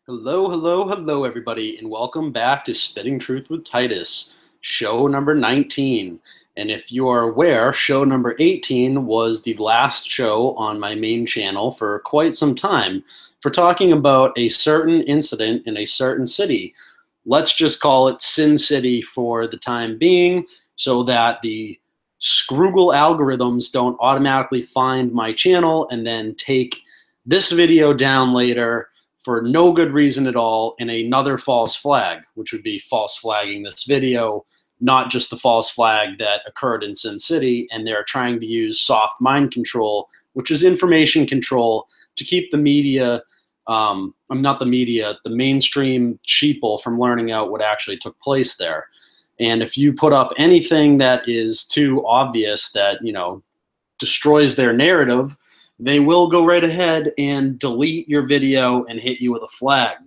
Hello, hello, hello, everybody, and welcome back to Spitting Truth with Titus, show number 19. And if you are aware, show number 18 was the last show on my main channel for quite some time for talking about a certain incident in a certain city. Let's just call it Sin City for the time being so that the Scroogle algorithms don't automatically find my channel and then take this video down later for no good reason at all in another false flag, which would be false flagging this video, not just the false flag that occurred in Sin City. And they're trying to use soft mind control, which is information control, to keep the media, not the media, the mainstream sheeple from learning out what actually took place there. And if you put up anything that is too obvious that, destroys their narrative, they will go right ahead and delete your video and hit you with a flag.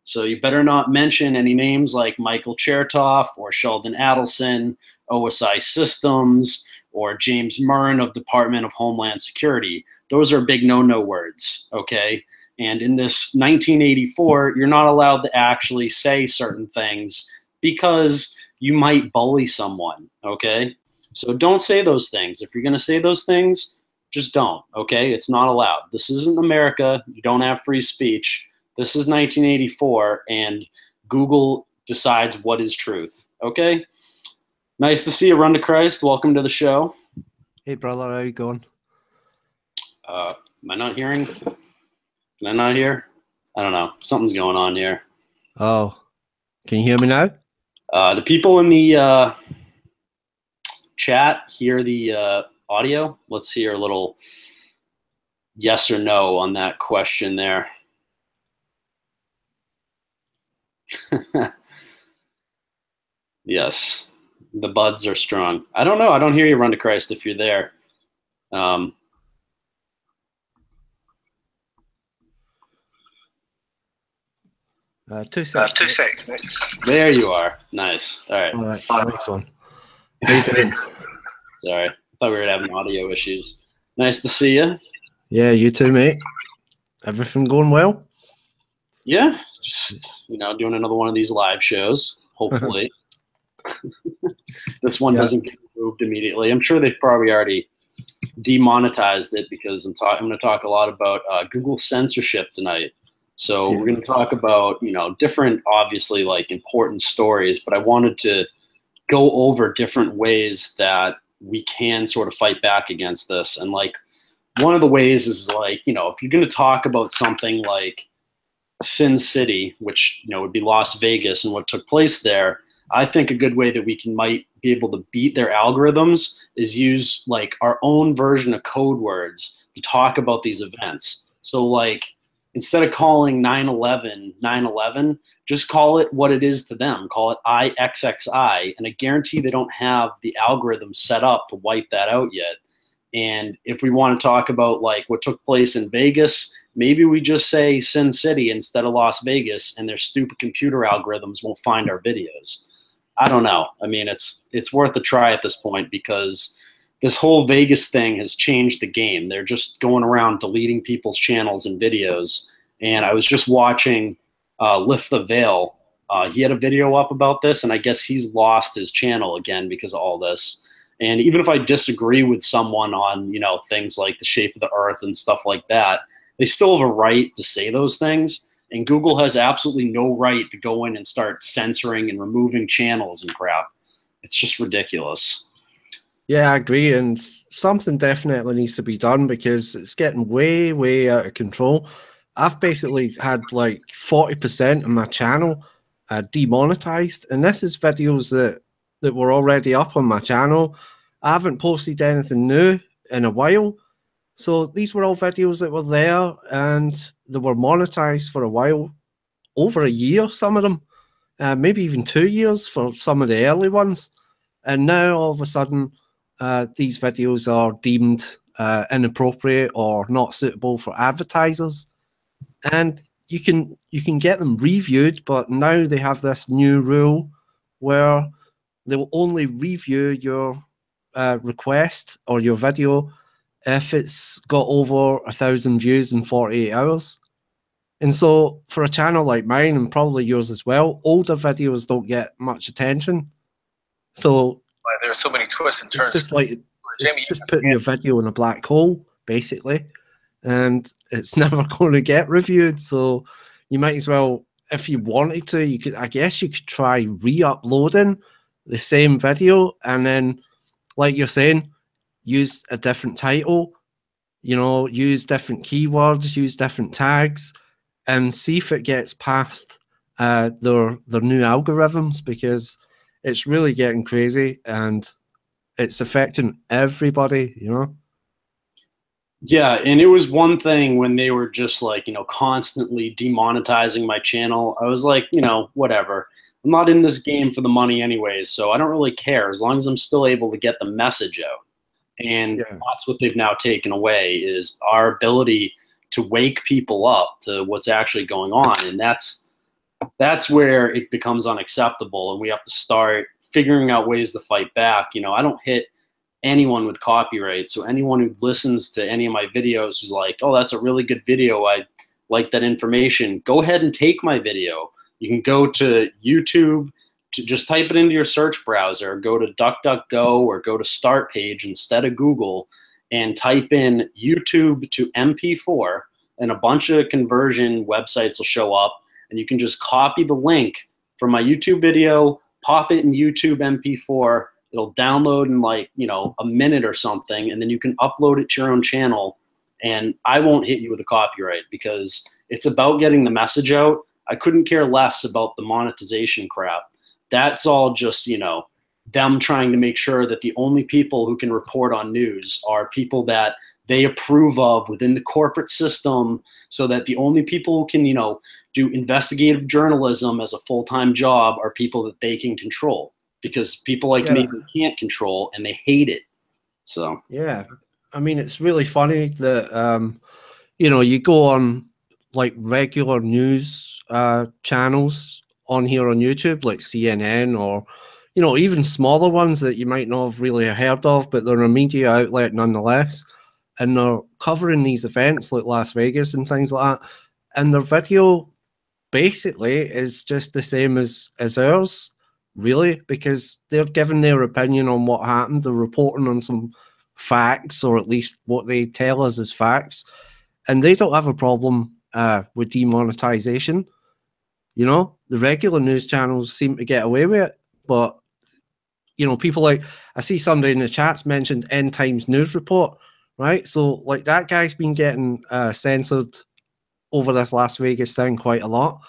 So you better not mention any names like Michael Chertoff or Sheldon Adelson, OSI Systems, or James Murren of Department of Homeland Security. Those are big no-no words, okay? And in this 1984, you're not allowed to actually say certain things because you might bully someone, okay? So don't say those things. If you're going to say those things, just don't, okay? It's not allowed. This isn't America. You don't have free speech. This is 1984, and Google decides what is truth, okay? Nice to see you, Run to Christ. Welcome to the show. Hey, brother. How you going? Am I not hearing? Can I not hear? I don't know. Something's going on here. Oh, can you hear me now? The people in the chat hear the audio? Let's hear a little yes or no on that question there. Yes, the buds are strong. I don't know. I don't hear you, Run to Christ, if you're there. 2 seconds. 2 seconds. There you are. Nice. All right. All right. Next one. How you doing? Sorry. I thought we were having audio issues. Nice to see you. Yeah, you too, mate. Everything going well? Yeah. Just, doing another one of these live shows, hopefully. This one doesn't get removed immediately. I'm sure they've probably already demonetized it because I'm going to talk a lot about Google censorship tonight. So we're going to talk about, different, obviously, like important stories, but I wanted to go over different ways that we can sort of fight back against this. And like one of the ways is like, if you're going to talk about something like Sin City, which, would be Las Vegas and what took place there, I think a good way that we might be able to beat their algorithms is use like our own version of code words to talk about these events. So like, instead of calling 9/11 9/11, just call it what it is to them. Call it IXXI, and I guarantee they don't have the algorithm set up to wipe that out yet. And if we want to talk about like what took place in Vegas, maybe we just say Sin City instead of Las Vegas, and their stupid computer algorithms won't find our videos. I don't know. I mean, it's worth a try at this point because this whole Vegas thing has changed the game. They're just going around deleting people's channels and videos. And I was just watching Lift the Veil. He had a video up about this, and I guess he's lost his channel again because of all this. And even if I disagree with someone on, things like the shape of the earth and stuff like that, they still have a right to say those things. And Google has absolutely no right to go in and start censoring and removing channels and crap. It's just ridiculous. Yeah, I agree, and something definitely needs to be done because it's getting way, way out of control. I've basically had like 40% of my channel demonetized, and this is videos that were already up on my channel. I haven't posted anything new in a while, so these were all videos that were there, and they were monetized for a while, over a year, some of them, maybe even 2 years for some of the early ones, and now all of a sudden, these videos are deemed inappropriate or not suitable for advertisers, and you can get them reviewed, but now they have this new rule where they will only review your request or your video if it's got over 1,000 views in 48 hours. And so for a channel like mine, and probably yours as well, older videos don't get much attention. So There are so many twists and turns. it's just like it's just putting your video in a black hole, basically, and it's never going to get reviewed. So you might as well, if you wanted to, you could. I guess you could try re-uploading the same video, and then, like you're saying, use a different title. You know, use different keywords, use different tags, and see if it gets past their new algorithms, because it's really getting crazy and it's affecting everybody, you know? Yeah, and it was one thing when they were just like, constantly demonetizing my channel. I was like, whatever. I'm not in this game for the money anyways, so I don't really care as long as I'm still able to get the message out. And that's what they've now taken away, is our ability to wake people up to what's actually going on. And that's where it becomes unacceptable, and we have to start figuring out ways to fight back. I don't hit anyone with copyright, so anyone who listens to any of my videos who's like, oh, that's a really good video, I like that information, go ahead and take my video. You can go to YouTube, just type it into your search browser, go to DuckDuckGo or go to Start Page instead of Google, and type in YouTube to MP4, and a bunch of conversion websites will show up, and you can just copy the link from my YouTube video, pop it in YouTube MP4, it'll download in like, a minute or something, and then you can upload it to your own channel, and I won't hit you with a copyright because it's about getting the message out. I couldn't care less about the monetization crap. That's all just, them trying to make sure that the only people who can report on news are people that they approve of within the corporate system, so that the only people who can, do investigative journalism as a full-time job are people that they can control, because people like me can't control, and they hate it. So yeah, I mean, it's really funny that you go on like regular news channels on here on YouTube, like CNN, or even smaller ones that you might not have really heard of, but they're a media outlet nonetheless, and they're covering these events like Las Vegas and things like that, and their video basically is just the same as ours, really, because they're giving their opinion on what happened. They're reporting on some facts, or at least what they tell us as facts, and they don't have a problem with demonetization. The regular news channels seem to get away with it, but people like, I see somebody in the chats mentioned End Times News Report, right? So like that guy's been getting censored over this Las Vegas thing quite a lot,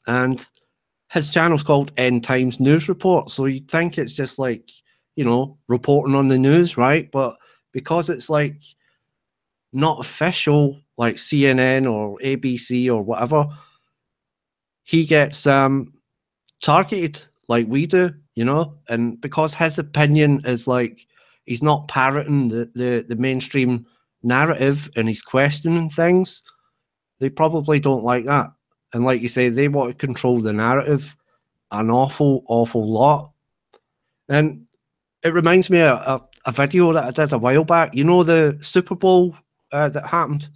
and his channel's called End Times News Report, so you'd think it's just like, reporting on the news, right? But because it's like not official, like CNN or ABC or whatever, he gets targeted like we do, and because his opinion is like, he's not parroting the mainstream narrative and he's questioning things, they probably don't like that. And like you say, they want to control the narrative an awful lot. And it reminds me of a video that I did a while back, the Super Bowl that happened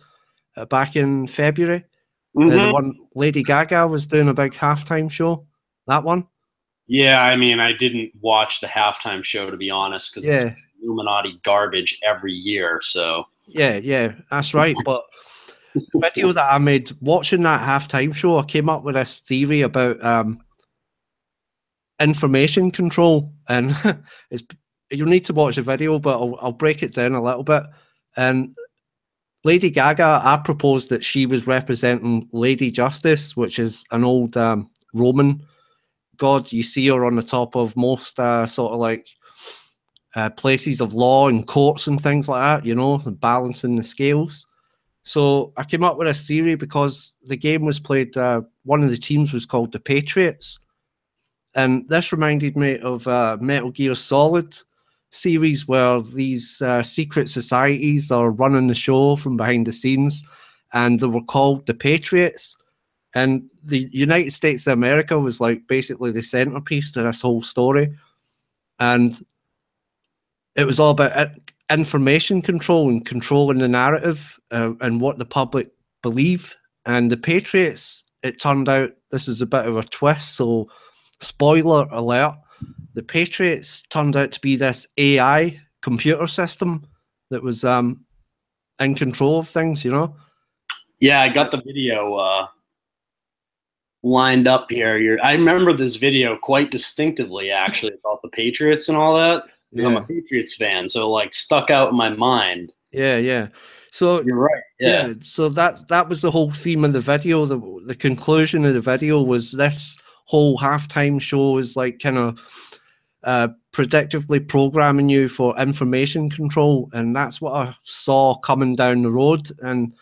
back in February. The one Lady Gaga was doing a big halftime show, that one. Yeah, I mean, I didn't watch the halftime show, to be honest, because it's Illuminati garbage every year. So yeah, that's right. But the video that I made watching that halftime show, I came up with this theory about information control, and you'll need to watch the video, but I'll break it down a little bit. And Lady Gaga, I proposed that she was representing Lady Justice, which is an old Roman god. You see her on the top of most sort of like places of law and courts and things like that, balancing the scales. So I came up with this theory because the game was played, one of the teams was called the Patriots. And this reminded me of Metal Gear Solid series, where these secret societies are running the show from behind the scenes, and they were called the Patriots. And the United States of America was like basically the centerpiece to this whole story. And it was all about information control and controlling the narrative and what the public believe And the Patriots, it turned out, this is a bit of a twist, so spoiler alert, the Patriots turned out to be this AI computer system that was in control of things, you know? Yeah, I got the video lined up here. I remember this video quite distinctively, actually, about the Patriots and all that, because I'm a Patriots fan, so like stuck out in my mind. Yeah. So you're right. Yeah. So that was the whole theme of the video. The conclusion of the video was this whole halftime show is like kind of predictively programming you for information control, and that's what I saw coming down the road. And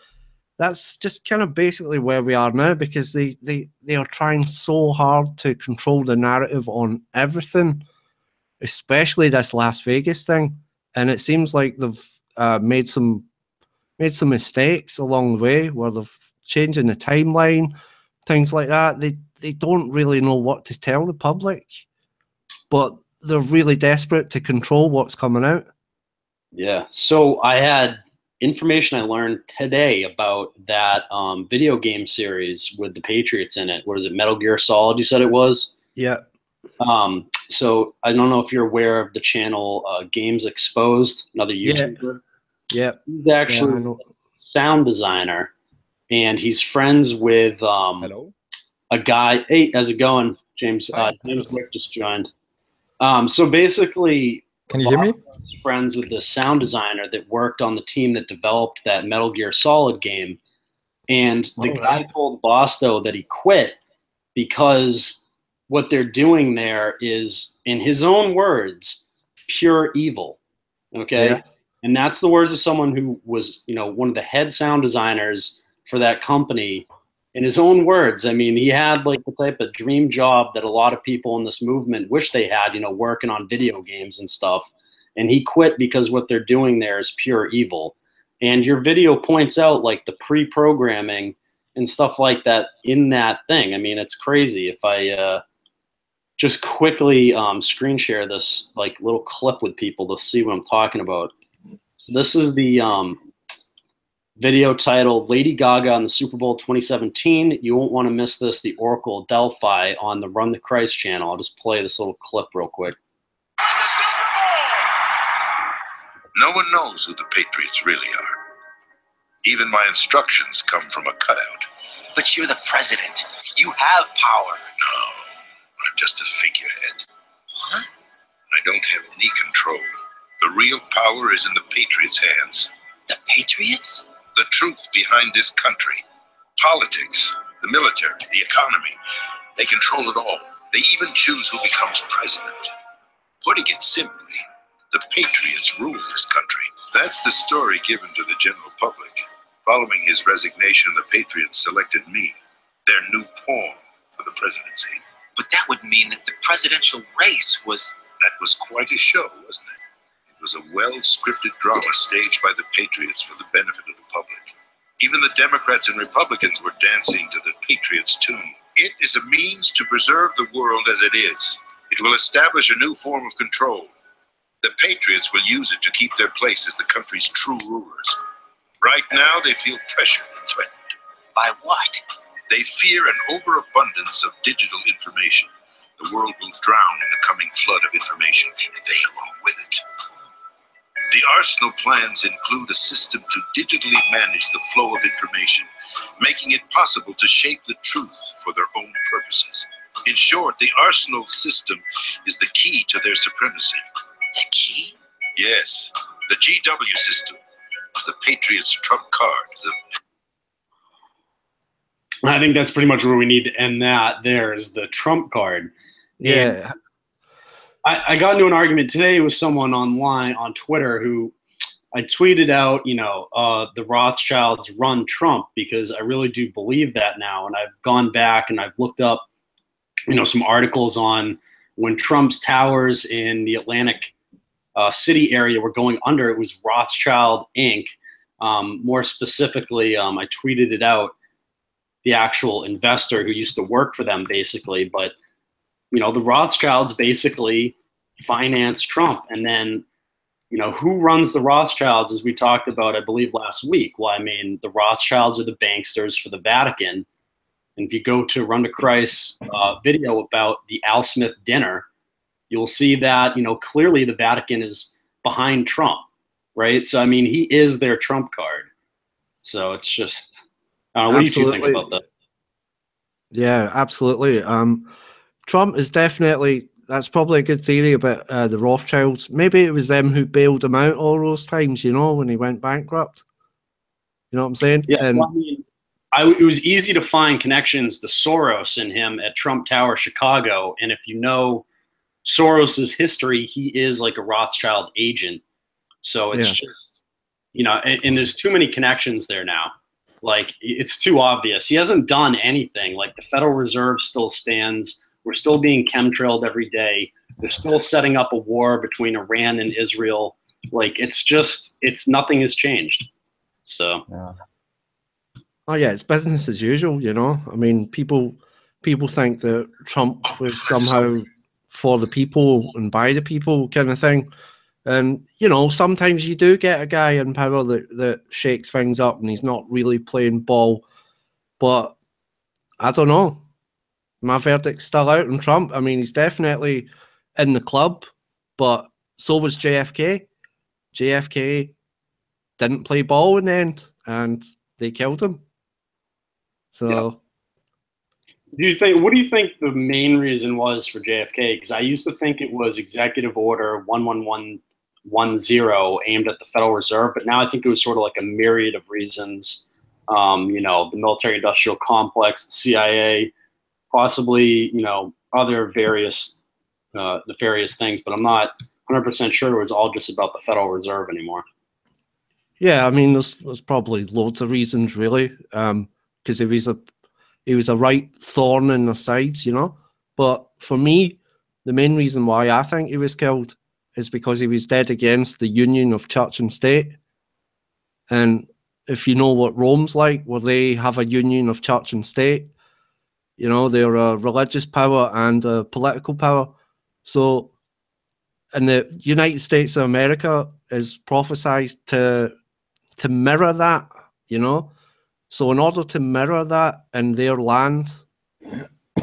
that's just kind of basically where we are now, because they are trying so hard to control the narrative on everything, especially this Las Vegas thing. And it seems like they've made some mistakes along the way where they've changing the timeline, things like that. They don't really know what to tell the public, but they're really desperate to control what's coming out. Yeah. So I had information I learned today about that video game series with the Patriots in it. What is it? Metal Gear Solid, you said it was? Yeah. So I don't know if you're aware of the channel Games Exposed, another YouTuber. Yeah. He's actually a sound designer, and he's friends with a guy. Hey, how's it going, James? James Wick just joined. So basically, can you hear me? Friends with the sound designer that worked on the team that developed that Metal Gear Solid game, and the guy told Bosto that he quit because what they're doing there is, in his own words, pure evil. Okay. Yeah. And that's the words of someone who was, one of the head sound designers for that company. In his own words, I mean, he had like the type of dream job that a lot of people in this movement wish they had, working on video games and stuff. And he quit because what they're doing there is pure evil. And your video points out like the pre-programming and stuff like that in that thing. I mean, it's crazy. If I just quickly screen share this like little clip with people to see what I'm talking about. So this is the video titled Lady Gaga in the Super Bowl 2017. You won't want to miss this, the Oracle Delphi on the Run the Christ channel. I'll just play this little clip real quick. No one knows who the Patriots really are. Even my instructions come from a cutout. But you're the president. You have power. No, I'm just a figurehead. What? I don't have any control. The real power is in the Patriots' hands. The Patriots? The truth behind this country. Politics, the military, the economy. They control it all. They even choose who becomes president. Putting it simply, the Patriots rule this country. That's the story given to the general public. Following his resignation, the Patriots selected me, their new pawn for the presidency. But that would mean that the presidential race was... That was quite a show, wasn't it? It was a well-scripted drama staged by the Patriots for the benefit of the public. Even the Democrats and Republicans were dancing to the Patriots' tune. It is a means to preserve the world as it is. It will establish a new form of control. The Patriots will use it to keep their place as the country's true rulers. Right now, they feel pressured and threatened. By what? They fear an overabundance of digital information. The world will drown in the coming flood of information, and they along with it. The arsenal plans include a system to digitally manage the flow of information, making it possible to shape the truth for their own purposes. In short, the arsenal system is the key to their supremacy. The key? Yes, the GW system is the Patriots' trump card. I think that's pretty much where we need to end that. There is the trump card. Yeah. I got into an argument today with someone online on Twitter who I tweeted out, the Rothschilds run Trump, because I really do believe that now. And I've gone back and I've looked up, some articles on when Trump's towers in the Atlantic City area were going under. It was Rothschild Inc. More specifically, I tweeted it out, the actual investor who used to work for them, basically. But, the Rothschilds basically financed Trump. And then you know, who runs the Rothschilds, as we talked about, I believe, last week? Well, I mean, the Rothschilds are the banksters for the Vatican. And if you go to Run to Christ's video about the Al Smith dinner, you'll see that, you know, clearly the Vatican is behind Trump, right? So, I mean, he is their Trump card. So it's just, what do you think about that? Yeah, absolutely. Trump is definitely, that's probably a good theory about the Rothschilds. Maybe it was them who bailed him out all those times, you know, when he went bankrupt. You know what I'm saying? Yeah, and, well, I mean, it was easy to find connections to Soros and him at Trump Tower, Chicago. And if you know Soros's history, he is like a Rothschild agent. So it's just, you know, and there's too many connections there now. Like, it's too obvious. He hasn't done anything. Like, the Federal Reserve still stands. We're still being chemtrailed every day. They're still setting up a war between Iran and Israel. Like, it's just, nothing has changed. So. Yeah. Oh yeah, it's business as usual, you know. I mean, people think that Trump was somehow for the people and by the people kind of thing. And, you know, sometimes you do get a guy in power that shakes things up and he's not really playing ball. But I don't know. My verdict's still out on Trump. I mean, he's definitely in the club, but so was JFK. JFK didn't play ball in the end, and they killed him. So, what do you think the main reason was for JFK? Because I used to think it was Executive Order 11110 aimed at the Federal Reserve, but now I think it was sort of like a myriad of reasons. You know, the military-industrial complex, the CIA, possibly, you know, other various nefarious things, but I'm not 100% sure it was all just about the Federal Reserve anymore. Yeah, I mean, there's probably loads of reasons, really, because he was a right thorn in their sides, you know. But for me, the main reason why I think he was killed is because he was dead against the union of church and state. And if you know what Rome's like, where they have a union of church and state, you know, they're a religious power and a political power. So, and the United States of America is prophesied to mirror that, you know. So in order to mirror that in their land,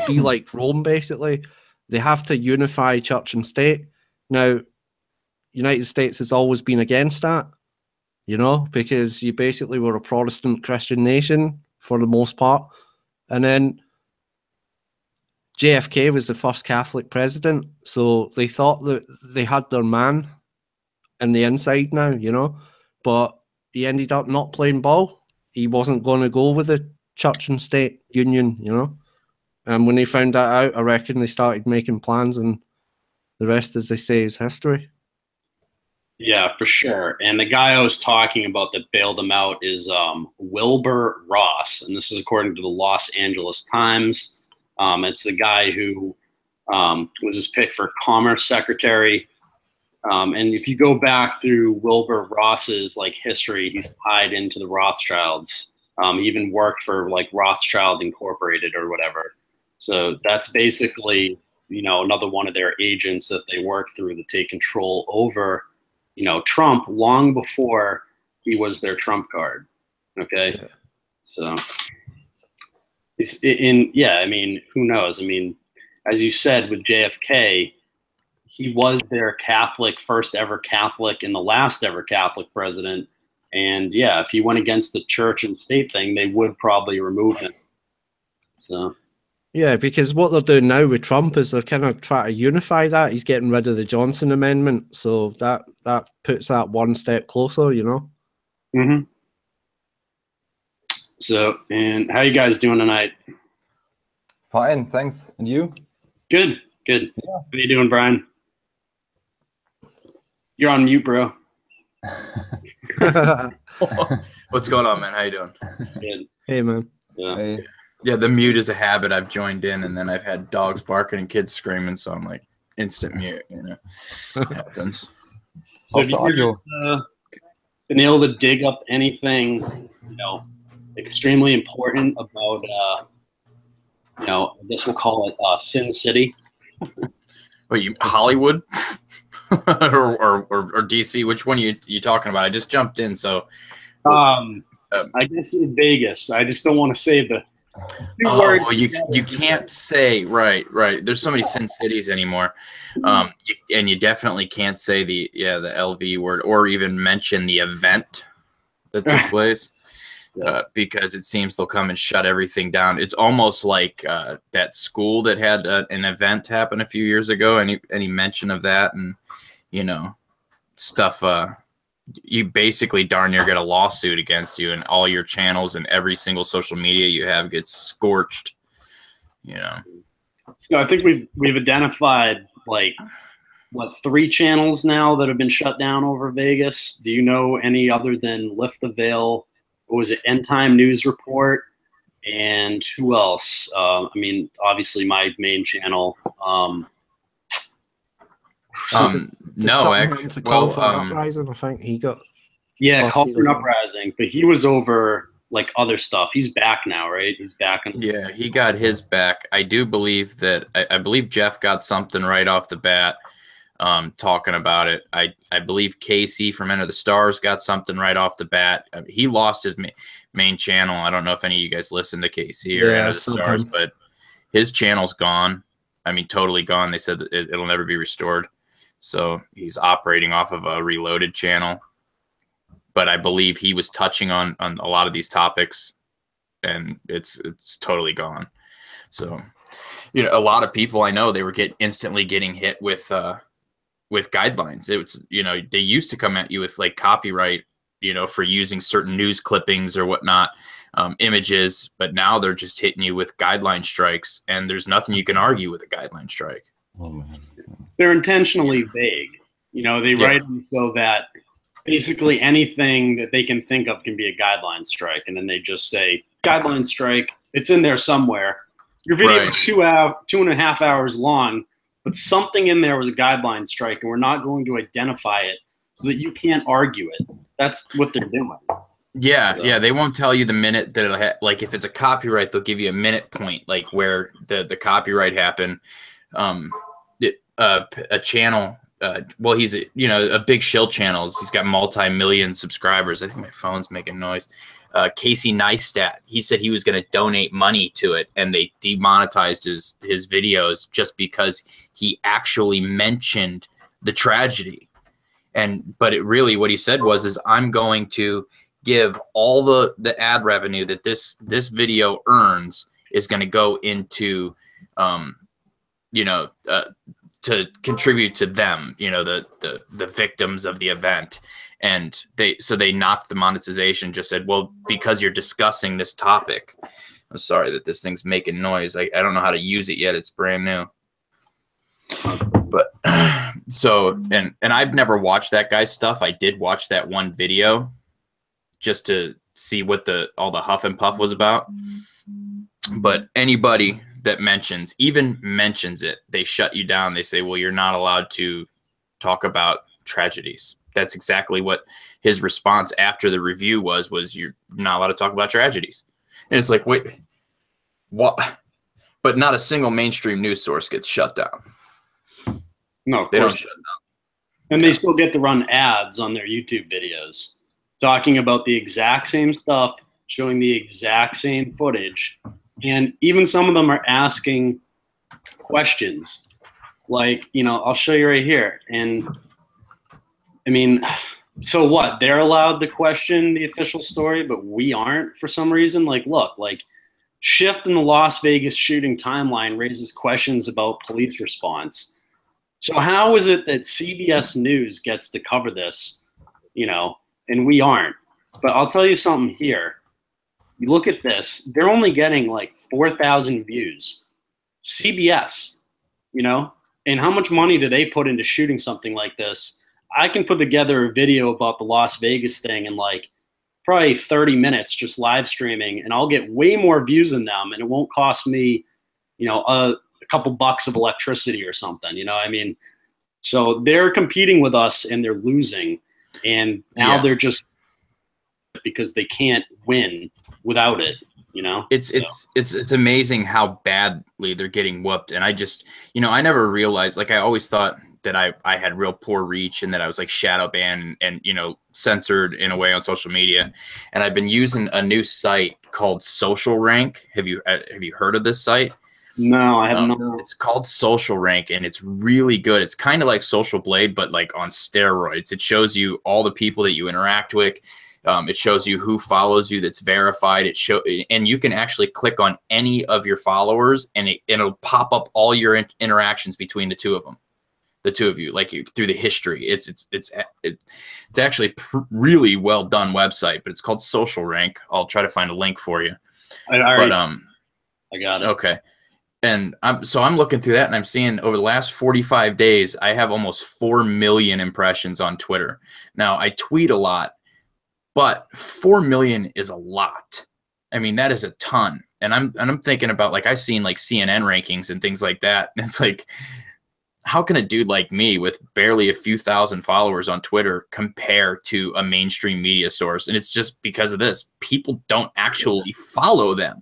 be like Rome, basically, they have to unify church and state. Now, United States has always been against that, you know, because you basically were a Protestant Christian nation for the most part. And then JFK was the first Catholic president, so they thought that they had their man in the inside now, you know, but he ended up not playing ball. He wasn't going to go with the church and state union, you know. And when they found that out, I reckon they started making plans, and the rest, as they say, is history. Yeah, for sure. And the guy I was talking about that bailed him out is Wilbur Ross, and this is according to the Los Angeles Times. It's the guy who was his pick for Commerce Secretary. And if you go back through Wilbur Ross's like history, he's tied into the Rothschilds. He even worked for like Rothschild Incorporated or whatever. So that's basically, you know, another one of their agents that they work through to take control over, you know, Trump long before he was their Trump card. Okay. Yeah. So yeah, I mean, who knows? I mean, as you said with JFK, he was their Catholic, first ever Catholic and the last ever Catholic president. And yeah, if he went against the church and state thing, they would probably remove him. So. Yeah, because what they're doing now with Trump is they're kind of trying to unify that. He's getting rid of the Johnson Amendment. So that puts that one step closer, you know? Mm-hmm. So, and how you guys doing tonight? Fine, thanks. And you? Good, good. Yeah. How you doing, Brian? You're on mute, bro. What's going on, man? How you doing? Good. Hey, man. Yeah. Hey. Yeah, the mute is a habit I've joined in, and then I've had dogs barking and kids screaming, so I'm like instant mute, you know. It happens. So have you been able to dig up anything, you know, extremely important about, you know, I guess we'll call it Sin City? What, you Hollywood? or DC? Which one you talking about? I just jumped in, so. I guess in Vegas. I just don't want to say the. Oh, well, you can't say right. There's so many Sin Cities anymore, and you definitely can't say the LV word or even mention the event that took place. Because it seems they'll come and shut everything down. It's almost like that school that had an event happen a few years ago. Any mention of that, and stuff. You basically darn near get a lawsuit against you, and all your channels and every single social media you have gets scorched. So I think we've identified like 3 channels now that have been shut down over Vegas. Do you know any other than Lift the Veil? What was it? End Time News Report, and who else? I mean, obviously my main channel. No, actually, Uprising. I think he got. Yeah, Call for an Uprising, but he was over like other stuff. He's back now, right? He's back. Yeah, he got his back. I do believe that. I believe Jeff got something right off the bat. Talking about it. I believe Casey from Enter the Stars got something right off the bat. He lost his main channel. I don't know if any of you guys listen to Casey or Enter the Stars, but his channel's gone. I mean, totally gone. They said that it'll never be restored. So he's operating off of a reloaded channel. But I believe he was touching on a lot of these topics, and it's totally gone. So, a lot of people I know, they were instantly getting hit with guidelines. It's they used to come at you with like copyright, for using certain news clippings or whatnot, images, but now they're just hitting you with guideline strikes, and there's nothing you can argue with a guideline strike. They're intentionally vague. They write them so that basically anything that they can think of can be a guideline strike, and then they just say guideline strike. It's in there somewhere. Your video is 2.5 hours long, but something in there was a guideline strike, and we're not going to identify it so that you can't argue it. That's what they're doing. Yeah, they won't tell you the minute that it'll like if it's a copyright, they'll give you a minute point, like where the copyright happened. A channel, well, he's a big shill channel. He's got multi-million subscribers. I think my phone's making noise. Casey Neistat, he said he was going to donate money to it, and they demonetized his videos just because he actually mentioned the tragedy. But it really, what he said was, I'm going to give all the ad revenue that this video earns is going to go into, to contribute to them, the victims of the event. And they knocked the monetization, just said, well, because you're discussing this topic. I'm sorry that this thing's making noise. I don't know how to use it yet. It's brand new. But so, and I've never watched that guy's stuff. I did watch that one video just to see what all the huff and puff was about. But anybody that even mentions it, they shut you down. They say, well, you're not allowed to talk about tragedies. That's exactly what his response after the review was you're not allowed to talk about tragedies. And it's like, wait, what? But not a single mainstream news source gets shut down. No, they don't shut down. And they still get to run ads on their YouTube videos talking about the exact same stuff, showing the exact same footage. And even some of them are asking questions like, I'll show you right here. And I mean, so what? They're allowed to question the official story, but we aren't for some reason. Like, look, like shift in the Las Vegas shooting timeline raises questions about police response. So how is it that CBS News gets to cover this, and we aren't? But I'll tell you something here. You look at this, they're only getting like 4,000 views. CBS, and how much money do they put into shooting something like this? I can put together a video about the Las Vegas thing in like probably 30 minutes just live streaming, and I'll get way more views than them, and it won't cost me, a couple bucks of electricity or something, I mean, so they're competing with us and they're losing, and now they're just because they can't win without it. It's amazing how badly they're getting whooped. And I just, I never realized, like I always thought that I had real poor reach and that I was like shadow banned and you know, censored in a way on social media. And I've been using a new site called Social Rank. Have you heard of this site? No, I have not. It's called Social Rank, and it's really good. It's kind of like Social Blade, but like on steroids. It shows you all the people that you interact with. It shows you who follows you that's verified. And you can actually click on any of your followers, and it'll pop up all your interactions between the two of them, the two of you, like through the history. It's actually really well done website, but it's called Social Rank. I'll try to find a link for you. I got it. Okay. And so I'm looking through that, and I'm seeing over the last 45 days, I have almost 4 million impressions on Twitter. Now, I tweet a lot, but 4 million is a lot. I mean, that is a ton. And I'm thinking about, like, I've seen like CNN rankings and things like that. And it's like, how can a dude like me with barely a few thousand followers on Twitter compare to a mainstream media source? And it's just because of this. People don't actually follow them.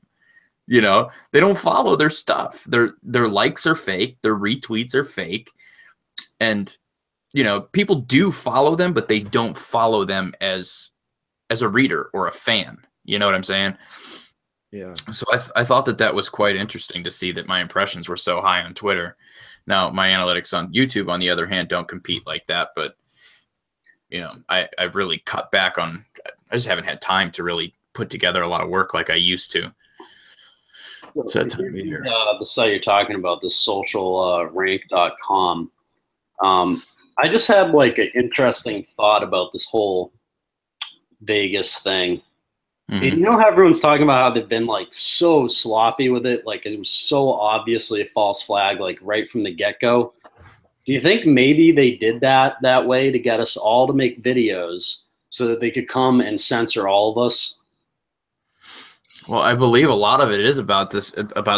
You know, they don't follow their stuff. Their likes are fake. Their retweets are fake. And, you know, people do follow them, but they don't follow them as a reader or a fan. You know what I'm saying? Yeah. So I thought that was quite interesting to see that my impressions were so high on Twitter. Now, my analytics on YouTube, on the other hand, don't compete like that. But, you know, I really cut back on, I just haven't had time to really put together a lot of work like I used to. So that's the site you're talking about, the socialrank.com. I just had like an interesting thought about this whole Vegas thing. Mm-hmm. You know how everyone's talking about how they've been like so sloppy with it, like it was so obviously a false flag, like right from the get-go. Do you think maybe they did that way to get us all to make videos so that they could come and censor all of us? Well, I believe a lot of it is about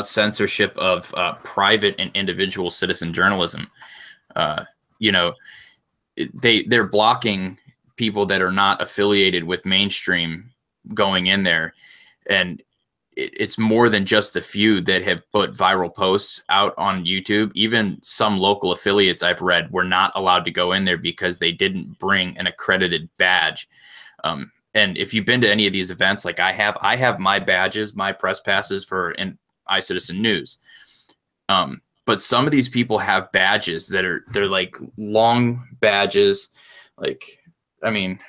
censorship of private and individual citizen journalism. You know, they're blocking people that are not affiliated with mainstream going in there, and it's more than just the few that have put viral posts out on YouTube. Even some local affiliates I've read were not allowed to go in there because they didn't bring an accredited badge. And if you've been to any of these events, like I have my badges, my press passes for iCitizen News. But some of these people have badges they're like long badges. Like, I mean,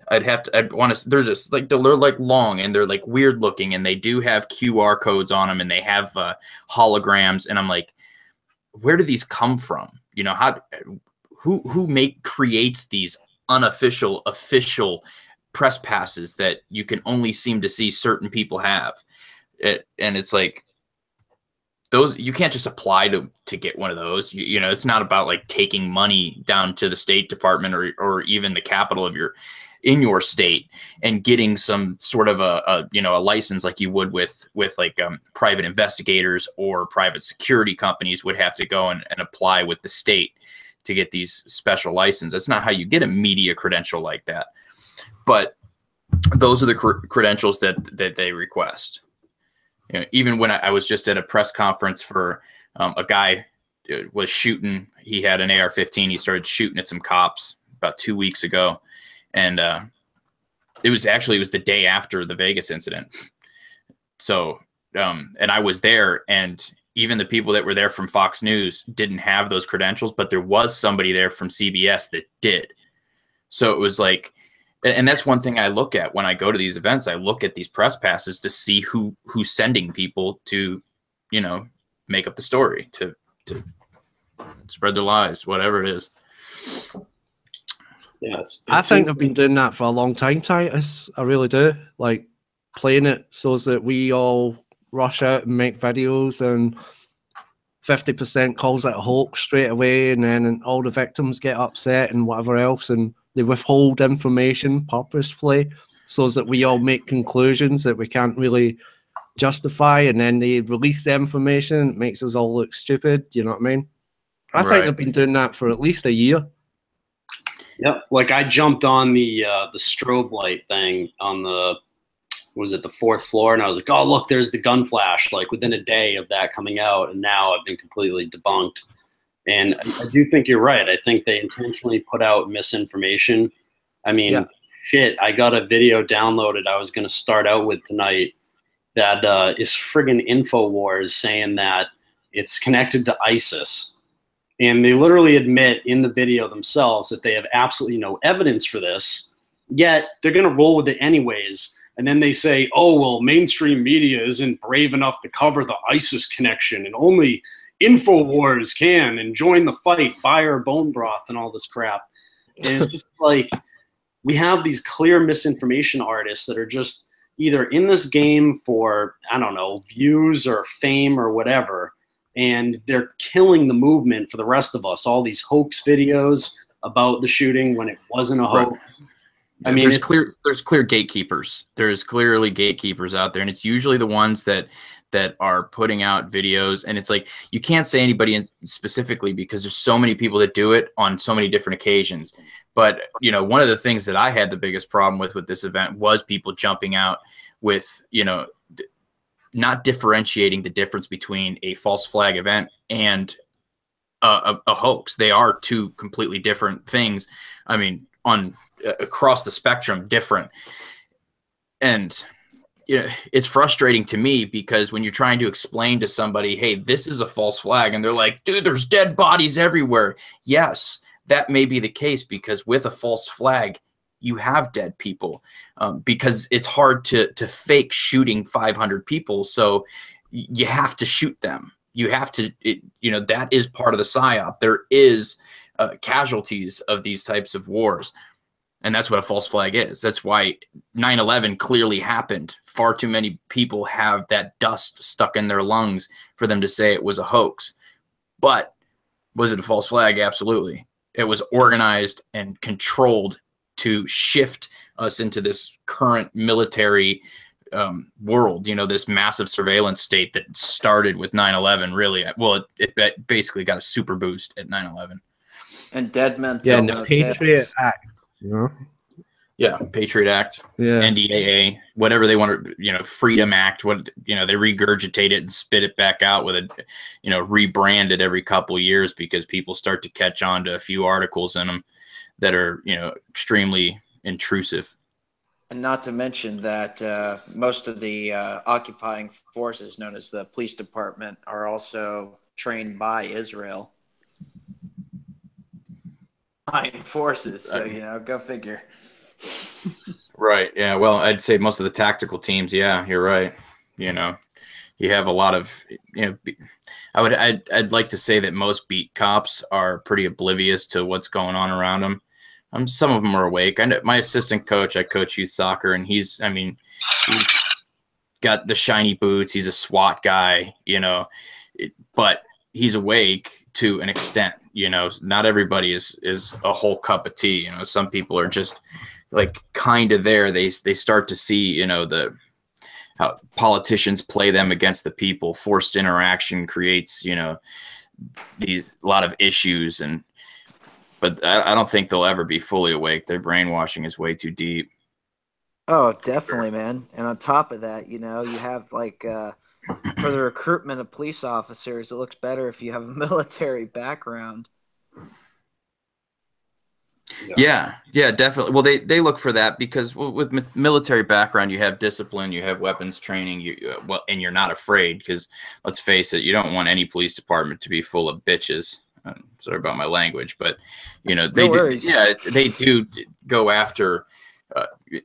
they're just like, they're like long and they're like weird looking, and they do have QR codes on them, and they have holograms. And I'm like, where do these come from? You know, who creates these unofficial, official press passes that you can only seem to see certain people have it? And it's like, those, you can't just apply to get one of those. You know, it's not about like taking money down to the State Department or even the capital of in your state and getting some sort of a license like you would with like private investigators or private security companies would have to go and apply with the state to get these special licenses. That's not how you get a media credential like that. But those are the credentials that they request. You know, even when I was just at a press conference for a guy was shooting, he had an AR-15. He started shooting at some cops about 2 weeks ago. And it was the day after the Vegas incident. So, and I was there, and even the people that were there from Fox News didn't have those credentials, but there was somebody there from CBS that did. So it was like, and that's one thing I look at when I go to these events. I look at these press passes to see who's sending people to, you know, make up the story, to spread their lies, whatever it is. Yeah, I think they've been doing that for a long time, Titus. I really do. Like, playing it so that we all rush out and make videos, and 50% calls it a hoax straight away, and then all the victims get upset and whatever else, and they withhold information purposefully so that we all make conclusions that we can't really justify, and then they release the information. It makes us all look stupid. You know what I mean? I think they've been doing that for at least a year. Yep. Like, I jumped on the strobe light thing on the 4th floor, and I was like, oh, look, there's the gun flash, like within a day of that coming out, and now I've been completely debunked. And I do think you're right. I think they intentionally put out misinformation. I mean, shit, I got a video downloaded I was going to start out with tonight that is friggin' InfoWars saying that it's connected to ISIS. And they literally admit in the video themselves that they have absolutely no evidence for this, yet they're going to roll with it anyways. And then they say, oh, well, mainstream media isn't brave enough to cover the ISIS connection, and only InfoWars can, and join the fight, buy our bone broth and all this crap. And it's just like, we have these clear misinformation artists that are just either in this game for, I don't know, views or fame or whatever, and they're killing the movement for the rest of us. All these hoax videos about the shooting when it wasn't a hoax. I mean, there's clear gatekeepers. There's clearly gatekeepers out there, and it's usually the ones that are putting out videos. And it's like, you can't say anybody specifically because there's so many people that do it on so many different occasions. But, you know, one of the things that I had the biggest problem with this event was people jumping out with, you know, not differentiating the difference between a false flag event and a hoax. They are two completely different things. I mean, across the spectrum, different. And you know, it's frustrating to me because when you're trying to explain to somebody, hey, this is a false flag, and they're like, dude, there's dead bodies everywhere. Yes, that may be the case, because with a false flag, you have dead people, because it's hard to fake shooting 500 people. So you have to shoot them. You have to, you know, that is part of the psyop. There is casualties of these types of wars. And that's what a false flag is. That's why 9/11 clearly happened. Far too many people have that dust stuck in their lungs for them to say it was a hoax. But was it a false flag? Absolutely. It was organized and controlled to shift us into this current military world, you know, this massive surveillance state that started with 9/11. Really, well, it basically got a super boost at 9/11. And dead men. Yeah, and the Patriot Act. You know? Yeah, Patriot Act, yeah, NDAA, whatever they want to, you know, Freedom Act. What, you know, they regurgitate it and spit it back out with a, you know, rebranded every couple of years because people start to catch on to a few articles in them that are, you know, extremely intrusive. And not to mention that most of the occupying forces, known as the police department, are also trained by Israel. Forces, so you know, go figure. Right. Yeah. Well, I'd say most of the tactical teams. Yeah, you're right. You know, you have a lot of, you know, I'd like to say that most beat cops are pretty oblivious to what's going on around them. Some of them are awake. I know my assistant coach, I coach youth soccer, and he's got the shiny boots. He's a SWAT guy, you know, but he's awake to an extent. You know, not everybody is a whole cup of tea. You know, some people are just like kind of there. They start to see, you know, how politicians play them against the people. Forced interaction creates, you know, a lot of issues, but I don't think they'll ever be fully awake. Their brainwashing is way too deep. Oh, definitely, man. And on top of that, you know, you have like for the recruitment of police officers, it looks better if you have a military background. Yeah, definitely. Well, they look for that because with military background, you have discipline, you have weapons training, and you're not afraid. Because let's face it, you don't want any police department to be full of bitches. I'm sorry about my language, but you know they do go after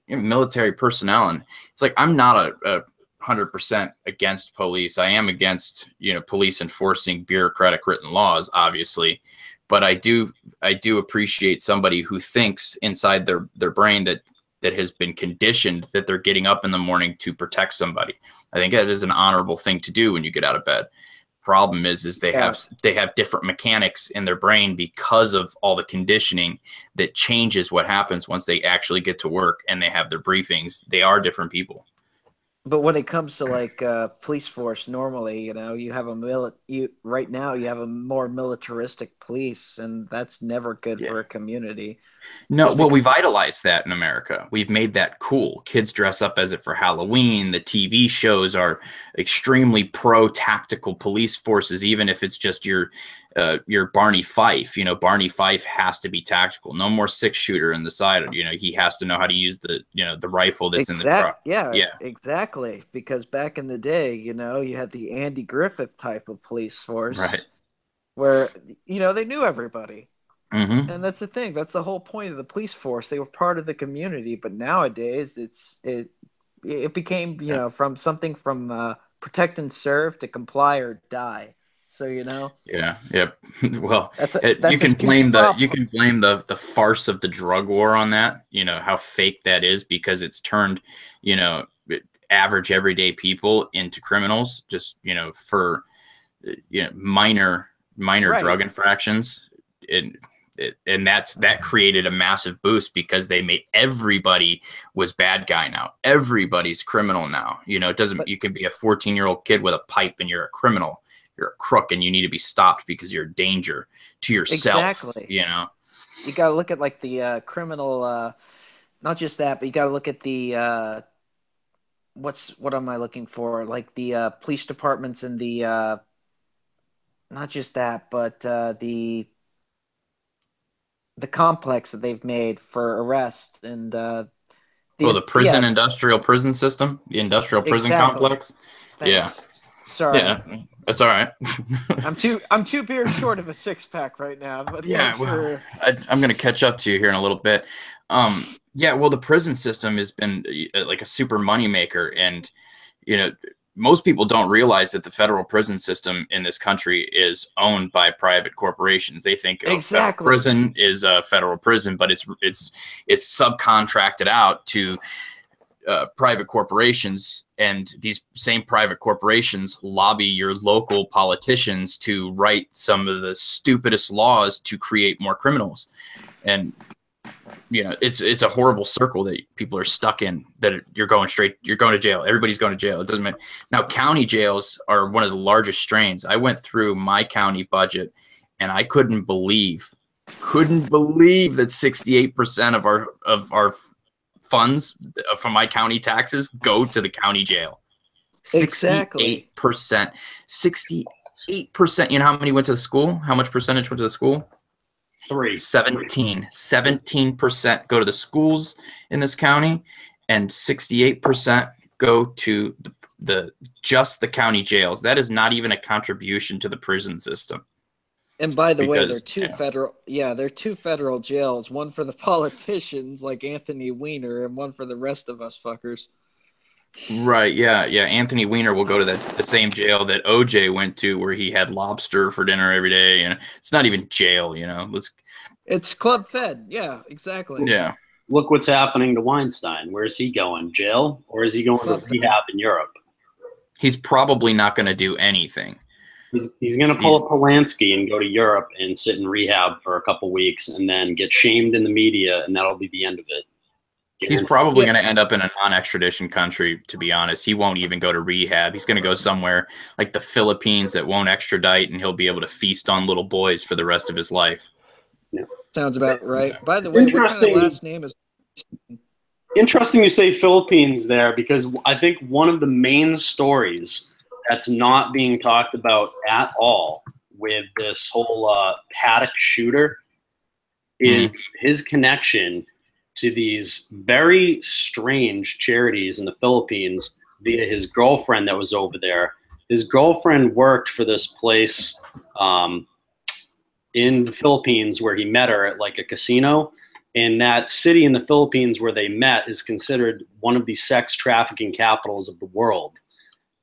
military personnel, and it's like I'm not a 100% against police. I am against, you know, police enforcing bureaucratic written laws, obviously, but I do appreciate somebody who thinks inside their brain that has been conditioned that they're getting up in the morning to protect somebody. I think that is an honorable thing to do when you get out of bed. Problem is they have different mechanics in their brain because of all the conditioning that changes what happens once they actually get to work and they have their briefings. They are different people. But when it comes to like police force, normally, you know, you have right now you have a more militaristic police, and that's never good for a community. No, well, we've idolized that in America. We've made that cool. Kids dress up as it for Halloween. The TV shows are extremely pro-tactical police forces, even if it's just your your Barney Fife. You know, Barney Fife has to be tactical. No more 6-shooter in the side. You know, he has to know how to use the, you know, the rifle that's in the truck. Yeah, exactly. Because back in the day, you know, you had the Andy Griffith type of police force, right? Where, you know, they knew everybody. Mm-hmm. And that's the thing. That's the whole point of the police force. They were part of the community. But nowadays, it became, you know, from something from protect and serve to comply or die. So, you know. Yeah. Yep. Well, that's you can blame problem. the farce of the drug war on that. You know how fake that is, because it's turned, you know, average everyday people into criminals, just, you know, for, you know, minor Right. drug infractions. And that created a massive boost, because they made everybody was bad guy now. Everybody's criminal now. You know, it doesn't. You can be a 14-year-old kid with a pipe and you're a criminal. You're a crook and you need to be stopped because you're a danger to yourself. Exactly. You know, you got to look at like the criminal. Not just that, but you got to look at the what am I looking for? Like the police departments and the not just that, but the complex that they've made for arrest and the prison, industrial prison system, the industrial prison complex. Thanks. Yeah. Sorry. Yeah, that's all right. I'm two beers short of a 6-pack right now, but yeah, well, I'm going to catch up to you here in a little bit. Yeah, well, the prison system has been like a super moneymaker, and you know, most people don't realize that the federal prison system in this country is owned by private corporations. They think federal prison is a federal prison, but it's subcontracted out to private corporations, and these same private corporations lobby your local politicians to write some of the stupidest laws to create more criminals. And you know, it's a horrible circle that people are stuck in, that you're going to jail. Everybody's going to jail. It doesn't matter. Now, county jails are one of the largest strains. I went through my county budget and I couldn't believe that 68% of our funds from my county taxes go to the county jail. 68%. 68%. You know how many went to the school? How much percentage went to the school? 17% go to the schools in this county, and 68% go to the county jails. That is not even a contribution to the prison system. And by the way, they're two federal jails, one for the politicians like Anthony Weiner and one for the rest of us fuckers. Right, yeah. Anthony Weiner will go to the same jail that OJ went to, where he had lobster for dinner every day. And it's not even jail, you know. It's club fed. Yeah, exactly. Yeah. Look what's happening to Weinstein. Where is he going? Jail? Or is he going to rehab in Europe? He's probably not going to do anything. He's going to pull a Polanski and go to Europe and sit in rehab for a couple weeks and then get shamed in the media, and that'll be the end of it. He's probably going to end up in a non-extradition country, to be honest. He won't even go to rehab. He's going to go somewhere like the Philippines that won't extradite, and he'll be able to feast on little boys for the rest of his life. Yeah. Sounds about right. Yeah. By the way, what kind of last name is? Interesting you say Philippines there, because I think one of the main stories that's not being talked about at all with this whole Paddock shooter is his connection to these very strange charities in the Philippines via his girlfriend that was over there. His girlfriend worked for this place in the Philippines where he met her at like a casino. And that city in the Philippines where they met is considered one of the sex trafficking capitals of the world.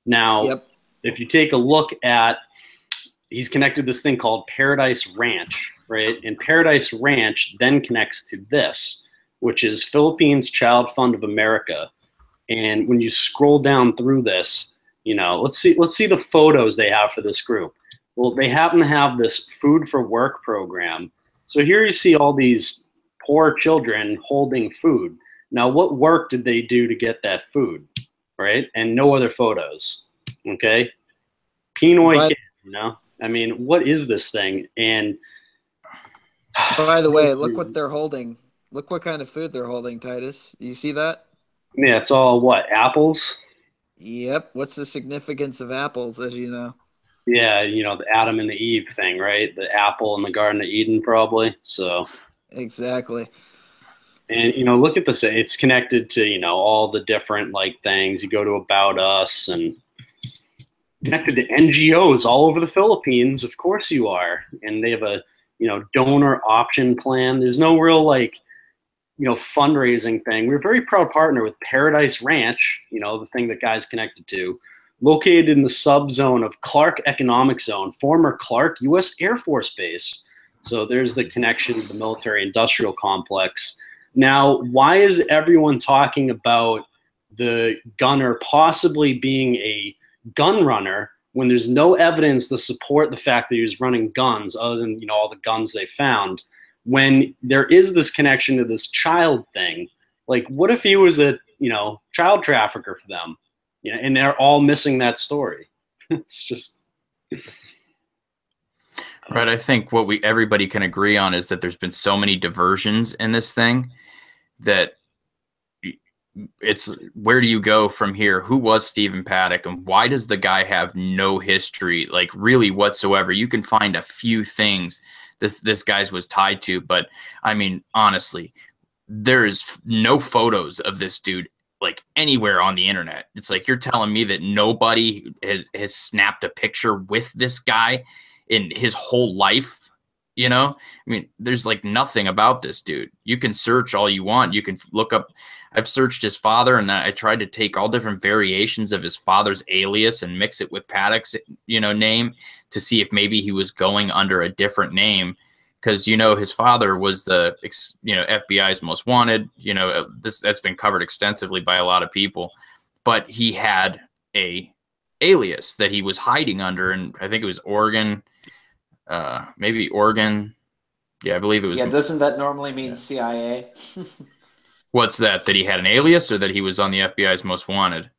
Now, if you take a look at, he's connected this thing called Paradise Ranch, right? And Paradise Ranch then connects to this, which is Philippines Child Fund of America. And when you scroll down through this, you know, let's see the photos they have for this group. Well, they happen to have this food for work program. So here you see all these poor children holding food. Now, what work did they do to get that food, right? And no other photos, okay? Pinoy kid, you know? I mean, what is this thing? And by the way, look what they're holding. Look what kind of food they're holding, Titus. You see that? Yeah, it's all what? Apples? Yep. What's the significance of apples, as you know? Yeah, you know, the Adam and the Eve thing, right? The apple in the Garden of Eden, probably. So, Exactly. and you know, look at this. It's connected to, you know, all the different like things. You go to About Us and connected to NGOs all over the Philippines. Of course you are. And they have a, you know, donor option plan. There's no real like, you know, fundraising thing. We're a very proud partner with Paradise Ranch, you know, the thing that guy's connected to, located in the subzone of Clark Economic Zone, former Clark U.S. Air Force Base. So there's the connection to the military industrial complex. Now, why is everyone talking about the gunner possibly being a gun runner when there's no evidence to support the fact that he was running guns other than, you know, all the guns they found? When there is this connection to this child thing, like what if he was a, you know, child trafficker for them, you know, and they're all missing that story? It's just right. I think what everybody can agree on is that there's been so many diversions in this thing that it's, where do you go from here? Who was Stephen Paddock, and why does the guy have no history, like really whatsoever? You can find a few things this guy's was tied to, but I mean, honestly, there is no photos of this dude like anywhere on the internet. It's like you're telling me that nobody has snapped a picture with this guy in his whole life. You know, I mean, there's like nothing about this dude. You can search all you want. You can look up. I've searched his father, and I tried to take all different variations of his father's alias and mix it with Paddock's, you know, name to see if maybe he was going under a different name. Because, you know, his father was the, you know, FBI's most wanted. You know, that's been covered extensively by a lot of people. But he had a alias that he was hiding under, and I think it was Oregon. Maybe Oregon. Yeah, I believe it was. Yeah, doesn't that normally mean CIA? What's that? That he had an alias, or that he was on the FBI's most wanted?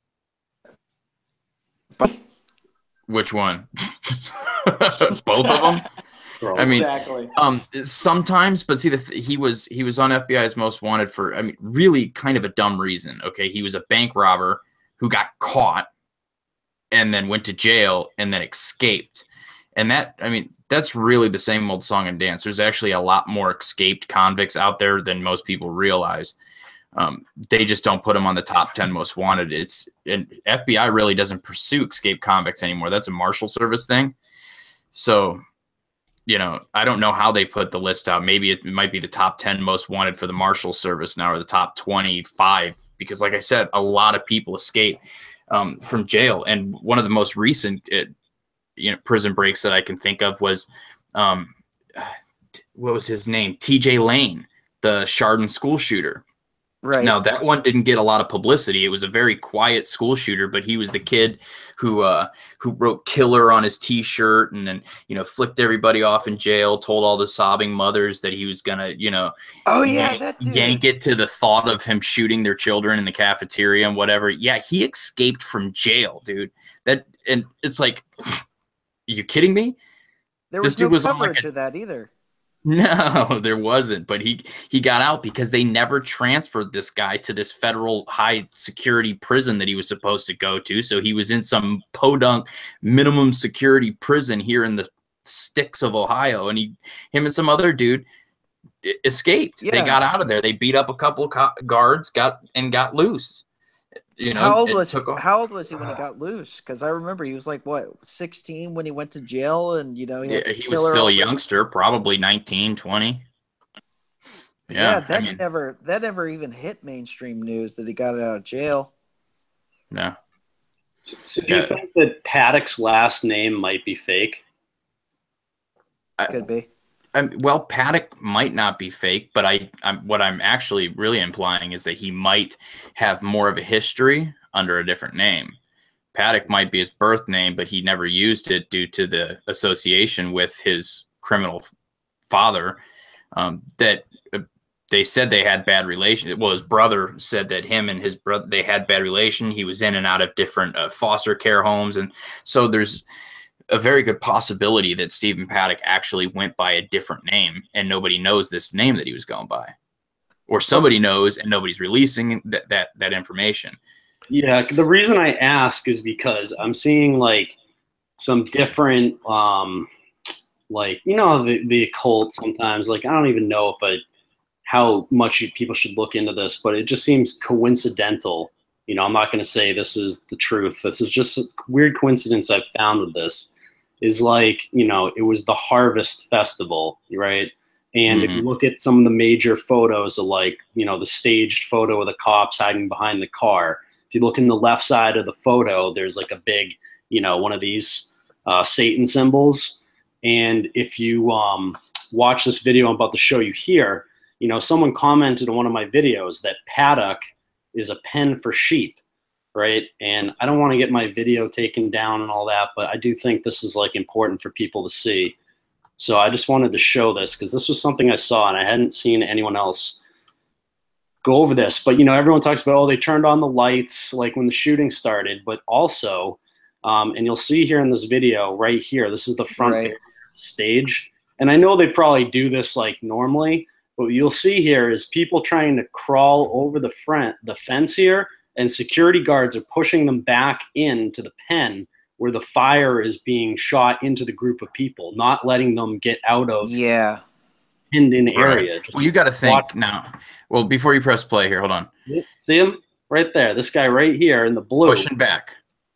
Which one? Both of them. I mean, exactly. Sometimes, but see, he was on FBI's most wanted for, I mean, really kind of a dumb reason. Okay, he was a bank robber who got caught, and then went to jail, and then escaped. And that, I mean, that's really the same old song and dance. There's actually a lot more escaped convicts out there than most people realize. They just don't put them on the top 10 most wanted. And FBI really doesn't pursue escaped convicts anymore. That's a Marshal Service thing. So, you know, I don't know how they put the list out. Maybe it might be the top 10 most wanted for the Marshal Service now, or the top 25, because like I said, a lot of people escape from jail. And one of the most recent prison breaks that I can think of was, what was his name? TJ Lane, the Chardon school shooter. Right. Now, that one didn't get a lot of publicity. It was a very quiet school shooter, but he was the kid who wrote "killer" on his T-shirt, and then, you know, flicked everybody off in jail. Told all the sobbing mothers that he was gonna, you know, yank it to the thought of him shooting their children in the cafeteria and whatever. Yeah, he escaped from jail, dude. And it's like, are you kidding me? There was no coverage of that either. No, there wasn't. But he got out because they never transferred this guy to this federal high security prison that he was supposed to go to. So he was in some podunk minimum security prison here in the sticks of Ohio, and him and some other dude escaped. Yeah. They got out of there. They beat up a couple of guards, got loose. You know, how old was he when he got loose? Because I remember he was like, what, 16 when he went to jail, and you know, he was still a youngster, probably 19, 20. Yeah, that never even hit mainstream news that he got out of jail. No. So do you think that Paddock's last name might be fake? Could be. Well, Paddock might not be fake, but what I'm actually really implying is that he might have more of a history under a different name. Paddock might be his birth name, but he never used it due to the association with his criminal father. That they said they had bad relations. Well, his brother said that him and his brother, they had bad relation. He was in and out of different foster care homes, and so there's a very good possibility that Stephen Paddock actually went by a different name, and nobody knows this name that he was going by, or somebody knows and nobody's releasing that information. Yeah, the reason I ask is because I'm seeing like some different like, you know, the occult sometimes, like, I don't even know if how much people should look into this, but it just seems coincidental. You know, I'm not going to say this is the truth. This is just a weird coincidence I've found with this. Is like, you know, it was the Harvest Festival, right? And if you look at some of the major photos of, like, you know, the staged photo of the cops hiding behind the car, if you look in the left side of the photo, there's like a big, you know, one of these Satan symbols. And if you watch this video I'm about to show you here, you know, someone commented on one of my videos that paddock is a pen for sheep, right? And I don't want to get my video taken down and all that, but I do think this is like important for people to see. So I just wanted to show this because this was something I saw and I hadn't seen anyone else go over this. But, you know, everyone talks about, oh, they turned on the lights like when the shooting started, but also, and you'll see here in this video right here, this is the front stage. And I know they probably do this like normally, but what you'll see here is people trying to crawl over the fence here, and security guards are pushing them back into the pen where the fire is being shot into the group of people, not letting them get out of pinned in area. Well, you got to think now. Well, before you press play here, hold on. See him right there? This guy right here in the blue. Pushing back.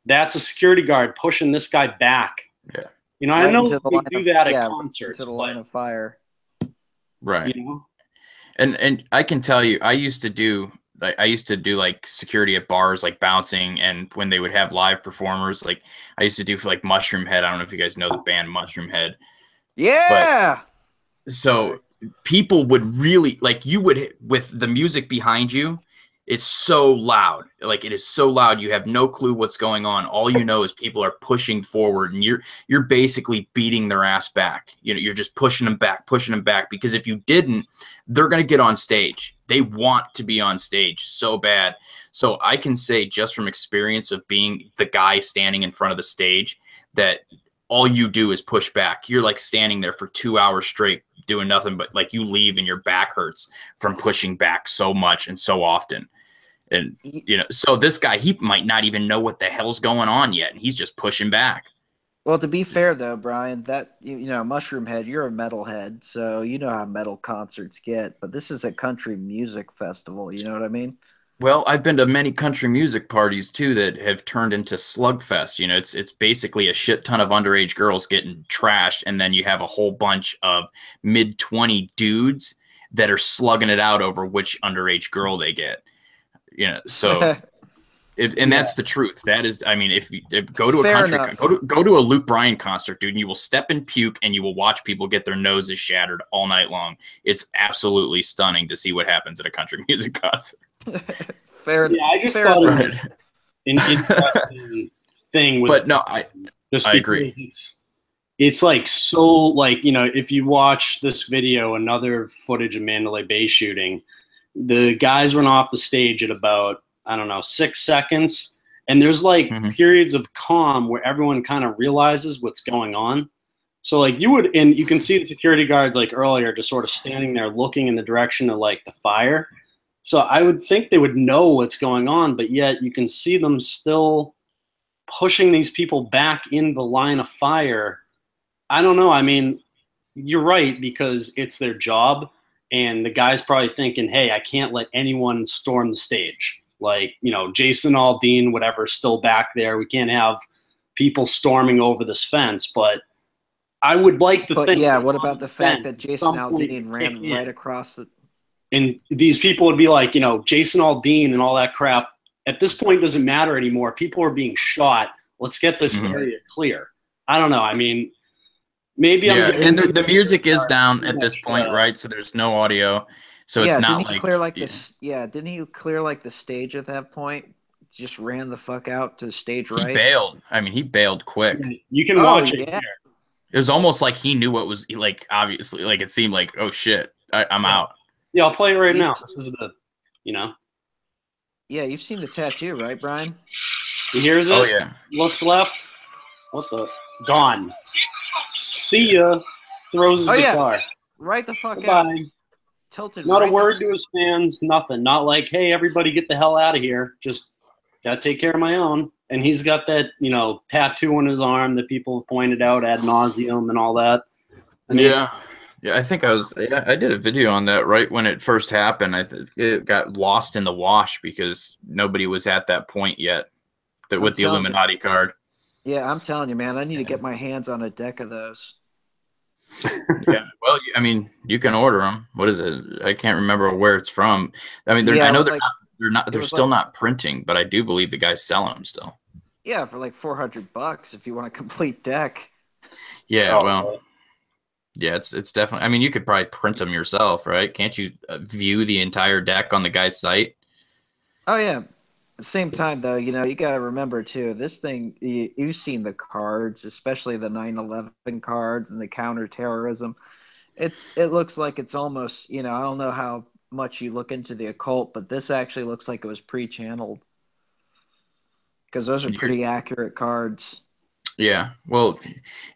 That's a security guard pushing this guy back. Yeah. You know, I know we do that at concerts. To the line of fire. Right. You know? And I can tell you, I used to do like security at bars, like bouncing, and when they would have live performers, like I used to do for like Mushroom Head. I don't know if you guys know the band Mushroom Head. Yeah. But, so people would really, like, you would, with the music behind you, it's so loud. Like, it is so loud. You have no clue what's going on. All you know is people are pushing forward, and you're basically beating their ass back. You know, you're just pushing them back, because if you didn't, they're going to get on stage. They want to be on stage so bad. So I can say, just from experience of being the guy standing in front of the stage, that all you do is push back. You're like standing there for 2 hours straight doing nothing, but like you leave and your back hurts from pushing back so much and so often. And, you know, so this guy, he might not even know what the hell's going on yet, and he's just pushing back. Well, to be fair, though, Brian, that, you know, Mushroom Head, you're a metalhead, so you know how metal concerts get. But this is a country music festival, you know what I mean? Well, I've been to many country music parties, too, that have turned into slugfest. You know, it's basically a shit ton of underage girls getting trashed, and then you have a whole bunch of mid-20 dudes that are slugging it out over which underage girl they get. You know, so, and that's the truth. That is, I mean, if go to a country, go to a Luke Bryan concert, dude, and you will step and puke, and you will watch people get their noses shattered all night long. It's absolutely stunning to see what happens at a country music concert. Yeah, I just thought it was an interesting thing. With, but no, I agree. It's like, so, like, you know, if you watch this video, another footage of Mandalay Bay shooting, the guys run off the stage at about, I don't know, 6 seconds. And there's like periods of calm where everyone kind of realizes what's going on. So like and you can see the security guards like earlier just sort of standing there looking in the direction of like the fire. So I would think they would know what's going on, but yet you can see them still pushing these people back in the line of fire. I don't know. I mean, you're right, because it's their job. And the guy's probably thinking, hey, I can't let anyone storm the stage. Like, you know, Jason Aldean, whatever, still back there. We can't have people storming over this fence. But I would like to think. Yeah, what about the fact that Jason Aldean ran right across the. And these people would be like, you know, Jason Aldean and all that crap. At this point, doesn't matter anymore. People are being shot. Let's get this area clear. I don't know. I mean. Maybe and the music is down at this point, right? So there's no audio, so it's not like clear like this. Yeah, didn't he clear like the stage at that point? Just ran the fuck out to the stage, right? He bailed. I mean, he bailed quick. You can watch it here. It was almost like he knew what was like. Obviously, like it seemed like, oh shit, I'm out. Yeah, I'll play it right now. This is the, you know. Yeah, you've seen the tattoo, right, Brian? He hears it. Oh yeah. Looks left. What the? Gone. See ya. Throws his guitar. Yeah. Right the fuck out. Tilted. Not a word to his fans. Nothing. Not like, hey, everybody, get the hell out of here. Just gotta take care of my own. and he's got that, you know, tattoo on his arm that people have pointed out ad nauseum and all that. I mean, Yeah. Yeah, I think I did a video on that right when it first happened. It got lost in the wash because nobody was at that point yet with the Illuminati card. Yeah, I'm telling you, man, I need to get my hands on a deck of those. Yeah, well, I mean, you can order them. What is it? I can't remember where it's from. I mean, Yeah, I know they're was still like- not printing, but I do believe the guy's selling them still. Yeah, for like $400 if you want a complete deck. Yeah, well, yeah, it's definitely. I mean, you could probably print them yourself, right? Can't you view the entire deck on the guy's site? Oh yeah. At the same time, though, you know, you got to remember too. This thing, you've seen the cards, especially the 9/11 cards and the counterterrorism. It looks like it's almost, you know, I don't know how much you look into the occult, but this actually looks like it was pre-channeled because those are pretty accurate cards. Yeah, well,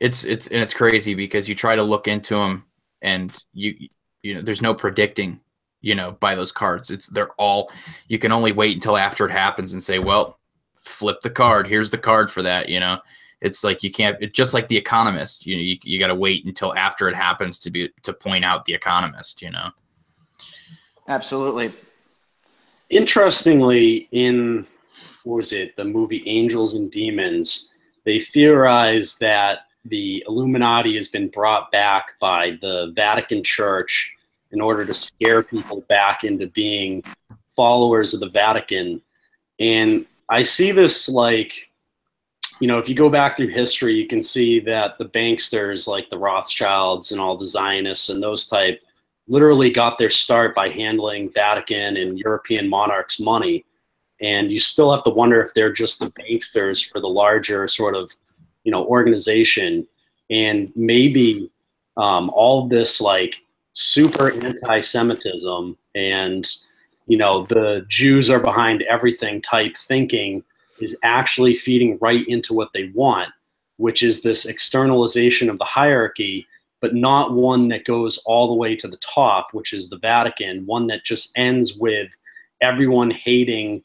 it's crazy because you try to look into them and you know there's no predicting, you know, by those cards. They're all, you can only wait until after it happens and say, well, flip the card. Here's the card for that. You know, it's like you can't. It's just like The Economist. You know, you got to wait until after it happens to point out The Economist. You know. Absolutely. Interestingly, in what was it, the movie Angels and Demons, they theorize that the Illuminati has been brought back by the Vatican Church in order to scare people back into being followers of the Vatican. And I see this like, you know, if you go back through history, you can see that the banksters like the Rothschilds and all the Zionists and those type literally got their start by handling Vatican and European monarchs' money. And you still have to wonder if they're just the banksters for the larger sort of, you know, organization. And maybe all of this like super anti-Semitism and, you know, the Jews are behind everything type thinking is actually feeding right into what they want, which is this externalization of the hierarchy, but not one that goes all the way to the top, which is the Vatican, one that just ends with everyone hating,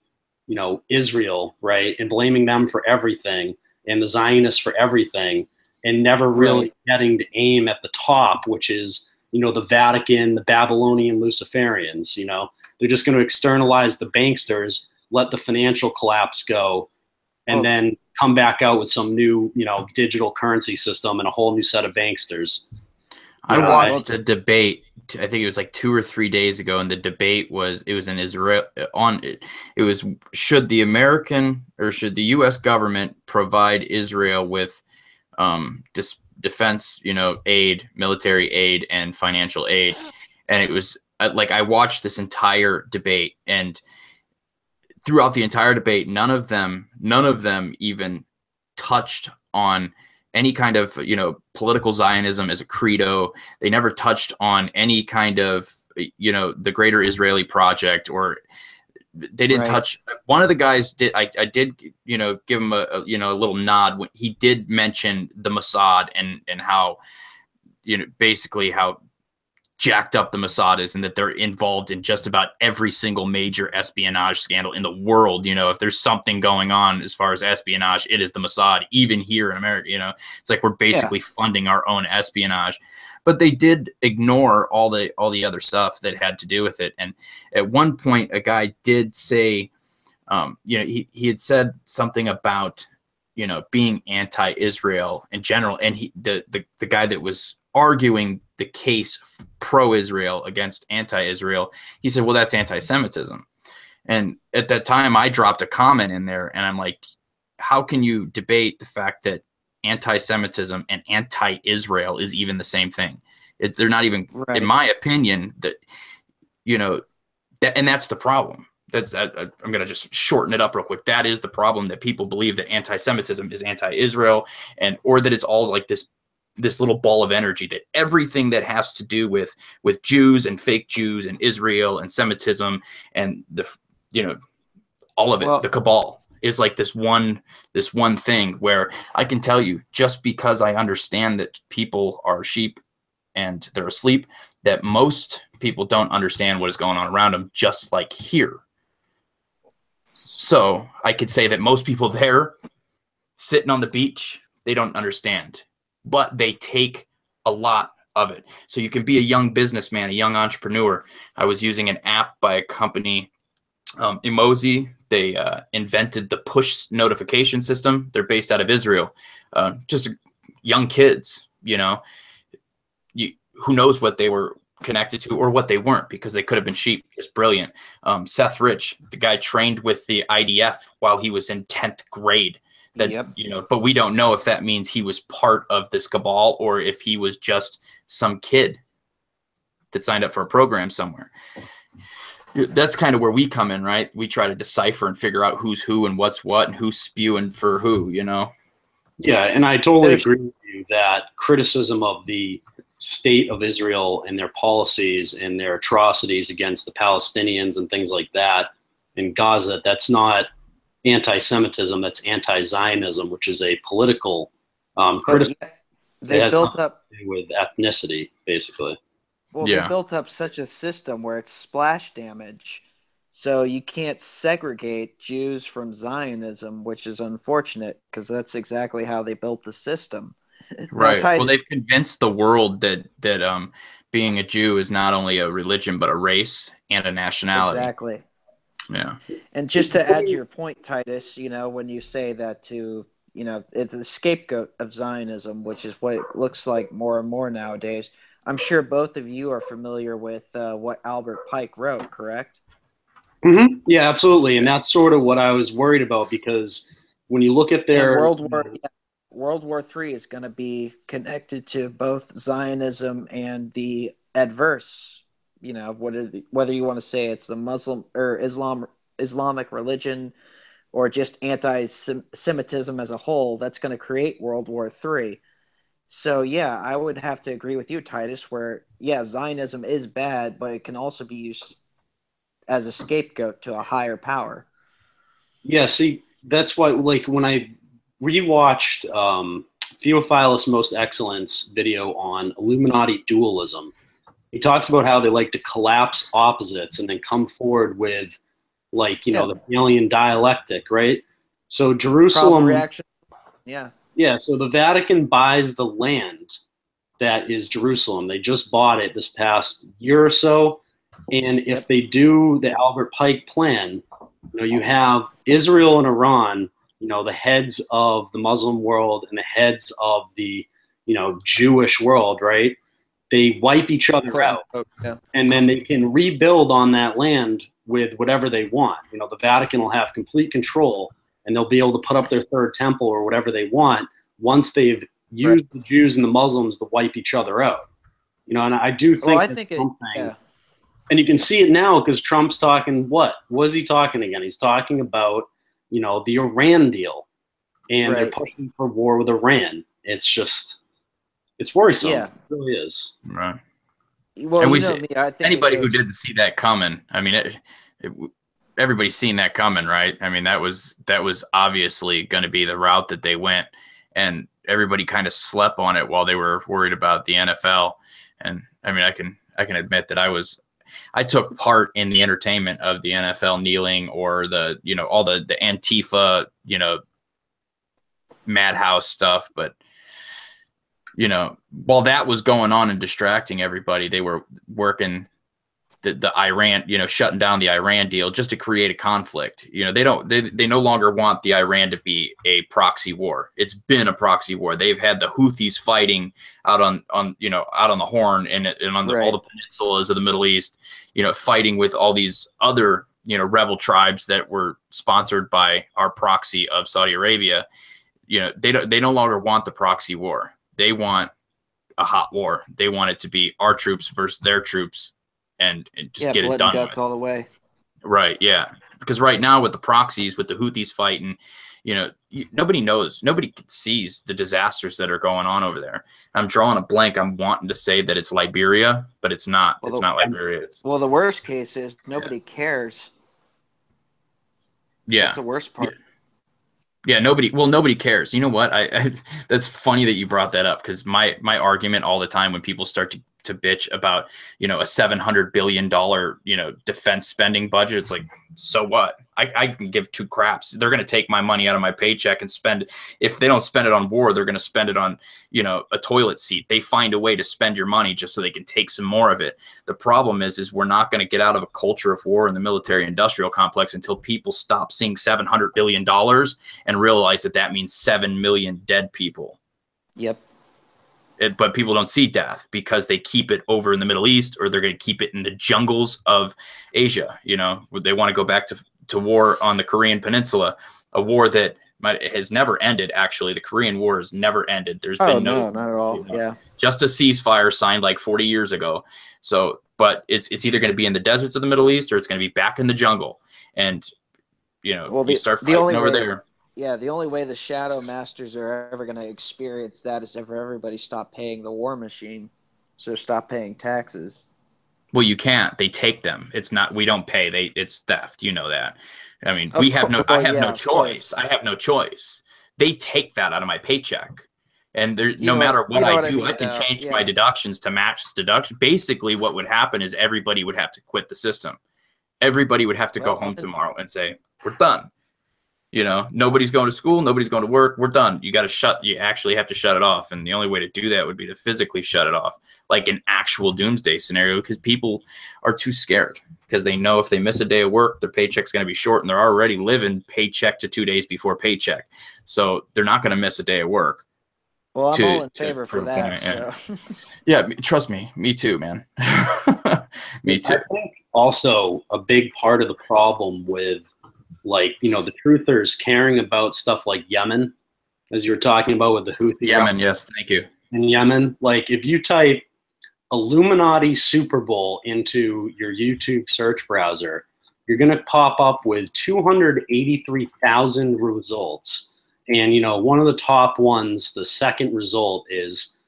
you know, Israel, right, and blaming them for everything, and the Zionists for everything, and never really getting to aim at the top, which is, you know, the Vatican, the Babylonian Luciferians. You know, they're just going to externalize the banksters, let the financial collapse go, and then come back out with some new, you know, digital currency system and a whole new set of banksters. I watched a debate. I think it was like 2 or 3 days ago, and the debate was in Israel. It was, should the American or should the U.S. government provide Israel with defense, you know, aid, military aid, and financial aid? And it was like I watched this entire debate, and throughout the entire debate, none of them even touched on any kind of, you know, political Zionism as a credo. They never touched on any kind of, you know, the greater Israeli project, or they didn't touch. One of the guys did. I did, you know, give him a you know, a little nod when he did mention the Mossad and how, you know, basically how jacked up the Mossad is, and that they're involved in just about every single major espionage scandal in the world. You know, if there's something going on as far as espionage, it is the Mossad, even here in America. You know, it's like we're basically funding our own espionage. But they did ignore all the other stuff that had to do with it. And at one point, a guy did say, you know, he had said something about, you know, being anti-Israel in general. And the guy that was arguing the case pro-Israel against anti-Israel, he said, well, that's anti-Semitism. And at that time, I dropped a comment in there, and I'm like, how can you debate the fact that anti-Semitism and anti-Israel is even the same thing? They're not even, in my opinion, that, you know, and that's the problem. I'm going to just shorten it up real quick. That is the problem, that people believe that anti-Semitism is anti-Israel, or that it's all like this little ball of energy, that everything that has to do with Jews and fake Jews and Israel and Semitism and you know, all of it, the cabal, is like this one thing, where I can tell you, just because I understand that people are sheep and they're asleep, that most people don't understand what is going on around them, just like here. So I could say that most people there sitting on the beach, they don't understand, but they take a lot of it. So you can be a young businessman, a young entrepreneur. I was using an app by a company, Emoji. They invented the push notification system. They're based out of Israel. Just young kids, you know, who knows what they were connected to or what they weren't, because they could have been sheep. Just brilliant. Seth Rich, the guy trained with the IDF while he was in 10th grade. That, you know, but we don't know if that means he was part of this cabal or if he was just some kid that signed up for a program somewhere. That's kind of where we come in, right? We try to decipher and figure out who's who and what's what and who's spewing for who, you know? Yeah, and I totally agree with you that criticism of the state of Israel and their policies and their atrocities against the Palestinians and things like that in Gaza, that's not anti-Semitism, that's anti-Zionism, which is a political criticism. They built up with ethnicity, basically. Well, they built up such a system where it's splash damage, so you can't segregate Jews from Zionism, which is unfortunate because that's exactly how they built the system. Right. Well, they've convinced the world that being a Jew is not only a religion but a race and a nationality. Exactly. Yeah. And just to add to your point, Titus, you know, when you say that it's the scapegoat of Zionism, which is what it looks like more and more nowadays. I'm sure both of you are familiar with what Albert Pike wrote, correct? Mm-hmm. Yeah, absolutely. And that's sort of what I was worried about, because when you look at their World War III is going to be connected to both Zionism and the adverse, you know, whether you want to say it's the Muslim or Islamic religion or just anti-Semitism as a whole, that's going to create World War III. So, yeah, I would have to agree with you, Titus, where, yeah, Zionism is bad, but it can also be used as a scapegoat to a higher power. Yeah, see, that's why, like, when I rewatched Theophilus Most Excellence video on Illuminati dualism, he talks about how they like to collapse opposites and then come forward with, like, the alien dialectic, right? So Jerusalem... Problem reaction. Yeah. Yeah, so the Vatican buys the land that is Jerusalem. They just bought it this past year or so. And if they do the Albert Pike plan, you have Israel and Iran, the heads of the Muslim world and the heads of the, Jewish world, right? They wipe each other out. And then they can rebuild on that land with whatever they want. The Vatican will have complete control, and they'll be able to put up their third temple or whatever they want once they've used the Jews and the Muslims to wipe each other out. And I do think and you can see it now because Trump's talking what is he talking again? He's talking about, the Iran deal, and they're pushing for war with Iran. It's just, it's worrisome. Yeah. It really is. Right. Well, and I think anybody who didn't see that coming, I mean, everybody's seen that coming, right? I mean, that was obviously going to be the route that they went, and everybody kind of slept on it while they were worried about the NFL. And I mean, I can admit that I took part in the entertainment of the NFL kneeling or the, all the Antifa, madhouse stuff. But, while that was going on and distracting everybody, they were working the Iran, shutting down the Iran deal just to create a conflict. They no longer want the Iran to be a proxy war. It's been a proxy war. They've had the Houthis fighting out on the Horn and on all the peninsulas of the Middle East, fighting with all these other, rebel tribes that were sponsored by our proxy of Saudi Arabia. They no longer want the proxy war. They want a hot war. They want it to be our troops versus their troops. And just get it done with. All the way. Right, yeah. Because right now with the proxies, with the Houthis fighting, nobody knows. Nobody sees the disasters that are going on over there. I'm drawing a blank. I'm wanting to say that it's Liberia, but it's not. Well, it's not Liberia. Well, the worst case is nobody cares. Yeah. That's the worst part. Yeah, nobody cares. You know what? That's funny that you brought that up, because my argument all the time when people start to to bitch about, you know, a $700 billion, you know, defense spending budget. It's like, so what? I can give two craps. They're going to take my money out of my paycheck and spend it. If they don't spend it on war, they're going to spend it on, you know, a toilet seat. They find a way to spend your money just so they can take some more of it. The problem is we're not going to get out of a culture of war in the military industrial complex until people stop seeing $700 billion and realize that that means 7 million dead people. Yep. But people don't see death because they keep it over in the Middle East, or they're going to keep it in the jungles of Asia. You know, they want to go back to war on the Korean Peninsula, a war that has never ended. Actually, the Korean War has never ended. There's been no, not at all. You know, yeah, just a ceasefire signed like 40 years ago. So, but it's either going to be in the deserts of the Middle East or it's going to be back in the jungle. And you know, well, you start fighting over there. Yeah, the only way the Shadow Masters are ever going to experience that is if everybody stop paying the war machine. So stop paying taxes. Well, you can't. They take them. It's not. We don't pay. It's theft. You know that. I mean, we have no. I have no choice. I have no choice. They take that out of my paycheck, and there, no matter what I do, I can change my deductions to match deduction. Basically, what would happen is everybody would have to quit the system. Everybody would have to go home tomorrow and say, "We're done." You know, nobody's going to school, nobody's going to work. We're done. You actually have to shut it off. And the only way to do that would be to physically shut it off, like an actual doomsday scenario, because people are too scared because they know if they miss a day of work, their paycheck's going to be short, and they're already living paycheck to 2 days before paycheck. So they're not going to miss a day of work. Well, I'm all in favor for that. So. Yeah, trust me. Me too, man. Me too. I think also a big part of the problem with, like, you know, the truthers caring about stuff like Yemen, as you were talking about with the Houthi. Yemen, yes, thank you. In Yemen, like if you type Illuminati Super Bowl into your YouTube search browser, you're going to pop up with 283,000 results. And, you know, one of the top ones, the second result is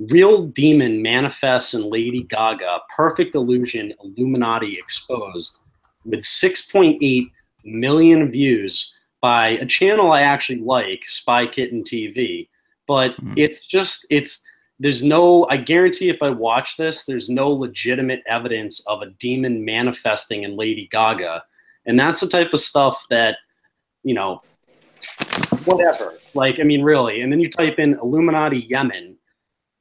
Real Demon Manifests in Lady Gaga, Perfect Illusion, Illuminati Exposed, with 6.8 million views by a channel I actually like, Spy Kitten TV. But there's no, I guarantee if I watch this, there's no legitimate evidence of a demon manifesting in Lady Gaga. And that's the type of stuff that, you know, whatever. Like, I mean, really. And then you type in Illuminati Yemen,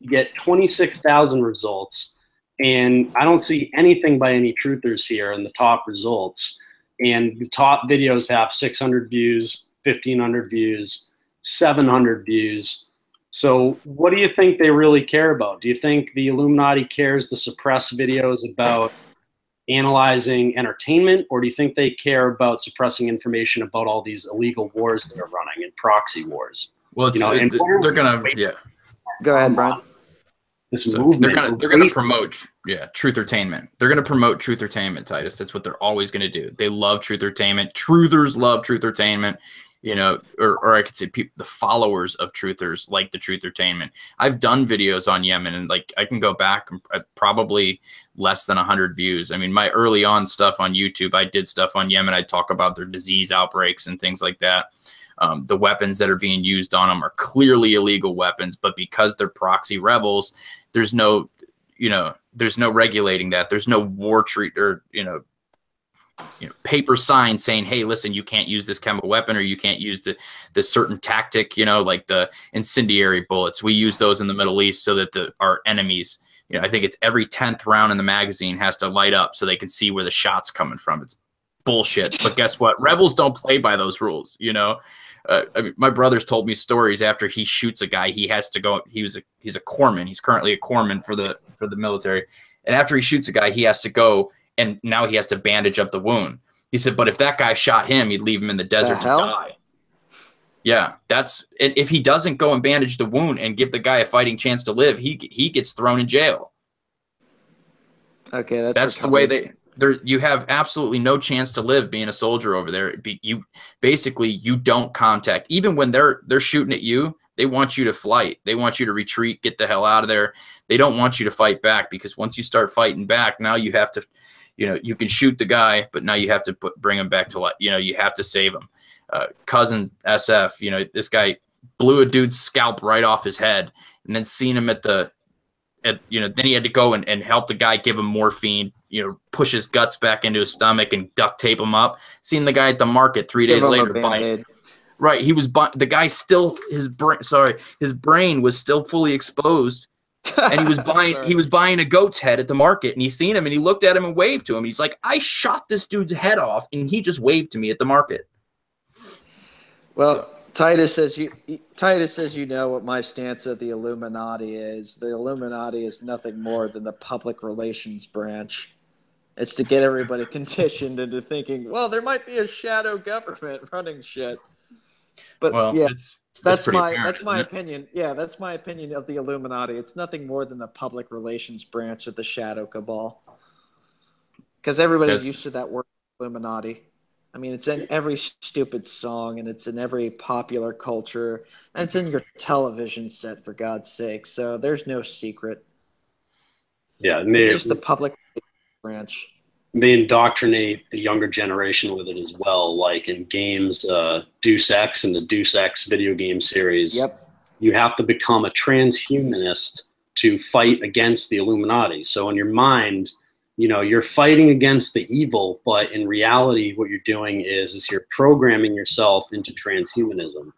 you get 26,000 results. And I don't see anything by any truthers here in the top results. And the top videos have 600 views, 1,500 views, 700 views. So what do you think they really care about? Do you think the Illuminati cares to suppress videos about analyzing entertainment, or do you think they care about suppressing information about all these illegal wars that are running and proxy wars? Well, you know, they're going to, yeah. Go ahead, Brian. This movement. They're going to promote, truth-ertainment. They're going to promote truth-ertainment, Titus. That's what they're always going to do. They love truth-ertainment. Truthers love truth-ertainment. You know, or I could say the followers of truthers like the truth-ertainment. I've done videos on Yemen, and like I can go back probably less than 100 views. I mean, my early on stuff on YouTube, I did stuff on Yemen. I talk about their disease outbreaks and things like that. The weapons that are being used on them are clearly illegal weapons, but because they're proxy rebels, there's no regulating that. There's no war treat or, paper sign saying, hey, listen, you can't use this chemical weapon, or you can't use this certain tactic, like the incendiary bullets. We use those in the Middle East so that our enemies, I think it's every 10th round in the magazine has to light up so they can see where the shot's coming from. It's bullshit. But guess what? Rebels don't play by those rules, I mean, my brother's told me stories after he shoots a guy, he has to go. He's a corpsman. He's currently a corpsman for the military. And after he shoots a guy, he has to go, and now he has to bandage up the wound. He said, but if that guy shot him, he'd leave him in the desert to die. Yeah, if he doesn't go and bandage the wound and give the guy a fighting chance to live, he gets thrown in jail. Okay, that's the way you have absolutely no chance to live being a soldier over there. You don't contact. Even when they're shooting at you, they want you to flight. They want you to retreat, get the hell out of there. They don't want you to fight back, because once you start fighting back, now you have to, you can shoot the guy, but now you have to bring him back to life. You have to save him. Cousin SF, this guy blew a dude's scalp right off his head, and then seen him at the then he had to go and help the guy, give him morphine, push his guts back into his stomach and duct tape him up. Seen the guy at the market 3 days later buying. Right, he was the guy still his brain was still fully exposed, and he was buying a goat's head at the market, and he seen him and he looked at him and waved to him. He's like, I shot this dude's head off, and he just waved to me at the market. Well, Titus says you know what my stance of the Illuminati is. The Illuminati is nothing more than the public relations branch. It's to get everybody conditioned into thinking, well, there might be a shadow government running shit. But that's my opinion. Yeah, that's my opinion of the Illuminati. It's nothing more than the public relations branch of the shadow cabal. Because everybody's used to that word Illuminati. I mean, it's in every stupid song, and it's in every popular culture, and it's in your television set, for God's sake. So there's no secret. Yeah, it's just the public branch. They indoctrinate the younger generation with it as well, like in games, Deus Ex and the Deus Ex video game series. Yep. You have to become a transhumanist to fight against the Illuminati. So in your mind, you're fighting against the evil, but in reality, what you're doing is you're programming yourself into transhumanism.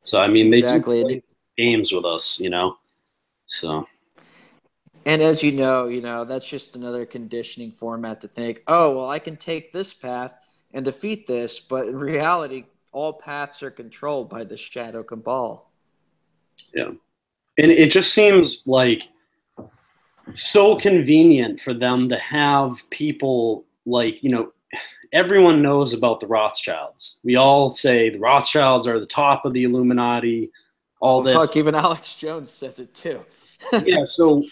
So, I mean, they do play games with us, so. And as you know, that's just another conditioning format to think, oh, well, I can take this path and defeat this, but in reality, all paths are controlled by the shadow cabal. Yeah. And it just seems like so convenient for them to have people like, everyone knows about the Rothschilds. We all say the Rothschilds are the top of the Illuminati, all this. Fuck, even Alex Jones says it too. Yeah, so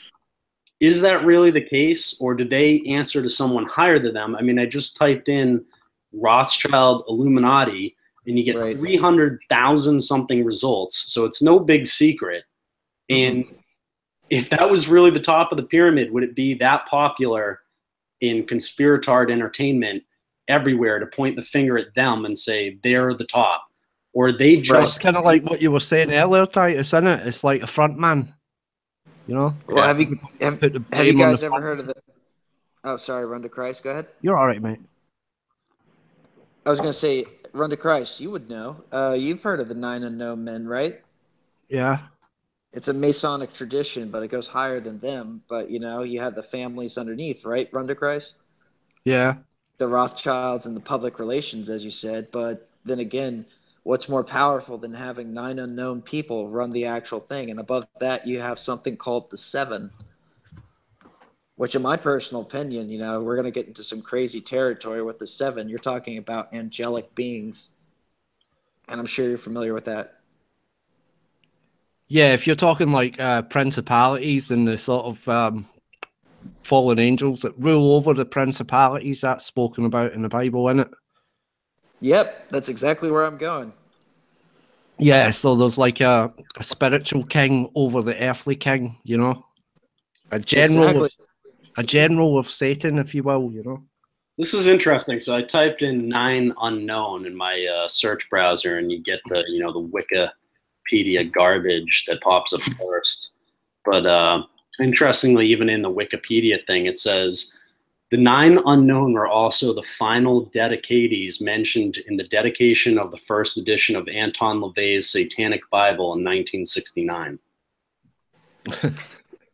is that really the case, or did they answer to someone higher than them? I mean, I just typed in Rothschild Illuminati, and you get 300,000 something results, so it's no big secret. And if that was really the top of the pyramid, would it be that popular in conspiratard entertainment everywhere to point the finger at them and say they're the top? Or they just... It's kind of like what you were saying earlier, Titus, isn't it? It's like a front man. Well, have you guys ever heard of the... Oh, sorry, Run to Christ. Go ahead. You're all right, mate. I was going to say, Run to Christ, you would know. You've heard of the 9 Unknown Men, right? Yeah. It's a Masonic tradition, but it goes higher than them. But, you have the families underneath, right, Run to Christ? Yeah. The Rothschilds and the public relations, as you said. But then again, what's more powerful than having 9 unknown people run the actual thing? And above that, you have something called the 7, which in my personal opinion, we're going to get into some crazy territory with the 7. You're talking about angelic beings. And I'm sure you're familiar with that. Yeah, if you're talking like principalities and the sort of fallen angels that rule over the principalities, that's spoken about in the Bible, isn't it? Yep, that's exactly where I'm going. Yeah, so there's like a spiritual king over the earthly king, a general, a general of Satan, if you will, This is interesting. So I typed in 9 unknown in my search browser, and you get the the Wikipedia garbage that pops up first. But interestingly, even in the Wikipedia thing, it says the 9 unknown were also the final dedicatees mentioned in the dedication of the first edition of Anton LaVey's Satanic Bible in 1969.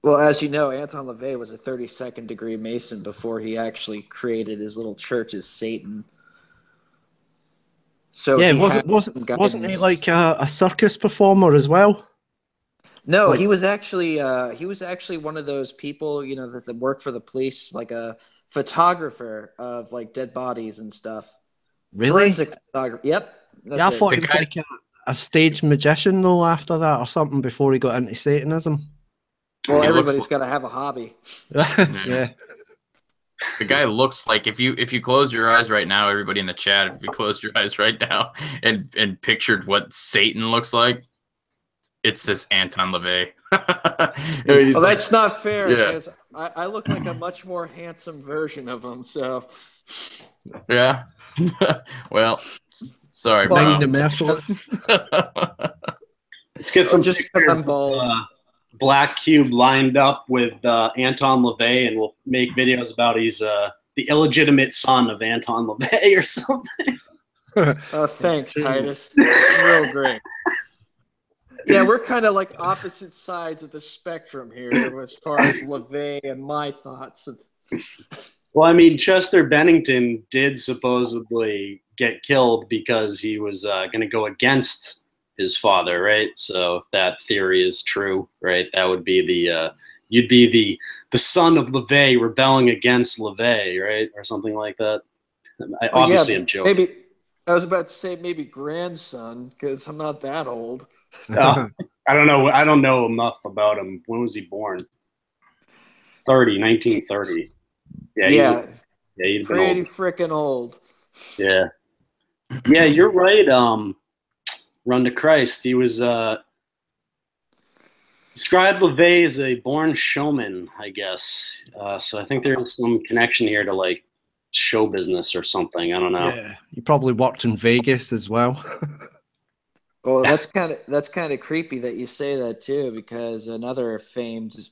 Well, as you know, Anton LaVey was a 32nd degree Mason before he actually created his little church as Satan. So yeah, wasn't he like a circus performer as well? No, he was actually one of those people, that work for the police, like a photographer of like dead bodies and stuff. Really? Forensic photographer. Yep. Yeah, I thought he was like a stage magician though after that or something before he got into Satanism. Well, everybody's got to have a hobby. Yeah. The guy looks like if you close your eyes right now, everybody in the chat, if you closed your eyes right now and pictured what Satan looks like, it's this Anton LaVey. Well, that's not fair because I look like a much more handsome version of him. So, yeah. Well, sorry, bro. Let's get some just because I'm bald. black cube lined up with Anton LaVey, and will make videos about he's the illegitimate son of Anton LaVey or something. Oh, thanks, Titus. It's real great. Yeah, we're kind of like opposite sides of the spectrum here as far as LaVey and my thoughts. Well, I mean, Chester Bennington did supposedly get killed because he was going to go against his father, right? So if that theory is true, right, that would be you'd be the son of LaVey rebelling against LaVey, right, or something like that. Obviously, I'm joking. Maybe I was about to say maybe grandson because I'm not that old. I don't know. I don't know enough about him. When was he born? 1930. Yeah. He's pretty freaking old. Yeah. Yeah, you're right. Run to Christ. He was described LaVey as a born showman, I guess. So I think there's some connection here to like show business or something. I don't know. Yeah, you probably worked in Vegas as well. Well, that's kind of creepy that you say that too, because another famed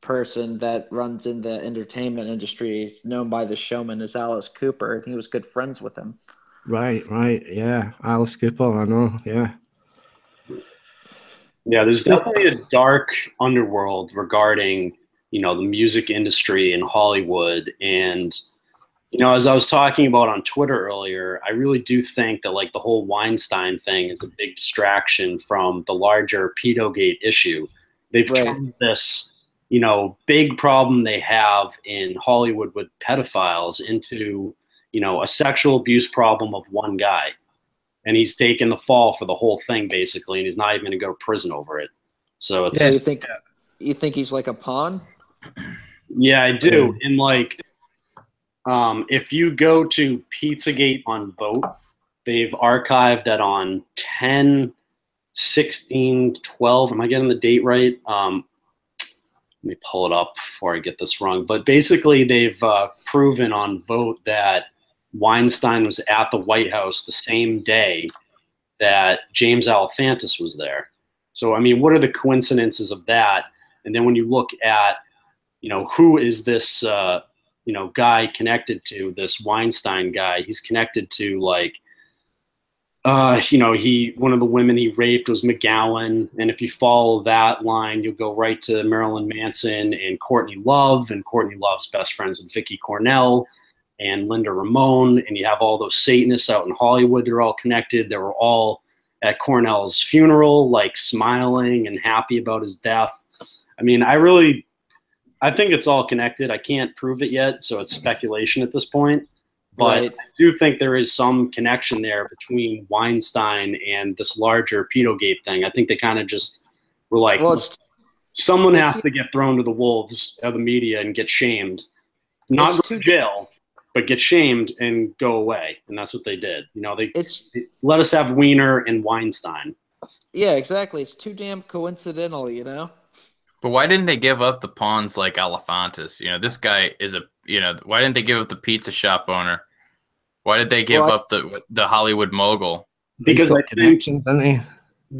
person that runs in the entertainment industry is known by the showman as Alice Cooper, and he was good friends with him. Right, yeah, Alice Cooper, I know, yeah. Yeah, there's definitely a dark underworld regarding, the music industry in Hollywood. And, as I was talking about on Twitter earlier, I really do think that like the whole Weinstein thing is a big distraction from the larger pedogate issue. They've turned this, big problem they have in Hollywood with pedophiles into, a sexual abuse problem of one guy. And he's taken the fall for the whole thing, basically, and he's not even going to go to prison over it. So it's. Yeah, you think he's like a pawn? Yeah, I do. And like, if you go to Pizzagate on Vote, they've archived that on 10/16/12. Am I getting the date right? Let me pull it up before I get this wrong. But basically, they've proven on Vote that Weinstein was at the White House the same day that James Alefantis was there. So, I mean, what are the coincidences of that? And then when you look at, who is this, guy connected to, this Weinstein guy? He's connected to like, one of the women he raped was McGowan. And if you follow that line, you'll go right to Marilyn Manson and Courtney Love, and Courtney Love's best friends with Vicky Cornell and Linda Ramone, and you have all those Satanists out in Hollywood. They're all connected. They were all at Cornell's funeral, like smiling and happy about his death. I mean, I think it's all connected. I can't prove it yet, so it's speculation at this point. But I do think there is some connection there between Weinstein and this larger pedogate thing. I think they kind of just were like, someone has to get thrown to the wolves of the media and get shamed. Not go to jail, but get shamed and go away. And that's what they did. They let us have Wiener and Weinstein. Yeah, exactly. It's too damn coincidental, But why didn't they give up the pawns like Alefantis? This guy is why didn't they give up the pizza shop owner? Why did they give up the Hollywood mogul? Because I connections, didn't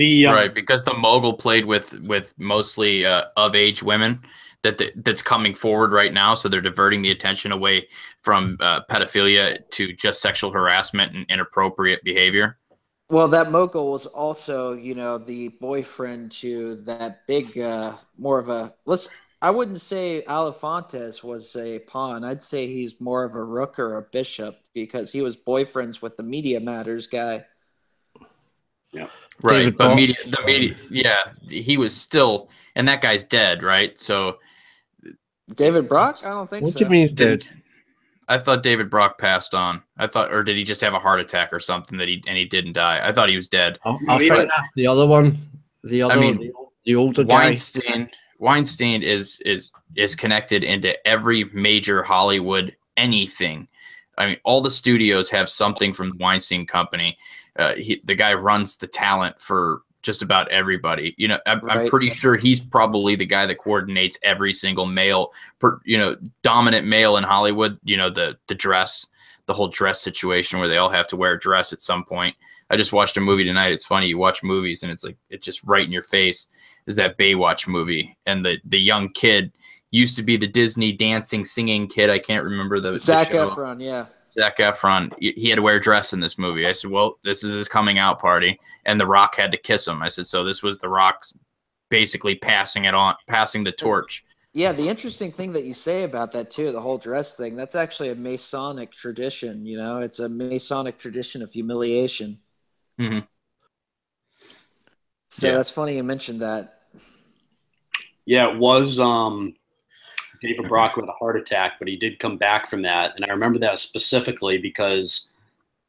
he? Right, because the mogul played with mostly of age women that's coming forward right now, so they're diverting the attention away from pedophilia to just sexual harassment and inappropriate behavior. Well, that mogul was also, the boyfriend to that big, more of a I wouldn't say Alefantis was a pawn. I'd say he's more of a rook or a bishop because he was boyfriends with the Media Matters guy. Yeah. Right, but the media, yeah, he was still, and that guy's dead, right? So David Brock? I don't think so. What do you mean he's dead? I thought David Brock passed on. Or did he just have a heart attack or something and he didn't die? I thought he was dead. I think that's the other one. The older guy. Weinstein is connected into every major Hollywood anything. I mean, all the studios have something from the Weinstein Company. The guy runs the talent for just about everybody. I'm pretty sure he's probably the guy that coordinates every single male, dominant male in Hollywood. The dress, the whole dress situation where they all have to wear a dress at some point. I just watched a movie tonight. It's funny. You watch movies and it's like, it's just right in your face. Is that Baywatch movie. And the young kid used to be the Disney dancing, singing kid. I can't remember the Zac show. Efron, yeah. Zac Efron, he had to wear a dress in this movie. I said, well, this is his coming out party. And The Rock had to kiss him. I said, so this was The Rock's basically passing the torch. Yeah, the interesting thing that you say about that too, the whole dress thing, that's actually a Masonic tradition, you know? It's a Masonic tradition of humiliation. Mm-hmm. So that's funny you mentioned that. Yeah, it was David Brock with a heart attack, but he did come back from that. And I remember that specifically because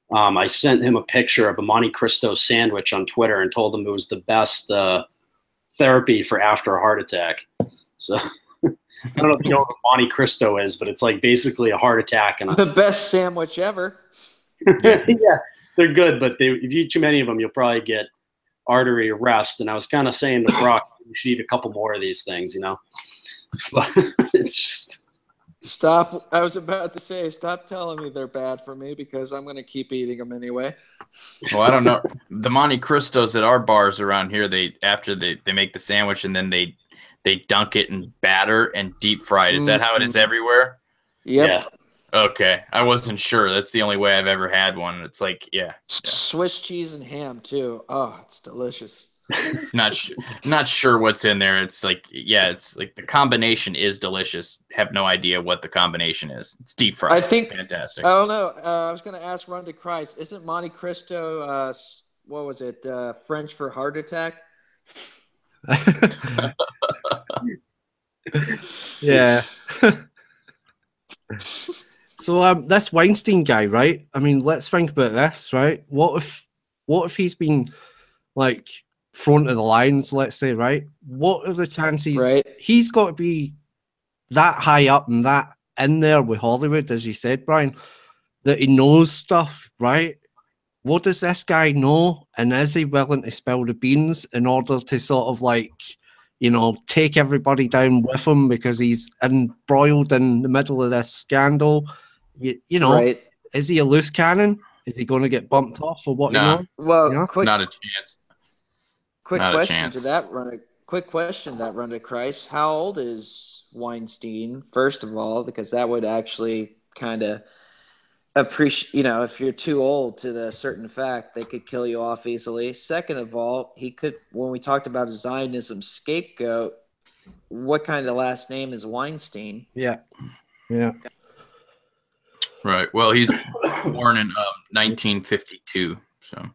I sent him a picture of a Monte Cristo sandwich on Twitter and told him it was the best therapy for after a heart attack. So I don't know if you know what Monte Cristo is, but it's like basically a heart attack. And the best sandwich ever. Yeah, they're good, but if you eat too many of them, you'll probably get artery arrest. And I was kind of saying to Brock, you should eat a couple more of these things, you know? But it's just... Stop. I was about to say, stop telling me they're bad for me because I'm going to keep eating them anyway. Well, I don't know. The Monte Cristos at our bars around here, after they make the sandwich and then they dunk it in batter and deep fry it. Is that how it is everywhere? Yep. Yeah. Okay. I wasn't sure. That's the only way I've ever had one. It's like, yeah. Swiss cheese and ham too. Oh, it's delicious. Not sure what's in there. It's like, yeah, it's like the combination is delicious. Have no idea what the combination is. It's deep fried. I think fantastic. I don't know. I was going to ask Run to Christ. Isn't Monte Cristo? What was it? French for heart attack? Yeah. So this Weinstein guy, right? I mean, let's think about this, right? What if he's been like front of the lines, let's say, right? What are the chances? Right. He's got to be that high up and that in there with Hollywood, as you said, Brian, that he knows stuff, right? What does this guy know? And is he willing to spill the beans in order to sort of like, you know, take everybody down with him because he's embroiled in the middle of this scandal? You know, right. Is he a loose cannon? Is he going to get bumped off or what? Nah. You know? Well, you know? Not a chance. Quick Not a question chance. to that Run to Christ. How old is Weinstein? First of all, because that would actually kind of appreciate. You know, if you're too old to the certain fact, they could kill you off easily. Second of all, he could. When we talked about a Zionism scapegoat, what kind of last name is Weinstein? Yeah. Yeah. Right. Well, he's born in 1952. So,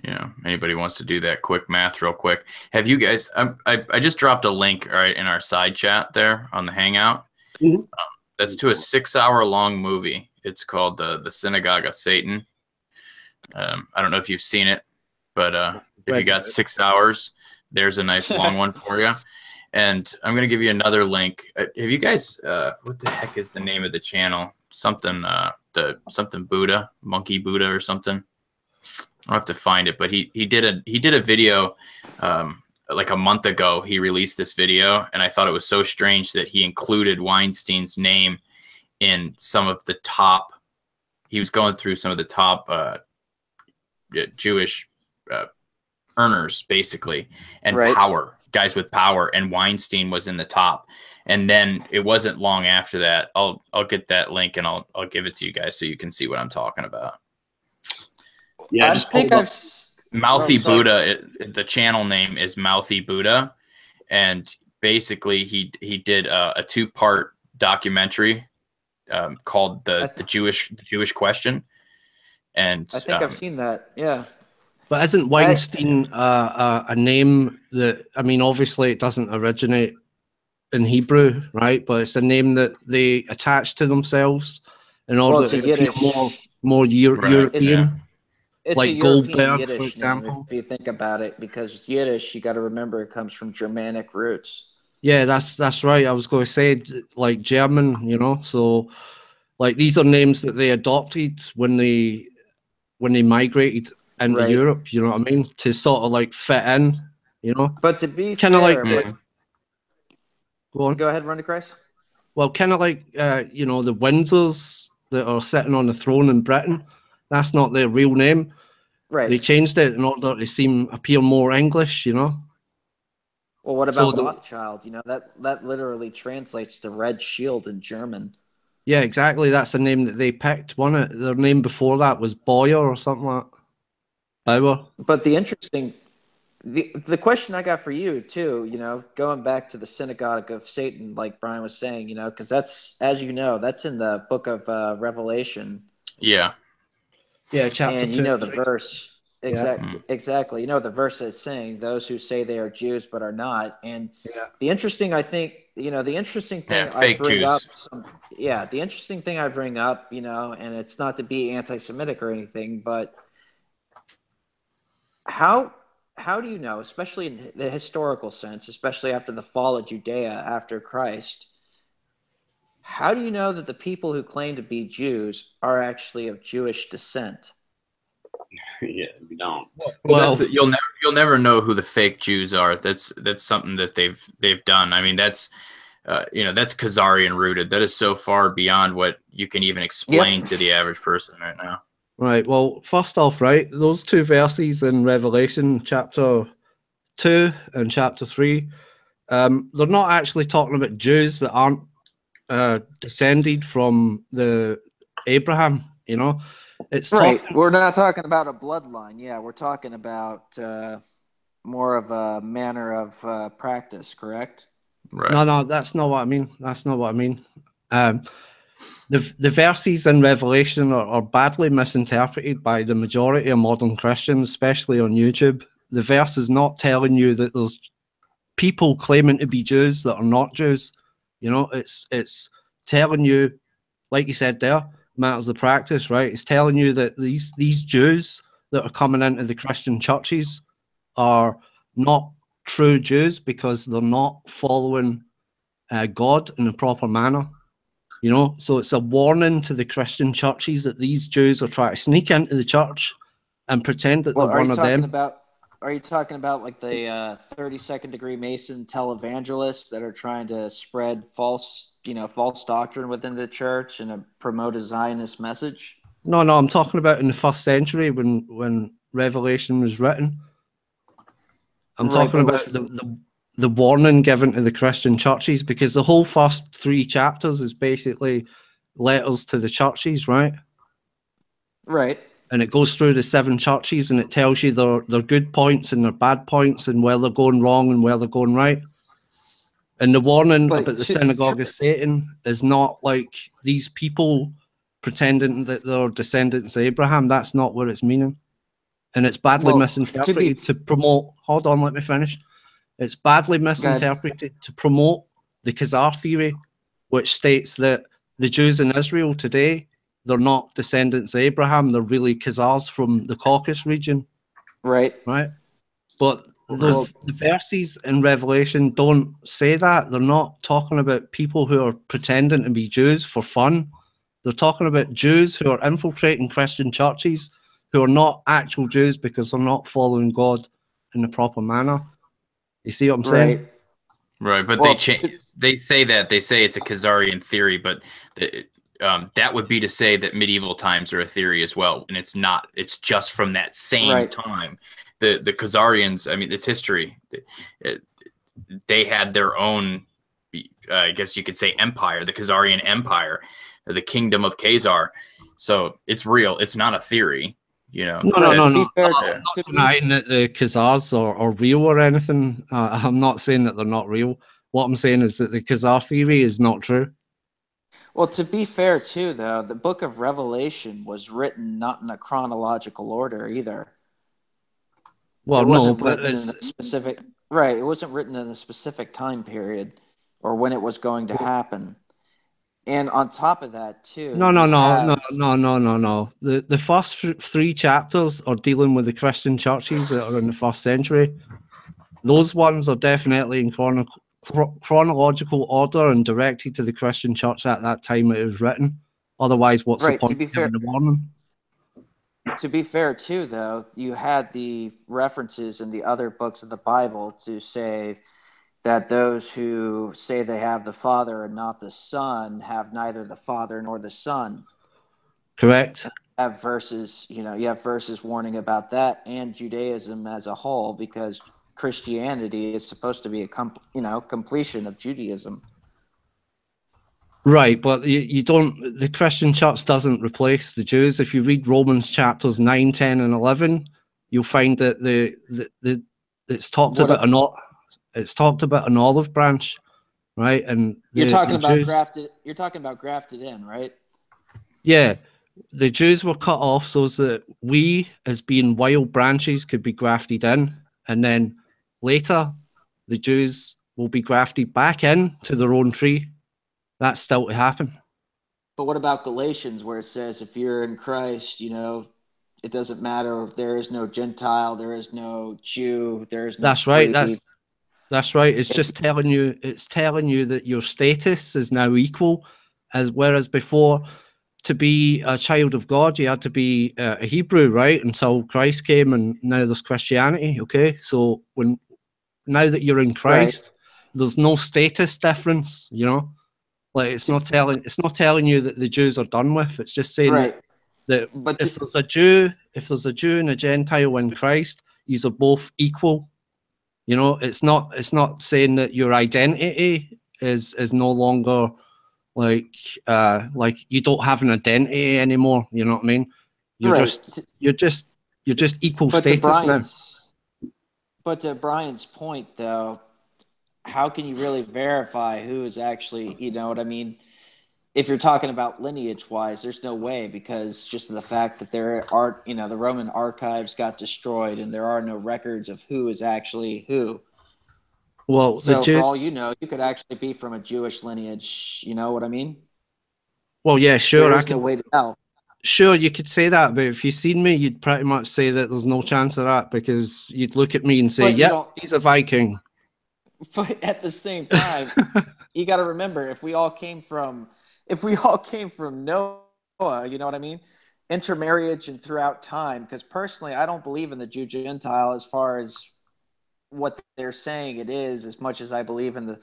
yeah, anybody wants to do that quick math real quick. Have you guys, I just dropped a link, all right, in our side chat there on the Hangout. Mhm. That's to a 6-hour long movie. It's called The Synagogue of Satan. I don't know if you've seen it, but if you got 6 hours, there's a nice long one for you. And I'm going to give you another link. Have you guys, what the heck is the name of the channel? Something Buddha, Monkey Buddha or something. I'll have to find it, but he did a video like a month ago. He released this video, and I thought it was so strange that he included Weinstein's name in some of the top. He was going through some of the top Jewish earners, basically, and power guys with power, and Weinstein was in the top. And then it wasn't long after that. I'll get that link and I'll give it to you guys so you can see what I'm talking about. Yeah, I think I've Mouthy Buddha. The channel name is Mouthy Buddha, and basically he did a 2-part documentary called the Jewish Question. And I think I've seen that. Yeah. But isn't Weinstein a name that, I mean, obviously it doesn't originate in Hebrew, right? But it's a name that they attach to themselves in order to appear more European. It's like a European Goldberg, Yiddish for example. name, if you think about it, because Yiddish, you got to remember, it comes from Germanic roots. Yeah, that's right. I was going to say like German, you know. So like these are names that they adopted when they migrated into Europe. You know what I mean? To sort of like fit in, you know. But to be kind of fair, like. Go on. Go ahead, Run to Christ. Well, kind of like you know, the Windsors that are sitting on the throne in Britain. That's not their real name. Right. They changed it in order to appear more English, you know. Well, what So about Rothschild? You know, that literally translates to Red Shield in German. Yeah, exactly. That's the name that they picked, wasn't it? Their name before that was Boyer or something like that. Bauer. But the question I got for you too, you know, going back to the synagogue of Satan, like Brian was saying, you know, because that's, as you know, that's in the book of Revelation. Yeah. Yeah, chapter And 2. you know the verse. Yeah. Exactly. You know the verse is saying those who say they are Jews but are not. And Yeah. the interesting thing I fake bring Jews. up the interesting thing I bring up, you know, and it's not to be anti-Semitic or anything, but how do you know, especially in the historical sense, especially after the fall of Judea after Christ, how do you know that the people who claim to be Jews are actually of Jewish descent? Yeah, we don't. Well, you'll never know who the fake Jews are. That's something that they've done. I mean, that's that's Khazarian rooted. That is so far beyond what you can even explain to the average person right now. Right. Well, first off, right, those two verses in Revelation chapter 2 and chapter 3, they're not actually talking about Jews that aren't descended from the Abraham, you know. It's right. talking, We're not talking about a bloodline. Yeah, we're talking about more of a manner of practice, correct? Right. No, that's not what I mean. That's not what I mean. The verses in Revelation are badly misinterpreted by the majority of modern Christians, especially on YouTube. The verse is not telling you that there's people claiming to be Jews that are not Jews. You know, it's telling you, like you said there, matters of practice, right? It's telling you that these Jews that are coming into the Christian churches are not true Jews because they're not following God in a proper manner. You know, so it's a warning to the Christian churches that these Jews are trying to sneak into the church and pretend that they're one of them. Are you talking about like the 32nd degree Mason televangelists that are trying to spread false doctrine within the church and promote a Zionist message? No, I'm talking about in the first century when Revelation was written. I'm talking about the warning given to the Christian churches, because the whole first 3 chapters is basically letters to the churches, right? Right. And it goes through the 7 churches and it tells you their good points and their bad points and where they're going wrong and where they're going right. And the warning about the synagogue of Satan is not like these people pretending that they're descendants of Abraham. That's not what it's meaning. And it's badly misinterpreted to promote. Hold on, let me finish. It's badly misinterpreted to promote the Khazar theory, which states that the Jews in Israel today, they're not descendants of Abraham. They're really Khazars from the Caucasus region. Right. Right. But the verses in Revelation don't say that. They're not talking about people who are pretending to be Jews for fun. They're talking about Jews who are infiltrating Christian churches who are not actual Jews because they're not following God in the proper manner. You see what I'm saying? Right, but they say it's a Khazarian theory, but that would be to say that medieval times are a theory as well, and it's not. It's just from that same time. The Khazarians, I mean, it's history. They had their own, I guess you could say, empire, the Khazarian Empire, the Kingdom of Khazar. So it's real. It's not a theory. You know, no. I'm not denying that the Khazars are real or anything. I'm not saying that they're not real. What I'm saying is that the Khazar theory is not true. Well, to be fair, too, though, the book of Revelation was written not in a chronological order either. Well, it wasn't no, but written in a specific right. It wasn't written in a specific time period or when it was going to happen. And on top of that, too, no. The first 3 chapters are dealing with the Christian churches that are in the first century. Those ones are definitely in chronological order and directed to the Christian church at that time it was written. Otherwise, what's the point of the warning? To be fair, too, though, you had the references in the other books of the Bible to say that those who say they have the Father and not the Son have neither the Father nor the Son. Correct. have verses, you have verses warning about that, and Judaism as a whole, because Christianity is supposed to be a completion of Judaism. Right, but you don't. The Christian Church doesn't replace the Jews. If you read Romans chapters 9, 10, and 11, you'll find that it's talked about an olive branch, right? And You're talking about Jews, grafted. You're talking about grafted in, right? yeah, the Jews were cut off so that we, as being wild branches, could be grafted in, and then later, the Jews will be grafted back in to their own tree. That's still to happen. But what about Galatians, where it says, if you're in Christ, it doesn't matter if there is no Gentile, there is no Jew, there is no That's right. That's right. It's just telling you. It's telling you that your status is now equal, whereas before, to be a child of God, you had to be a Hebrew, right? Until Christ came, and now there's Christianity. Okay, so now that you're in Christ, there's no status difference. Like it's not telling you that the Jews are done with. It's just saying that if there's a Jew and a Gentile in Christ, these are both equal. It's not saying that your identity is no longer like you don't have an identity anymore. You know what I mean? You're just equal status now. But to Brian's point, though, how can you really verify who is actually, what I mean? If you're talking about lineage-wise, there's no way, because just the fact that there are, the Roman archives got destroyed and there are no records of who is actually who. Well, so for all you know, you could actually be from a Jewish lineage. You know what I mean? Well, yeah, sure. There's no way to tell. Sure, you could say that, but if you've seen me, you'd pretty much say that there's no chance of that, because you'd look at me and say, "Yeah, he's a Viking." But at the same time, you got to remember, if we all came from Noah, you know what I mean? Intermarriage and throughout time, because personally, I don't believe in the Jew Gentile as far as what they're saying it is, as much as I believe in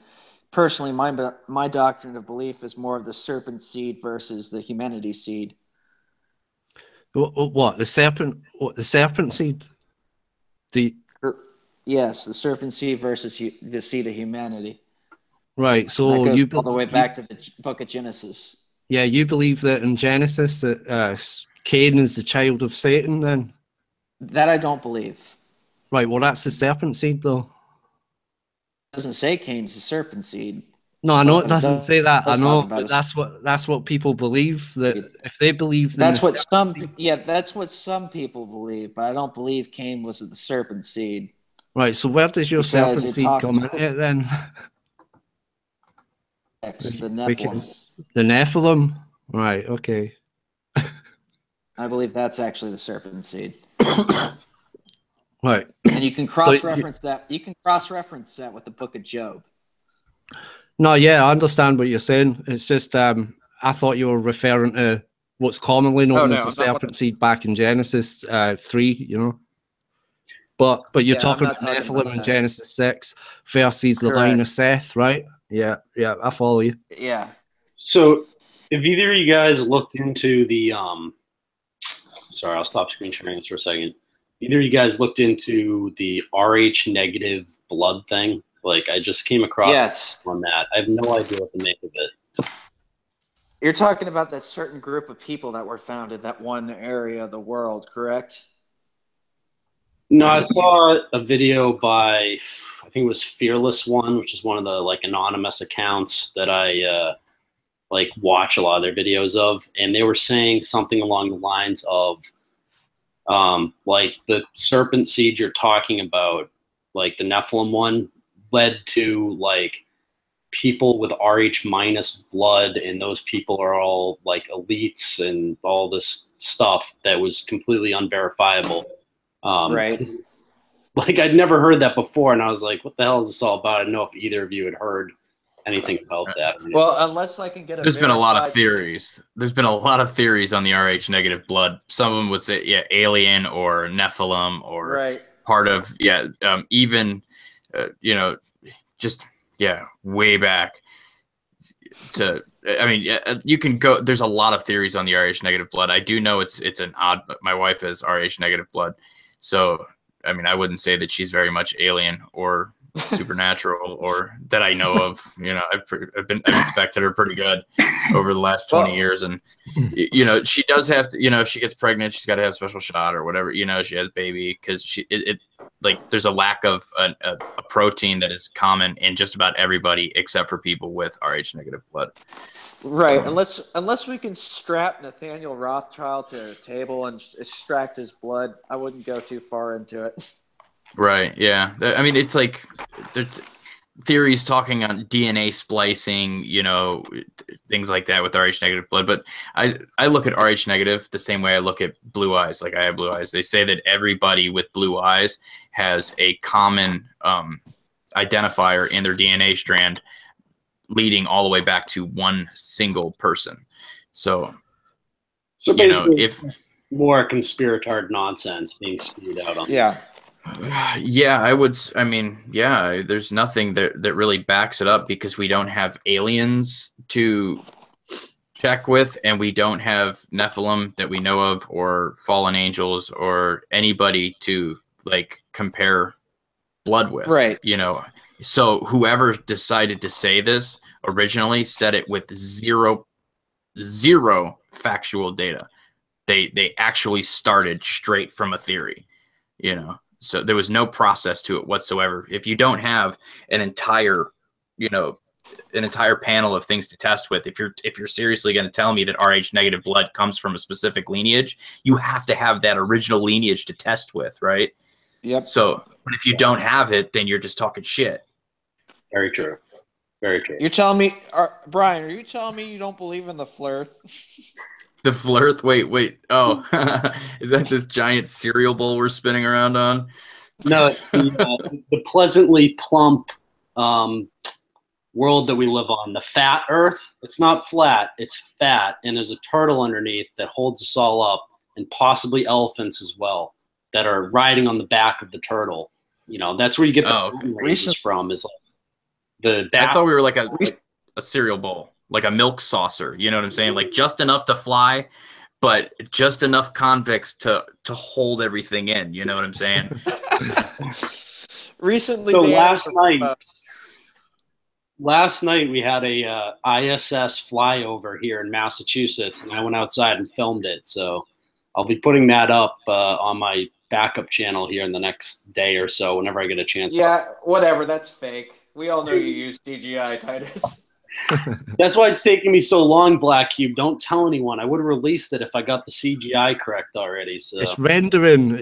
personally, my doctrine of belief is more of the serpent seed versus the humanity seed. What the serpent? What the serpent seed? Yes, the serpent seed versus the seed of humanity. Right. So that goes all the way back to the book of Genesis. Yeah, you believe that in Genesis that Cain is the child of Satan, then? That I don't believe. Right. Well, that's the serpent seed, though. It doesn't say Cain's the serpent seed. No, I know it doesn't say that. I know, but that's what people believe. That if they believe that's what some people believe, but I don't believe Cain was the serpent seed. Right. So where does your serpent seed come in it then? The Nephilim. The Nephilim. Right. Okay. I believe that's actually the serpent seed. Right. And you can cross-reference that. You can cross-reference that with the book of Job. No, yeah, I understand what you're saying. It's just I thought you were referring to what's commonly known as the serpent seed back in Genesis 3, But you're talking about Nephilim in Genesis 6 versus the line of Seth, right? Yeah, I follow you. Yeah. So if either of you guys looked into the sorry, I'll stop screen sharing this for a second. Either of you guys looked into the Rh negative blood thing? Like, I just came across on that. I have no idea what to make of it. You're talking about that certain group of people that were found in that one area of the world, correct? No, I saw a video by, I think it was Fearless One, which is one of the anonymous accounts that I watch a lot of their videos of, and they were saying something along the lines of the serpent seed you're talking about, like the Nephilim one, led to people with Rh minus blood, and those people are all elites and all this stuff that was completely unverifiable. Right. I'd never heard that before, and I was like, what the hell is this all about? I don't know if either of you had heard anything about that. Well, unless I can get There's been a lot of theories. There's been a lot of theories on the Rh negative blood. Some of them would say, alien or Nephilim or part of, even, just, way back. I mean, you can go. There's a lot of theories on the Rh negative blood. I do know it's an odd. My wife has Rh negative blood, so I mean, I wouldn't say that she's very much alien or supernatural or that I know of. You know, I've inspected her pretty good over the last 20 years, and you know, she does have to, you know, if she gets pregnant, she's got to have a special shot or whatever. You know, she has baby because like there's a lack of a protein that is common in just about everybody except for people with Rh negative blood. Right, unless we can strap Nathaniel Rothschild to a table and extract his blood, I wouldn't go too far into it. Right. Yeah. I mean, it's like there's theories talking on DNA splicing, you know, things like that with Rh negative blood. But I look at Rh negative the same way I look at blue eyes. Like I have blue eyes. They say that everybody with blue eyes has a common identifier in their DNA strand leading all the way back to one single person. So basically, know, if more conspiratard nonsense being spewed out on. Yeah. Yeah, I mean, yeah, there's nothing that really backs it up because we don't have aliens to check with, and we don't have Nephilim that we know of, or fallen angels, or anybody to like compare blood with. Right. You know, so whoever decided to say this originally said it with zero factual data. They actually started straight from a theory, you know. So there was no process to it whatsoever. If you don't have an entire panel of things to test with, if you're seriously going to tell me that Rh negative blood comes from a specific lineage, you have to have that original lineage to test with, right? Yep. So, but if you don't have it, then you're just talking shit. Very true. Very true. You're telling me, Brian, are you telling me you don't believe in the flirth? The flirth? Wait. Oh, is that this giant cereal bowl we're spinning around on? No, it's the pleasantly plump world that we live on. The fat Earth. It's not flat. It's fat, and there's a turtle underneath that holds us all up, and possibly elephants as well that are riding on the back of the turtle. You know, that's where you get the races from. Is like the. I thought we were like a cereal bowl. Like a milk saucer, you know what I'm saying? Like just enough to fly, but just enough convicts to hold everything in. You know what I'm saying? Recently, so last night we had a ISS flyover here in Massachusetts, and I went outside and filmed it. So I'll be putting that up on my backup channel here in the next day or so, whenever I get a chance. Yeah, whatever. That's fake. We all know you use CGI, Titus. That's why it's taking me so long, Black Cube. Don't tell anyone. I would have released it if I got the CGI correct already. So it's rendering.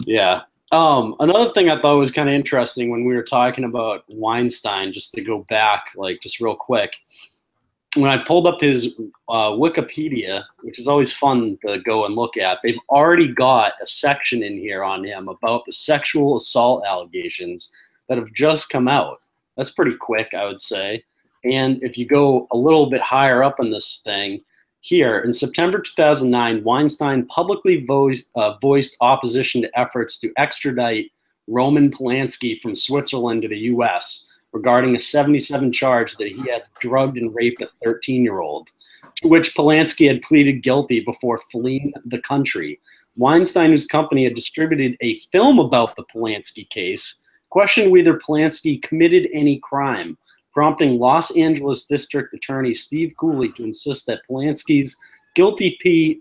Yeah. Another thing I thought was kind of interesting when we were talking about Weinstein, just to go back, like just real quick, when I pulled up his Wikipedia, which is always fun to go and look at, they've already got a section in here on him about the sexual assault allegations that have just come out. That's pretty quick, I would say. And if you go a little bit higher up in this thing, here, in September 2009, Weinstein publicly voiced opposition to efforts to extradite Roman Polanski from Switzerland to the U.S. regarding a 77 charge that he had drugged and raped a 13-year-old, to which Polanski had pleaded guilty before fleeing the country. Weinstein, whose company had distributed a film about the Polanski case, questioned whether Polanski committed any crime, prompting Los Angeles District Attorney Steve Cooley to insist that Polanski's guilty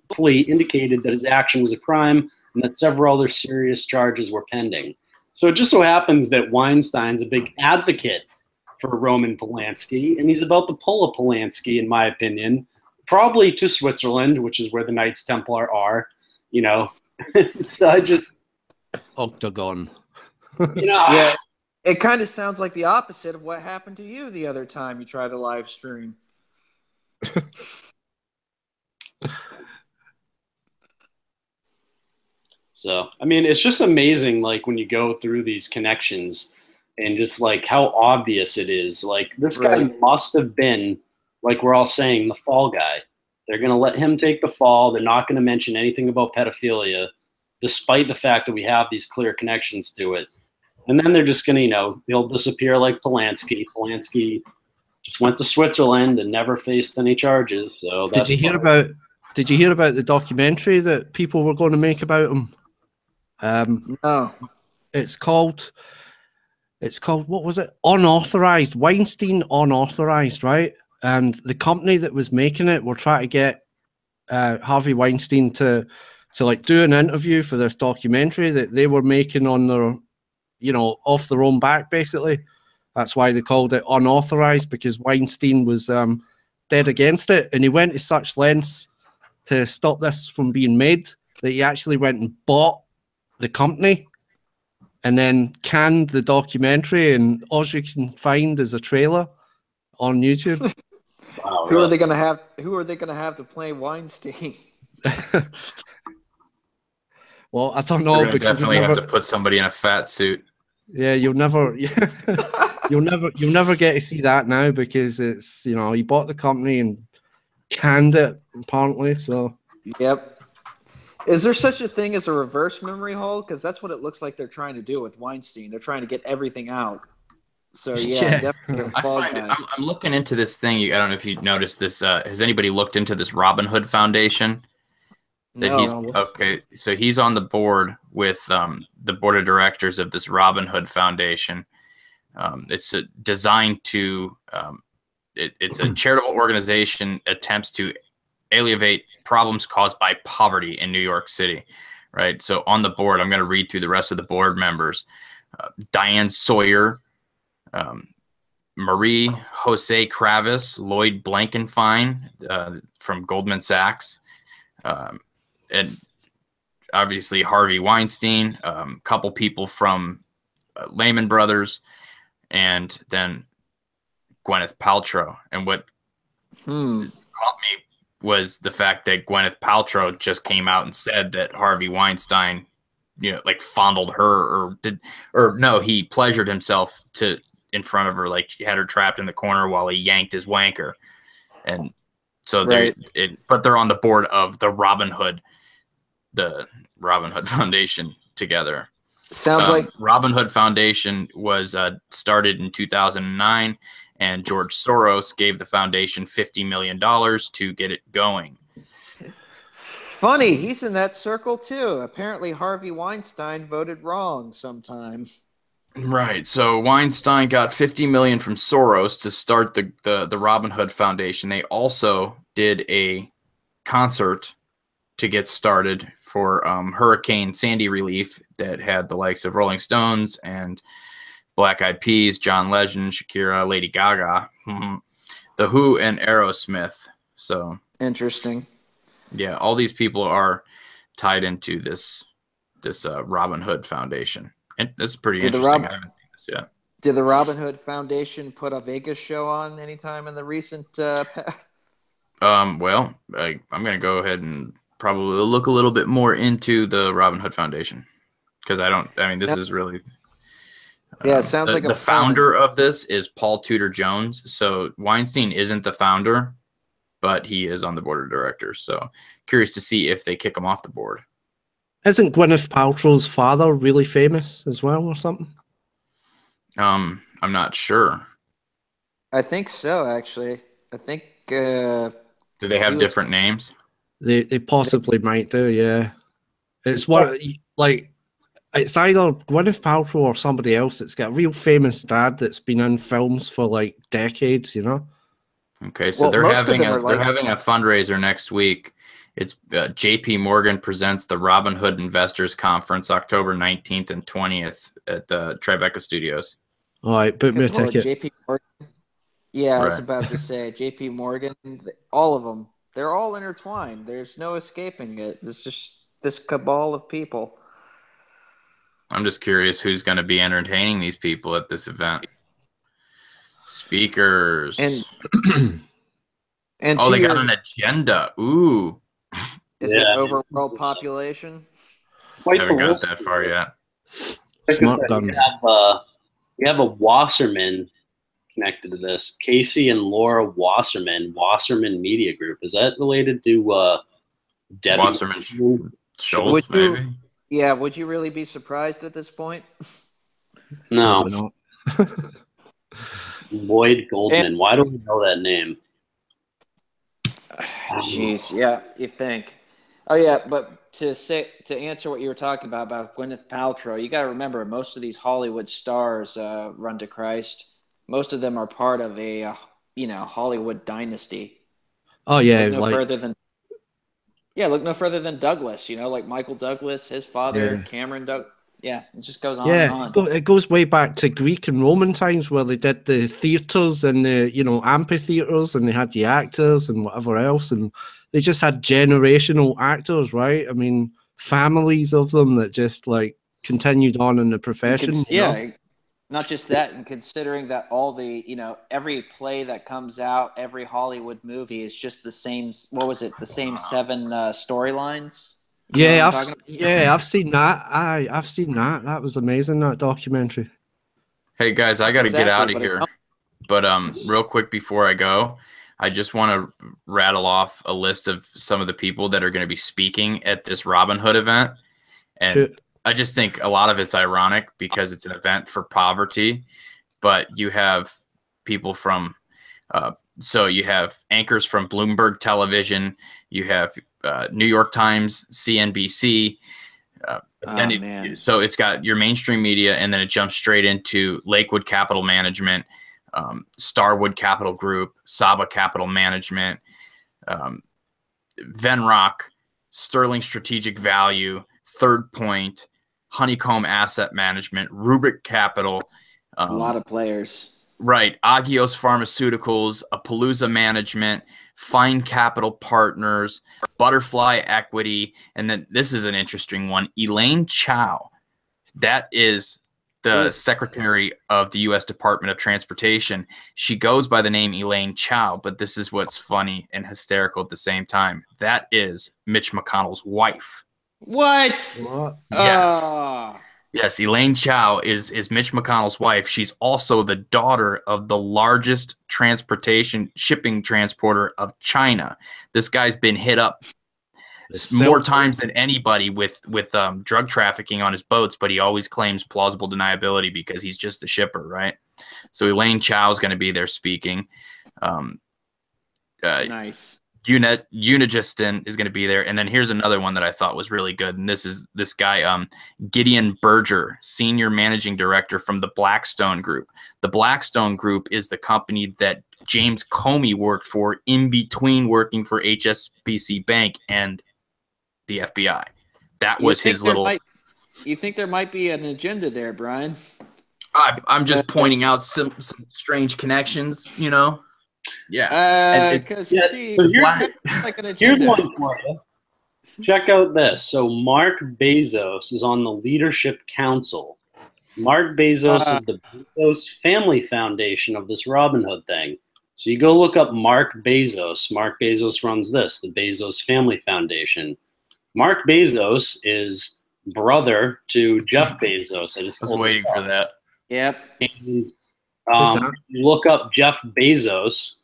plea indicated that his action was a crime and that several other serious charges were pending. So it just so happens that Weinstein's a big advocate for Roman Polanski, and he's about to pull a Polanski, in my opinion, probably to Switzerland, which is where the Knights Templar are, you know. So I just... Octagon. You know, yeah, it kind of sounds like the opposite of what happened to you the other time you tried to live stream. So, I mean, it's just amazing, like, when you go through these connections and just, like, how obvious it is. Like, this guy must have been, like we're all saying, the fall guy. They're going to let him take the fall. They're not going to mention anything about pedophilia, despite the fact that we have these clear connections to it. And then they're just going to, he'll disappear like Polanski. Polanski just went to Switzerland and never faced any charges. So Did you hear about the documentary that people were going to make about him? No. It's called what was it? Unauthorized. Weinstein Unauthorized, right? And the company that was making it were trying to get Harvey Weinstein to like do an interview for this documentary that they were making on their, off their own back, basically. That's why they called it Unauthorized, because Weinstein was dead against it, and he went to such lengths to stop this from being made that he actually went and bought the company and then canned the documentary, and all you can find is a trailer on YouTube. Wow, Who are they going to have? Who are they going to have to play Weinstein? Well, I don't know. Because definitely have to put somebody in a fat suit. Yeah, you'll never get to see that now, because it's he bought the company and canned it apparently. So Yep. Is there such a thing as a reverse memory hole? Because that's what it looks like they're trying to do with Weinstein. They're trying to get everything out. So yeah. Definitely a fall guy. I'm looking into this thing. I don't know if you noticed this. Has anybody looked into this Robin Hood Foundation? Okay. So he's on the board with the board of directors of this Robin Hood Foundation. It's designed to. It's a charitable organization attempts to alleviate problems caused by poverty in New York City, right? So on the board, I'm going to read through the rest of the board members. Diane Sawyer, Marie Jose Kravis, Lloyd Blankenfein from Goldman Sachs, and obviously Harvey Weinstein, a couple people from Lehman Brothers, and then Gwyneth Paltrow. And what caught me was the fact that Gwyneth Paltrow just came out and said that Harvey Weinstein, fondled her, he pleasured himself in front of her, like he had her trapped in the corner while he yanked his wanker. And so but they're on the board of the Robin Hood Foundation together. Sounds like Robin Hood Foundation was started in 2009. And George Soros gave the foundation $50 million to get it going. Funny, he's in that circle too. Apparently, Harvey Weinstein voted wrong sometime. Right. So Weinstein got $50 million from Soros to start the Robin Hood Foundation. They also did a concert to get started for Hurricane Sandy relief that had the likes of Rolling Stones and Black Eyed Peas, John Legend, Shakira, Lady Gaga, The Who, and Aerosmith. So interesting. Yeah, all these people are tied into this Robin Hood Foundation, and it's pretty interesting. I haven't seen this yet. Did the Robin Hood Foundation put a Vegas show on anytime in the recent past? Well, I'm going to go ahead and probably look a little bit more into the Robin Hood Foundation, because this is really. Yeah, it sounds like the founder of this is Paul Tudor Jones. So Weinstein isn't the founder, but he is on the board of directors. So curious to see if they kick him off the board. Isn't Gwyneth Paltrow's father really famous as well, or something? I'm not sure. I think so, actually. I think. Do they have different names? They possibly might do. Yeah, it's what it's either Gwyneth Paltrow or somebody else that's got a real famous dad that's been in films for like decades, Okay, so they're having a fundraiser next week. It's JP Morgan presents the Robin Hood Investors Conference October 19th and 20th at the Tribeca Studios. All right, book me a ticket. JP Morgan. Yeah, I was about to say JP Morgan. All of them, they're all intertwined. There's no escaping it. It's just this cabal of people. I'm just curious who's going to be entertaining these people at this event. Speakers. And they got an agenda. Ooh. Is it overworld population? I haven't got that far yet. We have a Wasserman connected to this. Casey and Laura Wasserman, Wasserman Media Group. Is that related to Debbie Wasserman Schultz, maybe? Yeah, would you really be surprised at this point? No. Probably not. Lloyd Goldman. Why do we know that name? Jeez, yeah, you think. Oh yeah, but to answer what you were talking about Gwyneth Paltrow, you got to remember most of these Hollywood stars run to Christ. Most of them are part of a Hollywood dynasty. Oh yeah, Look no further than Douglas. Like Michael Douglas, his father, Yeah. Cameron Douglas. Yeah, it just goes on yeah, and on. it goes way back to Greek and Roman times where they did the theaters and the amphitheaters, and they had the actors and whatever else, and they just had generational actors, right? I mean, families of them that just like continued on in the profession. Not just that, and considering that all the every play that comes out, every Hollywood movie is just the same. What was it? The same 7 storylines. Yeah, I've seen that. I've seen that. That was amazing, that documentary. Hey guys, I got to get out of here. But real quick before I go, I just want to rattle off a list of some of the people that are going to be speaking at this Robin Hood event. And sure. I just think a lot of it's ironic because it's an event for poverty, but you have people from so you have anchors from Bloomberg Television, you have New York Times, CNBC. So it's got your mainstream media, and then it jumps straight into Lakewood Capital Management, Starwood Capital Group, Saba Capital Management, Venrock, Sterling Strategic Value, Third Point, Honeycomb Asset Management, Rubric Capital. A lot of players. Right. Agios Pharmaceuticals, Apalooza Management, Fine Capital Partners, Butterfly Equity, and then this is an interesting one, Elaine Chao. That is the Secretary of the U.S. Department of Transportation. She goes by the name Elaine Chao, but this is what's funny and hysterical at the same time. That is Mitch McConnell's wife. What? Yes. Yes, Elaine Chao is Mitch McConnell's wife. She's also the daughter of the largest shipping transporter of China. This guy's been hit up more times than anybody with drug trafficking on his boats, but he always claims plausible deniability because he's just the shipper, right? So Elaine Chao is going to be there speaking. Nice. Unigistin is going to be there. And then here's another one that I thought was really good. And this is this guy, Gideon Berger, Senior Managing Director from the Blackstone Group. The Blackstone Group is the company that James Comey worked for in between working for HSBC Bank and the FBI. That was his little... You think there might be an agenda there, Brian? I'm just pointing out some strange connections, Yeah. Because so here's one for you. Check out this. So Mark Bezos is on the Leadership Council. Mark Bezos is the Bezos Family Foundation of this Robin Hood thing. So you go look up Mark Bezos. Mark Bezos runs this, the Bezos Family Foundation. Mark Bezos is brother to Jeff Bezos. I was waiting for that. Yep. And, look up Jeff Bezos.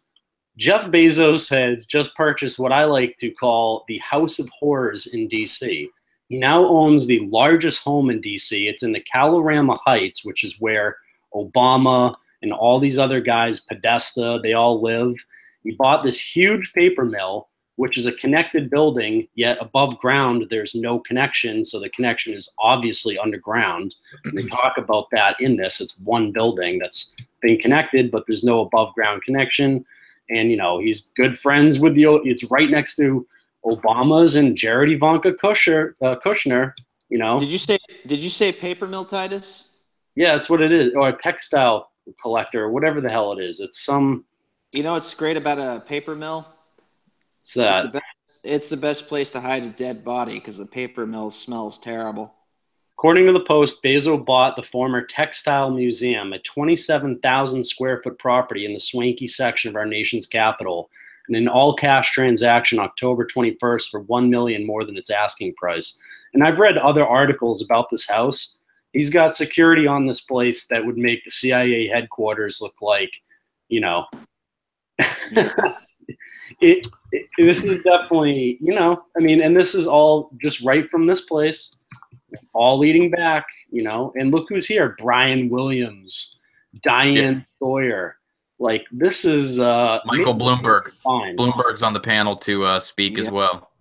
Jeff Bezos has just purchased what I like to call the House of Horrors in D.C. He now owns the largest home in D.C. It's in the Kalorama Heights, which is where Obama and all these other guys, Podesta, they all live. He bought this huge paper mill, which is a connected building, yet above ground there's no connection, so the connection is obviously underground. And they talk about that in this. It's one building that's been connected, but there's no above ground connection. And, he's good friends with it's right next to Obama's and Jared Ivanka Kushner, Did you say paper mill, Titus? Yeah, that's what it is. Or a textile collector, or whatever the hell it is. It's some... what's great about a paper mill? It's the best place to hide a dead body because the paper mill smells terrible. According to the Post, Bezos bought the former Textile Museum, a 27,000 square foot property in the swanky section of our nation's capital, in an all-cash transaction October 21st for $1 million more than its asking price. And I've read other articles about this house. He's got security on this place that would make the CIA headquarters look like, this is definitely, and this is all just right from this place. all leading back, you know. And look who's here: Brian Williams, Diane Sawyer. Like, this is Michael Bloomberg. Fine. Bloomberg's on the panel to speak as well.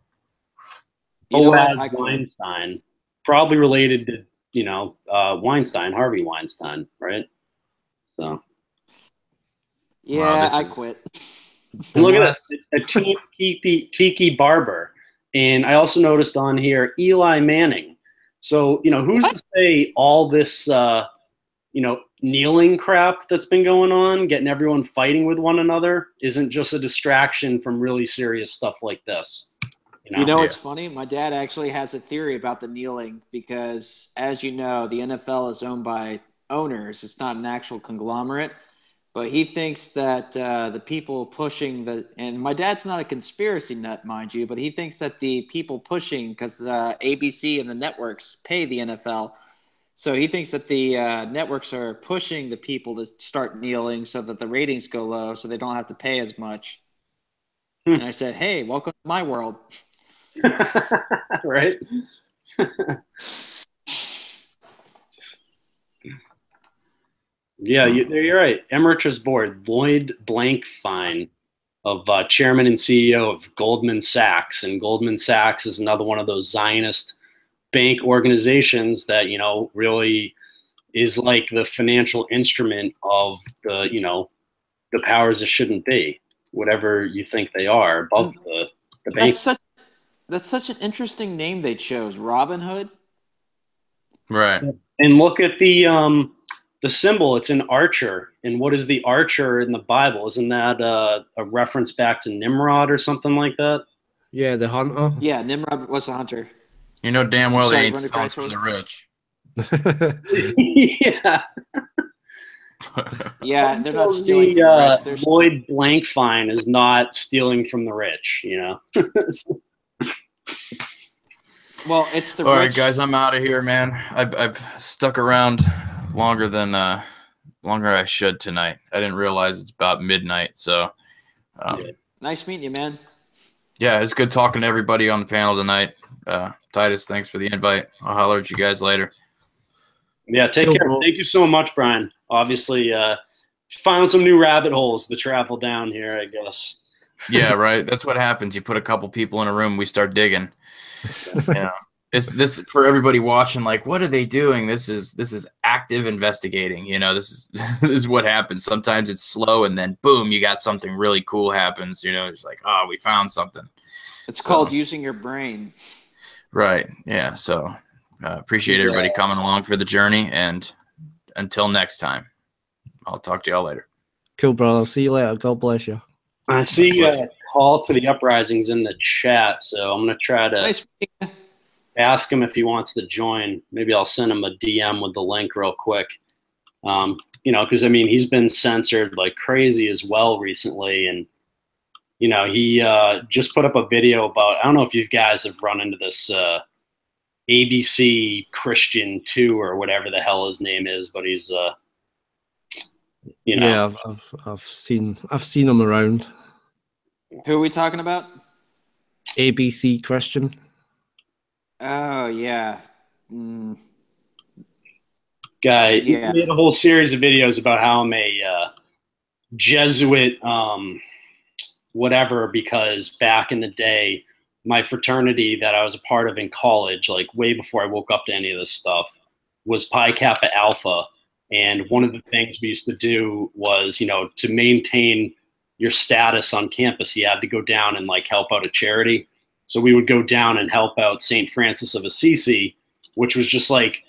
Weinstein, probably related to, you know, Weinstein, Harvey Weinstein, right? So. Yeah, I quit. And look at this, a Tiki Barber. And I also noticed on here, Eli Manning. So, you know, who's to say all this, you know, kneeling crap that's been going on, getting everyone fighting with one another, isn't just a distraction from really serious stuff like this? You know, it's funny. My dad actually has a theory about the kneeling because, as you know, the NFL is owned by owners. It's not an actual conglomerate. But he thinks that the people pushing and my dad's not a conspiracy nut, mind you, but he thinks that the people pushing, because ABC and the networks pay the NFL, so he thinks that the networks are pushing the people to start kneeling so that the ratings go low, so they don't have to pay as much. And I said, hey, welcome to my world. Right? Yeah, you're right. Emeritus Board, Lloyd Blankfein, of chairman and CEO of Goldman Sachs. And Goldman Sachs is another one of those Zionist bank organizations that, you know, really is like the financial instrument of the, you know, the powers that shouldn't be, whatever you think they are, above the bank. That's such an interesting name they chose, Robin Hood. Right. And look at the symbol. It's an archer. And what is the archer in the Bible? Isn't that a reference back to Nimrod or something like that? Yeah, the hunter. Yeah, Nimrod was a hunter. You know damn well they ain't stealing from the rich. Yeah. Yeah, they're not stealing from the rich. Lloyd Blankfein is not stealing from the rich, you know. Well, it's the All rich. right, guys, I'm out of here, man. I've stuck around longer I should tonight. I didn't realize it's about midnight, so nice meeting you, man. Yeah, it's good talking to everybody on the panel tonight. Titus, thanks for the invite. I'll holler at you guys later. Yeah, take care. Thank you so much, Brian. Obviously, found some new rabbit holes to travel down here, I guess. Yeah, right. That's what happens. You put a couple people in a room, we start digging. Yeah. It's this for everybody watching, like, what are they doing? This is active investigating. You know, this is what happens. Sometimes it's slow and then boom, you got something really cool happens. You know, it's like, oh, we found something. It's called using your brain. Right. Yeah. So appreciate everybody coming along for the journey, and until next time, I'll talk to y'all later. Cool, brother. See you later. God bless you. I see call to the uprisings in the chat, so I'm going to try to ask him if he wants to join. Maybe I'll send him a DM with the link real quick. You know, because, I mean, he's been censored like crazy as well recently, and, you know, he just put up a video about, I don't know if you guys have run into this ABC Christian 2 or whatever the hell his name is, but he's, you know. Yeah, I've seen him around. Who are we talking about? ABC Christian. Oh, yeah. Guy, he made a whole series of videos about how I'm a Jesuit whatever, because back in the day, my fraternity that I was a part of in college, like way before I woke up to any of this stuff, was Pi Kappa Alpha. And one of the things we used to do was, you know, to maintain your status on campus, you had to go down and like help out a charity. So we would go down and help out St. Francis of Assisi, which was just like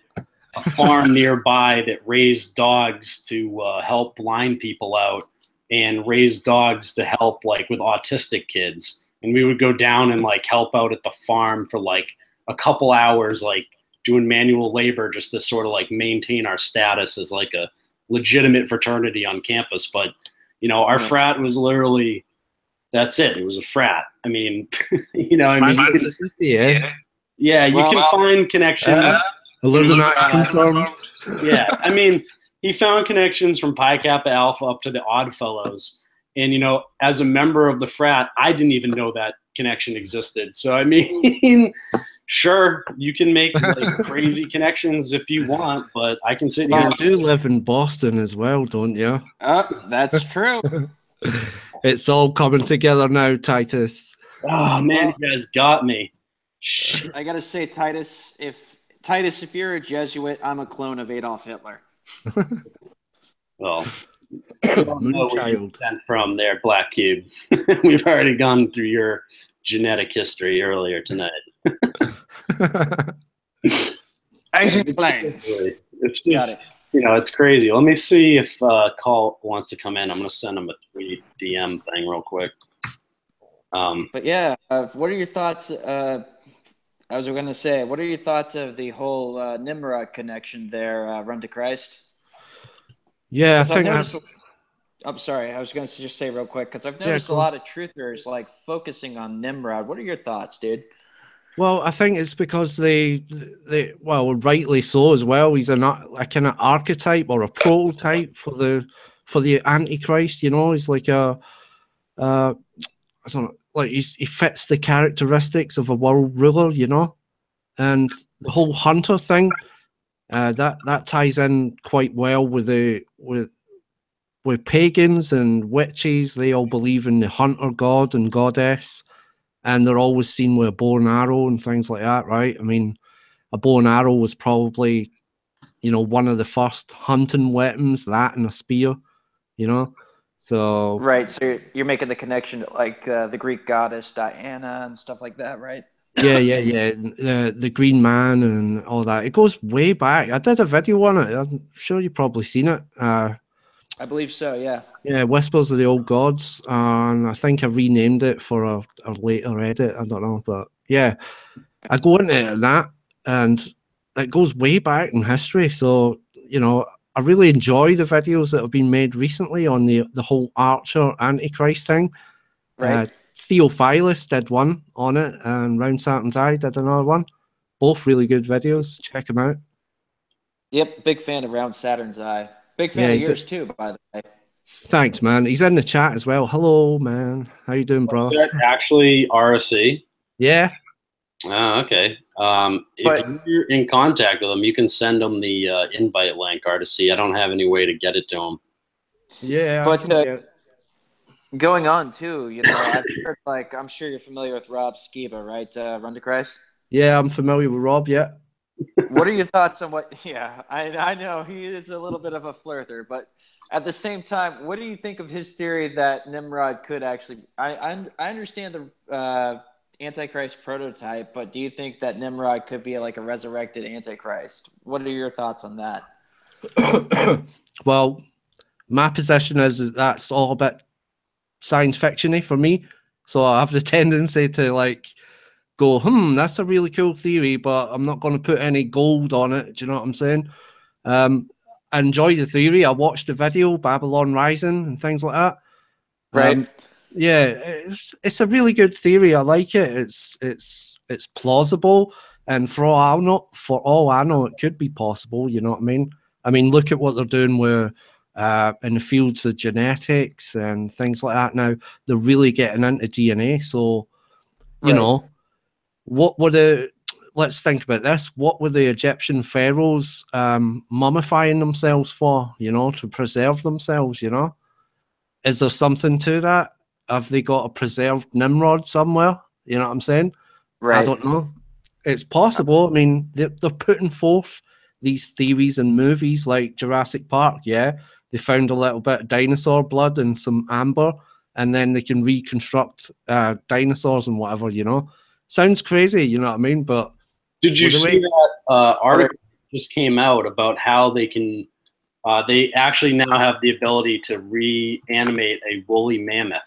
a farm nearby that raised dogs to help blind people out and raised dogs to help like with autistic kids. And we would go down and like help out at the farm for like a couple hours, like doing manual labor just to sort of like maintain our status as like a legitimate fraternity on campus. But, you know, our frat was literally, that's it. It was a frat. I mean, you know, I mean, you can find connections. Illuminati confirmed. Yeah, I mean, he found connections from Pi Kappa Alpha up to the Odd Fellows. And, you know, as a member of the frat, I didn't even know that connection existed. So, I mean, Sure, you can make like crazy connections if you want, but I can sit here. You do live in Boston as well, don't you? That's true. It's all coming together now, Titus. Oh man, you guys got me. I gotta say, Titus, if you're a Jesuit, I'm a clone of Adolf Hitler. Well, I don't know where you Moonchild. sent from there, Black Cube. We've already gone through your genetic history earlier tonight. As you explained. It's just, it's crazy. Let me see if Call wants to come in. I'm going to send him a tweet DM thing real quick. But yeah, what are your thoughts? I was going to say, what are your thoughts of the whole Nimrod connection there, Run to Christ? Yeah, I think I'm sorry. I was going to just say real quick because I've noticed a lot of truthers like focusing on Nimrod. What are your thoughts, dude? Well, I think it's because they rightly so as well. He's a kind of archetype or a prototype for the Antichrist. You know, he's like I don't know, like he fits the characteristics of a world ruler. You know, and the whole hunter thing that ties in quite well with pagans and witches. They all believe in the hunter god and goddess. And they're always seen with a bow and arrow and things like that, right? I mean, a bow and arrow was probably, one of the first hunting weapons, that and a spear, So right. So you're making the connection to like the Greek goddess Diana and stuff like that, right? Yeah. The Green Man and all that. It goes way back. I did a video on it. I'm sure you've probably seen it. I believe so, yeah. Yeah, Whispers of the Old Gods, and I think I renamed it for a later edit. I don't know, but yeah, I go into that, and it goes way back in history. So I really enjoy the videos that have been made recently on the whole Archer Antichrist thing. Right. Theophilus did one on it, and Round Satan's Eye did another one. Both really good videos. Check them out. Yep, big fan of Round Saturn's Eye. Big fan of yours too, by the way. Thanks, man. He's in the chat as well. Hello, man. How you doing, bro? Is that actually RSC? Yeah. Oh, okay. If you're in contact with him, you can send him the invite link, RSC. I don't have any way to get it to him. Yeah, but going on too, I've heard, like, I'm sure you're familiar with Rob Skiba, right? Run to Christ. Yeah, I'm familiar with Rob. Yeah. What are your thoughts on what? Yeah, I know he is a little bit of a flirter, but at the same time, what do you think of his theory that Nimrod could actually? I understand the Antichrist prototype, but do you think that Nimrod could be like a resurrected Antichrist? What are your thoughts on that? Well, my position is that that's all a bit science fiction-y for me, so I have the tendency to like go, that's a really cool theory, but I'm not going to put any gold on it. Do you know what I'm saying? I enjoy the theory. I watched the video, Babylon Rising, and things like that. Right. Yeah, it's a really good theory. I like it. It's plausible, and for all I know, it could be possible. You know what I mean? I mean, look at what they're doing with in the fields of genetics and things like that. Now they're really getting into DNA. So, you know. What were let's think about this. What were the Egyptian pharaohs mummifying themselves for, to preserve themselves, Is there something to that? Have they got a preserved Nimrod somewhere? You know what I'm saying? Right. I don't know. It's possible. I mean, they're putting forth these theories in movies like Jurassic Park, yeah? They found a little bit of dinosaur blood and some amber, and then they can reconstruct dinosaurs and whatever, Sounds crazy, you know what I mean? But did you see that article just came out about how they can? They actually now have the ability to reanimate a woolly mammoth.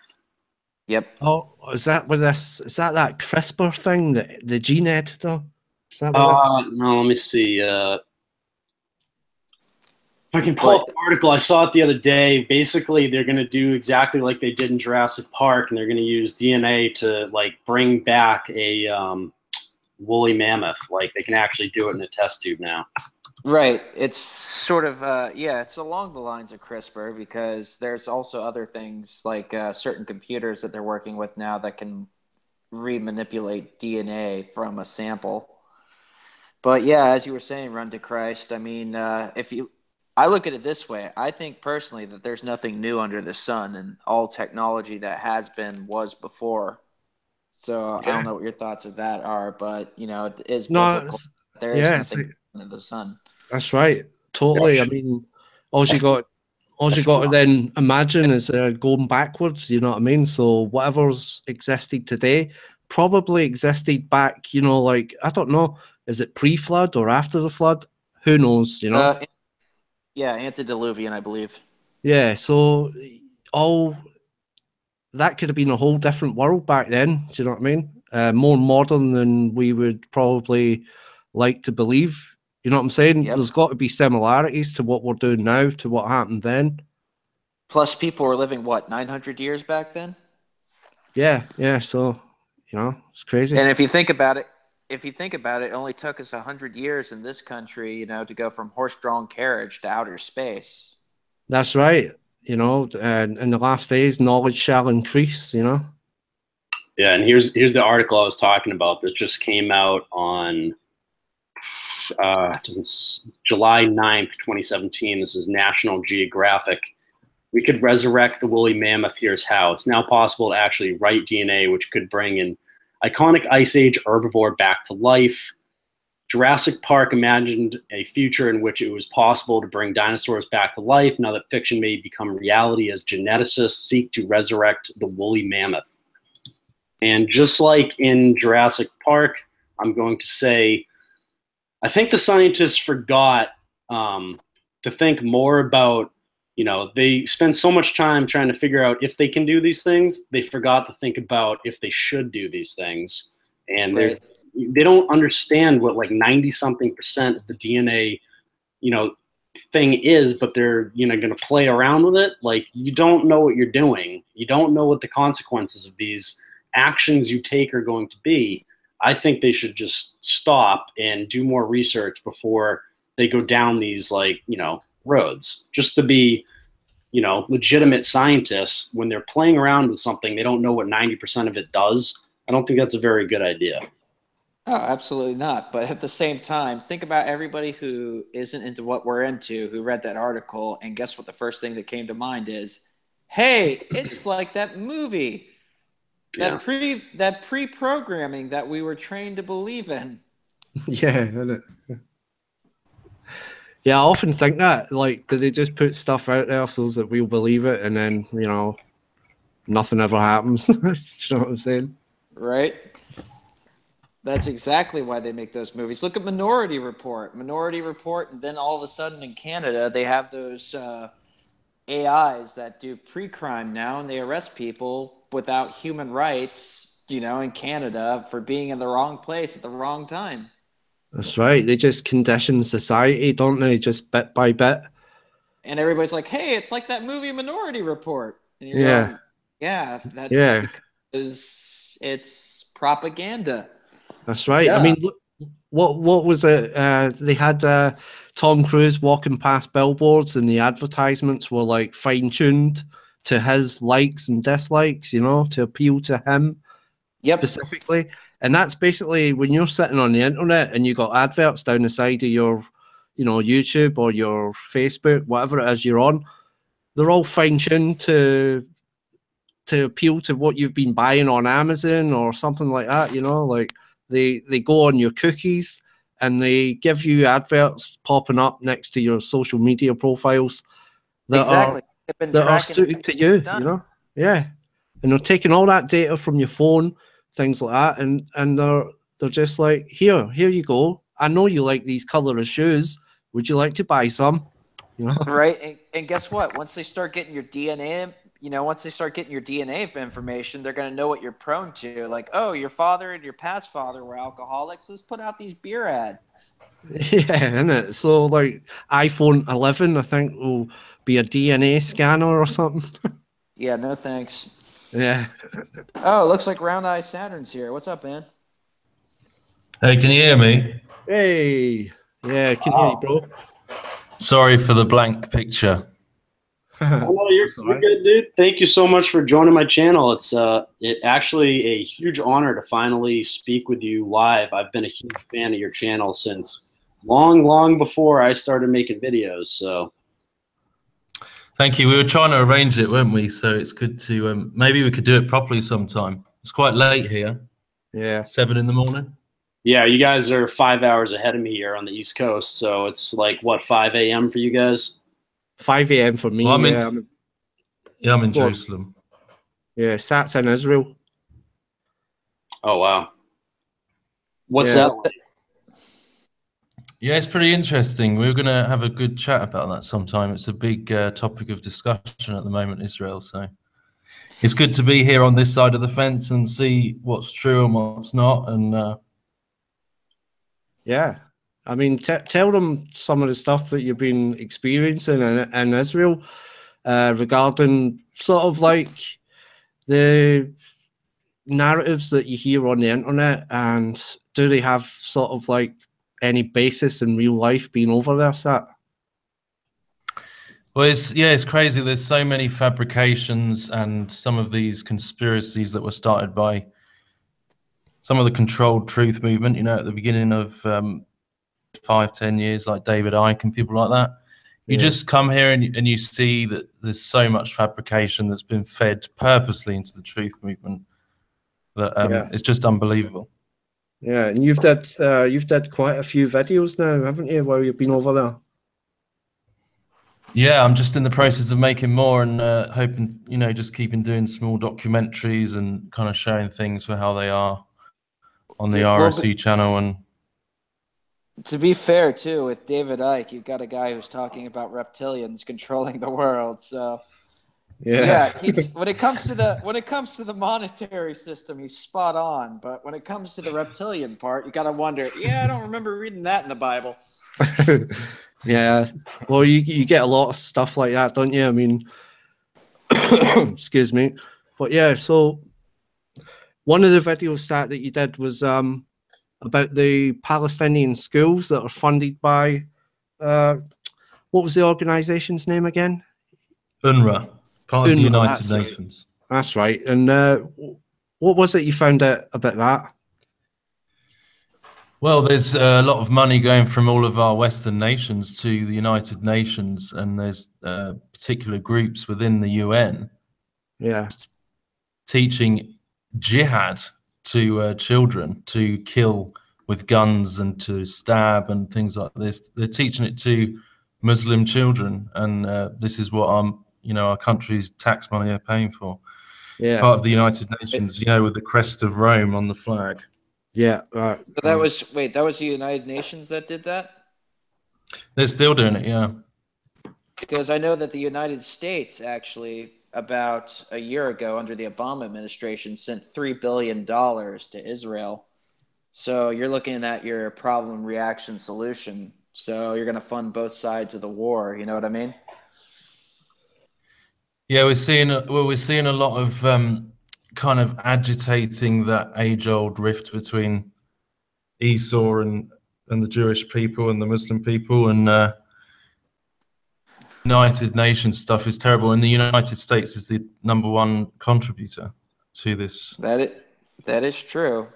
Yep. Oh, is that with this? Is that CRISPR thing, the gene editor? Is that no, let me see. If I can pull up the article, I saw it the other day. Basically, they're going to do exactly like they did in Jurassic Park, and they're going to use DNA to like bring back a woolly mammoth. Like they can actually do it in a test tube now. Right. It's sort of it's along the lines of CRISPR, because there's also other things like certain computers that they're working with now that can remanipulate DNA from a sample. But yeah, as you were saying, run to Christ. I mean, I look at it this way. I think personally that there's nothing new under the sun, and all technology that has been was before. So I don't know what your thoughts of that are, but it is biblical. There is nothing under the sun. That's right. Totally. I mean, all you got to then imagine is going backwards. You know what I mean? So whatever's existed today probably existed back. Like, I don't know. Is it pre-flood or after the flood? Who knows? Yeah, antediluvian, I believe. Yeah. So all that could have been a whole different world back then. Do you know what I mean? More modern than we would probably like to believe. You know what I'm saying? Yep. There's got to be similarities to what we're doing now to what happened then. Plus, people were living, 900 years back then? Yeah. So, it's crazy. And if you think about it, it only took us 100 years in this country, to go from horse-drawn carriage to outer space. That's right. And in the last days, knowledge shall increase, Yeah, and here's the article I was talking about that just came out on July 9th, 2017. This is National Geographic. We could resurrect the woolly mammoth. Here's how. It's now possible to actually write DNA, which could bring an iconic Ice Age herbivore back to life. Jurassic Park imagined a future in which it was possible to bring dinosaurs back to life. Now that fiction may become reality as geneticists seek to resurrect the woolly mammoth. And just like in Jurassic Park, I'm going to say, I think the scientists forgot to think more about, they spend so much time trying to figure out if they can do these things. They forgot to think about if they should do these things. And they don't understand what 90-something% of the DNA, thing is, but they're, going to play around with it. Like, you don't know what you're doing. You don't know what the consequences of these actions you take are going to be. I think they should just stop and do more research before they go down these roads, just to be, legitimate scientists. When they're playing around with something, they don't know what 90% of it does. I don't think that's a very good idea. Oh, absolutely not. But at the same time, think about everybody who isn't into what we're into, who read that article, and guess what the first thing that came to mind is, hey, it's like that movie. That pre-programming that we were trained to believe in. Yeah, isn't it? Yeah, I often think that. Like, do they just put stuff out there so that we'll believe it, and then nothing ever happens? You know what I'm saying? Right. That's exactly why they make those movies. Look at Minority Report, and then all of a sudden in Canada they have those AIs that do pre-crime now, and they arrest people without human rights, in Canada for being in the wrong place at the wrong time. That's right. They just condition society, don't they? Just bit by bit. And everybody's like, hey, it's like that movie Minority Report. And you're going, yeah, that's because it's propaganda. That's right. Duh. I mean, what was it? They had Tom Cruise walking past billboards, and the advertisements were fine-tuned to his likes and dislikes, to appeal to him specifically. And that's basically when you're sitting on the internet and you got adverts down the side of your, YouTube or your Facebook, whatever it is you're on, they're all fine-tuned to appeal to what you've been buying on Amazon or something like that, they go on your cookies and they give you adverts popping up next to your social media profiles that are suited to you, Yeah. And they're taking all that data from your phone, things like that, and they're just like, here you go. I know you like these color of shoes. Would you like to buy some? Right. And guess what? Once they start getting your DNA, information, they're going to know what you're prone to. Like, oh, your father and your past father were alcoholics. Let's put out these beer ads. Yeah, isn't it? So iPhone 11, I think, will be a DNA scanner or something. Yeah, no thanks. Yeah. Oh, it looks like Round Eye Saturn's here. What's up, man? Hey, can you hear me? Hey. Yeah, I can hear you, bro. Sorry for the blank picture. Oh, no, you're good, dude. Thank you so much for joining my channel. It's actually a huge honor to finally speak with you live. I've been a huge fan of your channel since long before I started making videos. So Thank you. We were trying to arrange it, weren't we? So it's good to maybe we could do it properly sometime. It's quite late here. Yeah. 7 in the morning. yeah, you guys are 5 hours ahead of me here on the East Coast. So it's like what, 5 a.m. for you guys? 5 a.m. for me. Well, I'm in Go on. Jerusalem. Yeah, Sat's in Israel. Oh wow. What's Yeah. that like? Yeah, it's pretty interesting. We're going to have a good chat about that sometime. It's a big topic of discussion at the moment, Israel. So it's good to be here on this side of the fence and see what's true and what's not. And Yeah. I mean, tell them some of the stuff that you've been experiencing in Israel regarding sort of like the narratives that you hear on the internet, and do they have sort of like any basis in real life being over there, Sat? well, it's crazy. There's so many fabrications and some of these conspiracies that were started by some of the controlled truth movement, you know, at the beginning of 5-10 years, like David Icke and people like that. You just come here and you see that there's so much fabrication that's been fed purposely into the truth movement that it's just unbelievable. Yeah, and you've did quite a few videos now, haven't you, while you've been over there? Yeah, I'm just in the process of making more and hoping, you know, just keeping doing small documentaries and kind of showing things for how they are on the RSC channel. And to be fair, too, with David Icke, you've got a guy who's talking about reptilians controlling the world. So yeah, when it comes to the monetary system, he's spot on. But when it comes to the reptilian part, you got to wonder. Yeah, I don't remember reading that in the Bible. Yeah, well, you get a lot of stuff like that, don't you? I mean, excuse me, but yeah. So one of the videos that you did was about the Palestinian schools that are funded by what was the organization's name again? UNRWA, part of the UNRWA, United Nations. That's right. And what was it you found out about that? Well, there's a lot of money going from all of our Western nations to the United Nations, and there's particular groups within the UN teaching jihad to children, to kill with guns and to stab and things like this. They're teaching it to Muslim children, and this is what our country's tax money are paying for. Yeah, part of the United Nations, you know, with the crest of Rome on the flag. Yeah, right. So that was the United Nations that did that? They're still doing it, yeah. Because I know that the United States actually, about a year ago under the Obama administration, sent $3 billion to Israel. So you're looking at your problem, reaction, solution. So you're going to fund both sides of the war. You know what I mean? Yeah, we're seeing a lot of kind of agitating that age-old rift between Esau and the Jewish people and the Muslim people, and United Nations stuff is terrible, and the United States is the #1 contributor to this. That is true.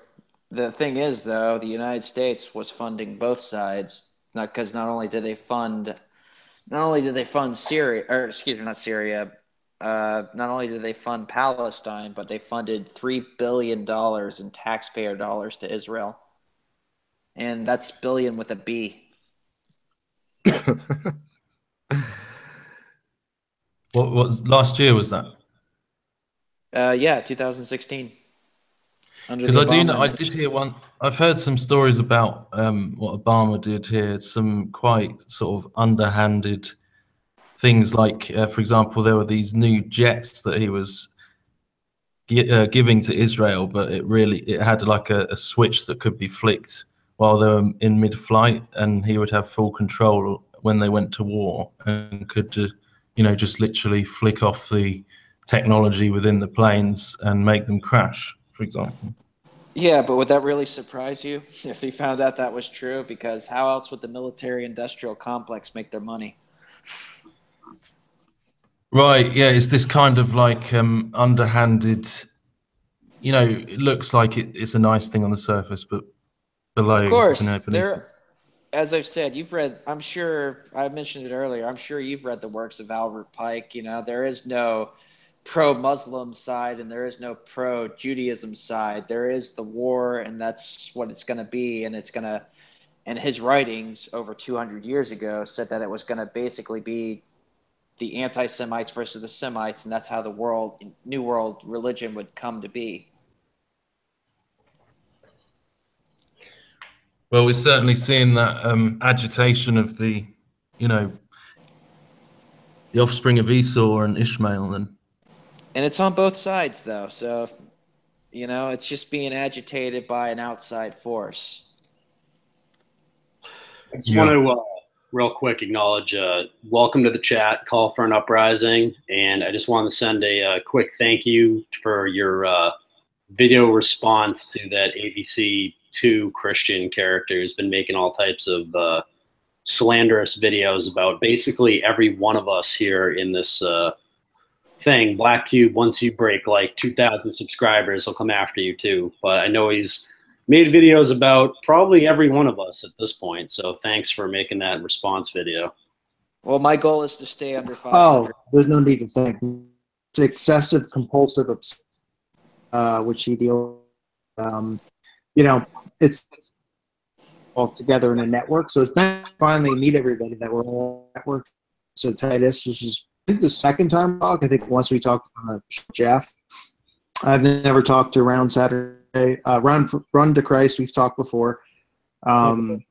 The thing is, though, the United States was funding both sides, not only did they fund Syria, or excuse me, not Syria. Not only did they fund Palestine, but they funded $3 billion in taxpayer dollars to Israel. And that's billion with a B. What last year was that? Yeah, 2016. Because I did hear one. I've heard some stories about what Obama did here. Some quite sort of underhanded things, like, for example, there were these new jets that he was giving to Israel, but it had like a switch that could be flicked while they were in mid-flight, and he would have full control when they went to war and could just literally flick off the technology within the planes and make them crash, for example. Yeah, but would that really surprise you if he found out that was true? Because how else would the military-industrial complex make their money? Right, yeah, it's this kind of like underhanded, you know, it looks like it's a nice thing on the surface, but below, Of course, you know, beneath it. As I've said, you've read, I'm sure, I mentioned it earlier, I'm sure you've read the works of Albert Pike. You know, there is no pro-Muslim side and there is no pro-Judaism side. There is the war, and that's what it's going to be. And it's going to, and his writings over 200 years ago said that it was going to basically be the anti-Semites versus the Semites, and that's how the New World religion would come to be. Well, we're certainly seeing that agitation of the, you know, the offspring of Esau and Ishmael. And it's on both sides, though. So, you know, it's just being agitated by an outside force. I just want to real quick acknowledge welcome to the chat, call for an uprising. And I just want to send a quick thank you for your video response to that ABC2 Christian character who's been making all types of slanderous videos about basically every one of us here in this thing. Black Cube, once you break like 2,000 subscribers, he'll come after you too. But I know he's made videos about probably every one of us at this point. So thanks for making that response video. Well, my goal is to stay under 500. Oh, there's no need to thank. It's excessive compulsive which he deals. You know, it's all together in a network. So it's nice to finally meet everybody that we're all network. So Titus, this is I think the second time talk. I think once we talked on Jeff. I've never talked to Round Saturday. Run to Christ. We've talked before. And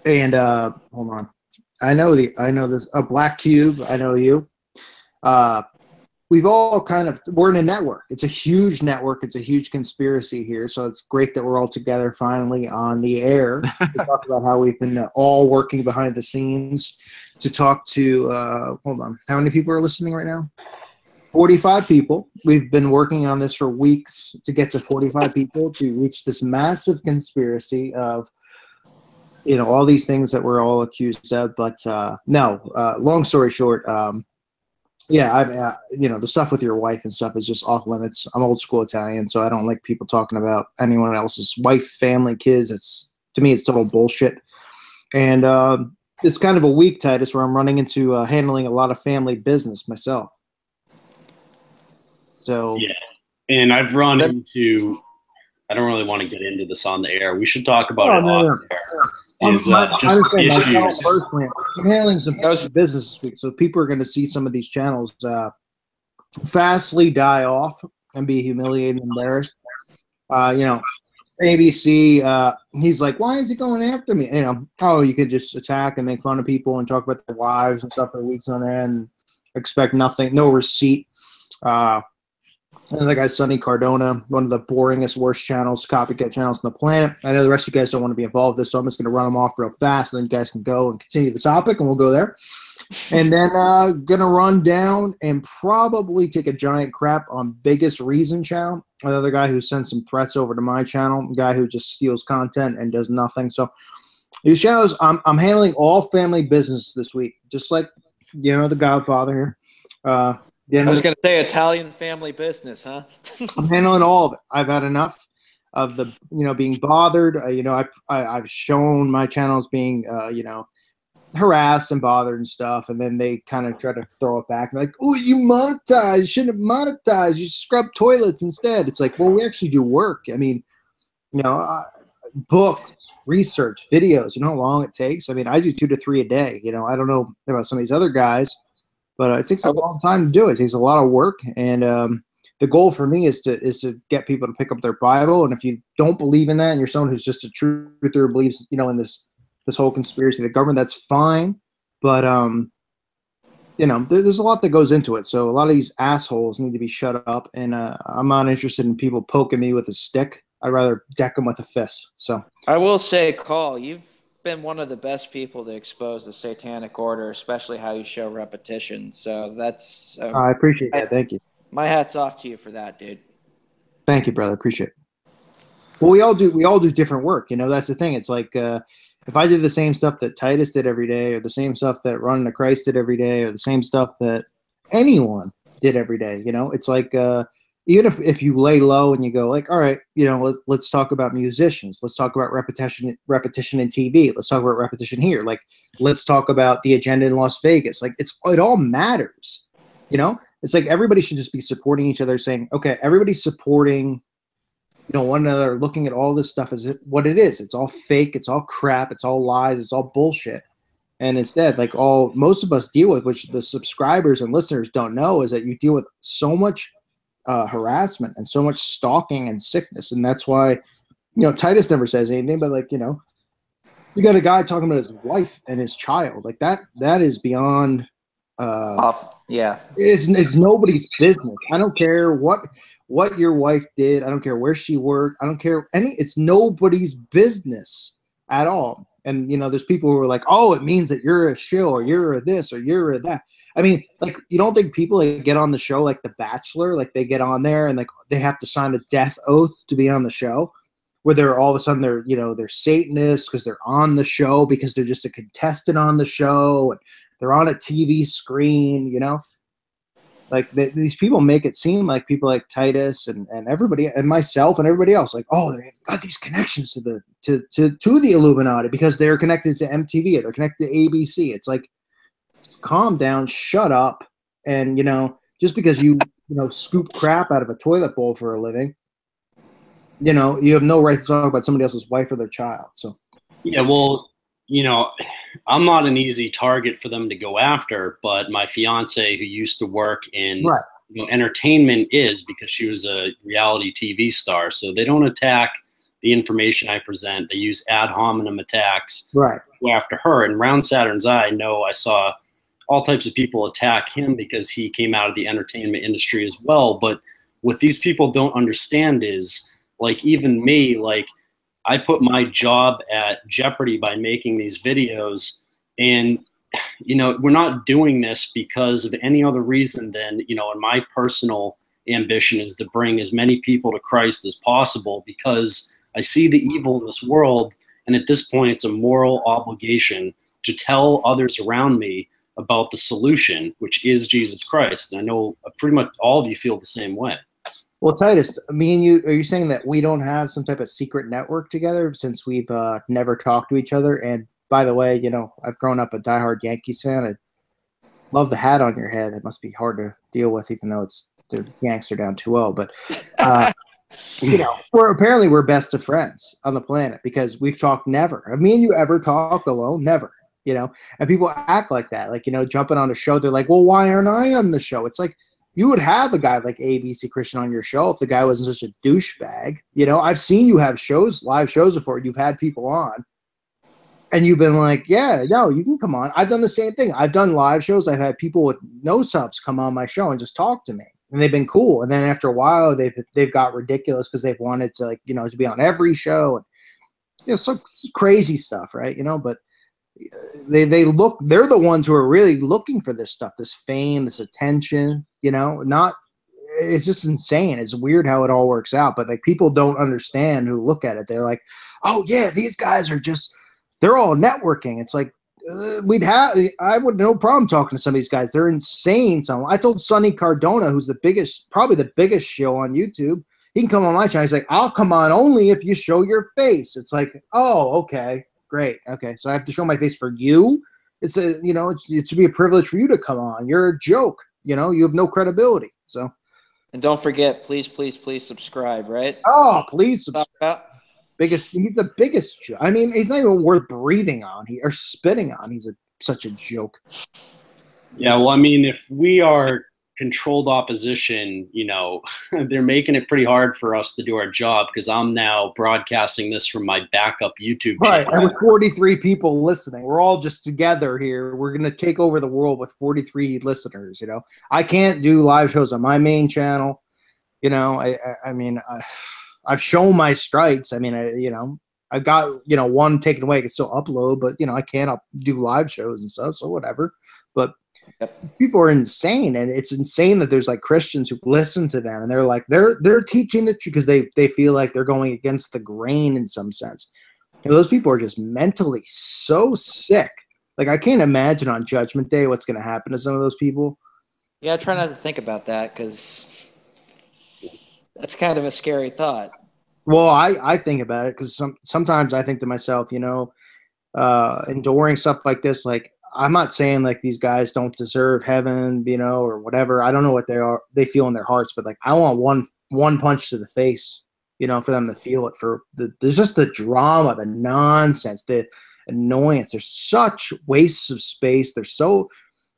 hold on. I know this. Black Cube. I know you. We've all we're in a network. It's a huge network. It's a huge conspiracy here. So it's great that we're all together finally on the air to talk about how we've been all working behind the scenes to talk to, hold on. How many people are listening right now? 45 people. We've been working on this for weeks to get to 45 people to reach this massive conspiracy of, you know, all these things that we're all accused of. But long story short, yeah, you know, the stuff with your wife and stuff is just off limits. I'm old school Italian, so I don't like people talking about anyone else's wife, family, kids. To me, it's total bullshit. And it's kind of a week, Titus, where I'm running into handling a lot of family business myself. So yeah, and I've run into. I don't really want to get into this on the air. We should talk about it off air. I'm handling some business this week, so people are going to see some of these channels fastly die off and be humiliated and embarrassed. You know, ABC, he's like, why is he going after me? You know, oh, you could just attack and make fun of people and talk about their wives and stuff for weeks on end and expect nothing, no receipt. Another guy, Sonny Cardona, one of the boringest, worst channels, copycat channels on the planet. I know the rest of you guys don't want to be involved with this, so I'm just going to run them off real fast, and then you guys can go and continue the topic, and we'll go there. And then going to run down and probably take a giant crap on Biggest Reason channel, another guy who sends some threats over to my channel, a guy who just steals content and does nothing. So these channels, I'm handling all family business this week, just like, you know, the Godfather here. I was going to say Italian family business, huh? I'm handling all of it. I've had enough of the, you know, being bothered. You know, I've shown my channels being, you know, harassed and bothered and stuff, and then they kind of try to throw it back. Like, oh, you monetize. You shouldn't have monetized. You scrub toilets instead. It's like, well, we actually do work. I mean, you know, books, research, videos. You know how long it takes? I mean, I do 2 to 3 a day. You know, I don't know about some of these other guys. But it takes a long time to do it. It takes a lot of work, and the goal for me is to get people to pick up their Bible. And if you don't believe in that, and you're someone who's just a truther, believes, you know, in this whole conspiracy of the government, that's fine. But you know, there's a lot that goes into it. So a lot of these assholes need to be shut up. And I'm not interested in people poking me with a stick. I'd rather deck them with a fist. So I will say, Call, you've been one of the best people to expose the Satanic Order, especially how you show repetition. So that's I appreciate that. Thank you. My hat's off to you for that, dude. Thank you, brother. Appreciate it. Well, we all do different work. You know, that's the thing. It's like if I did the same stuff that Titus did every day, or the same stuff that Run to Christ did every day, or the same stuff that anyone did every day. You know, it's like even if you lay low and you go like, all right, you know, let's talk about musicians. Let's talk about repetition in TV. Let's talk about repetition here. Like, let's talk about the agenda in Las Vegas. Like, it all matters. You know, it's like everybody should just be supporting each other, saying, okay, everybody's supporting, you know, one another, looking at all this stuff as what it is. It's all fake. It's all crap. It's all lies. It's all bullshit. And instead, like most of us deal with, which the subscribers and listeners don't know, is that you deal with so much harassment and so much stalking and sickness. And that's why, you know, Titus never says anything, but like, you know, you got a guy talking about his wife and his child. Like that is beyond yeah. It's nobody's business. I don't care what your wife did. I don't care where she worked. I don't care it's nobody's business at all. And you know, there's people who are like, oh, it means that you're a shill or you're a this or you're a that. I mean, like, you don't think people that get on the show like The Bachelor, like they get on there and like they have to sign a death oath to be on the show, where they're all of a sudden they're Satanists because they're on the show, because they're just a contestant on the show and they're on a TV screen, you know? Like these people make it seem like people like Titus and everybody and myself and everybody else, like, oh, they've got these connections to the Illuminati because they're connected to MTV or they're connected to ABC. It's like, calm down, shut up, and you know, just because you scoop crap out of a toilet bowl for a living, you know, you have no right to talk about somebody else's wife or their child. So yeah, well, you know, I'm not an easy target for them to go after, but my fiance, who used to work in entertainment, is, because she was a reality TV star. So they don't attack the information I present. They use ad hominem attacks to go after her. And Round Saturn's Eye, I saw all types of people attack him because he came out of the entertainment industry as well. But what these people don't understand is, like, even me, like, I put my job at jeopardy by making these videos. And, you know, we're not doing this because of any other reason than, you know, and my personal ambition is to bring as many people to Christ as possible, because I see the evil in this world. And at this point, it's a moral obligation to tell others around me about the solution, which is Jesus Christ. And I know pretty much all of you feel the same way. Well, Titus, me and you, are you saying that we don't have some type of secret network together since we've never talked to each other? And by the way, you know, I've grown up a diehard Yankees fan. I love the hat on your head. It must be hard to deal with, even though the Yanks are down 2-0. But you know, we're best of friends on the planet because we've talked never. Have me and you ever talked alone? Never. You know, and people act like that, like, you know, jumping on a show. They're like, well, why aren't I on the show? It's like, you would have a guy like ABC Christian on your show if the guy wasn't such a douchebag. You know, I've seen you have live shows before. You've had people on and you've been like, yeah, no, you can come on. I've done the same thing. I've done live shows. I've had people with no subs come on my show and just talk to me, and they've been cool. And then after a while, they've got ridiculous because they've wanted to, like, you know, to be on every show and, you know, some crazy stuff, right? You know, but they're the ones who are really looking for this stuff, this fame, this attention, you know, it's just insane. It's weird how it all works out, but like, people don't understand who look at it. They're like, oh yeah, these guys are they're all networking. It's like, I would no problem talking to some of these guys. They're insane. I told Sonny Cardona, who's probably the biggest show on YouTube, he can come on my channel. He's like, I'll come on only if you show your face. It's like, oh, okay. Great. Okay, so I have to show my face for you. It should be a privilege for you to come on. You're a joke. You know, you have no credibility. So, and don't forget, please subscribe. Right? Oh, please subscribe. He's the biggest. I mean, he's not even worth breathing on. Or spitting on. He's such a joke. Yeah. Well, I mean, if we are controlled opposition, you know, they're making it pretty hard for us to do our job, because I'm now broadcasting this from my backup YouTube channel. Right, and with 43 people listening, we're all just together here. We're going to take over the world with 43 listeners, you know. I can't do live shows on my main channel. You know, I mean, I've shown my strikes. I mean, I've got, you know, one taken away. I can still upload, but, you know, I can't do live shows and stuff, so whatever. But people are insane, and it's insane that there's like Christians who listen to them and they're like, they're teaching the truth because they feel like they're going against the grain in some sense. And those people are just mentally so sick. Like, I can't imagine on Judgment Day what's going to happen to some of those people. Yeah, I try not to think about that because that's kind of a scary thought. Well, I think about it because sometimes I think to myself, you know, enduring stuff like this, like I'm not saying like these guys don't deserve heaven, you know, or whatever. I don't know what they feel in their hearts, but like I want one punch to the face, you know, for them to feel it. There's just the drama, the nonsense, the annoyance. There's such wastes of space. They're so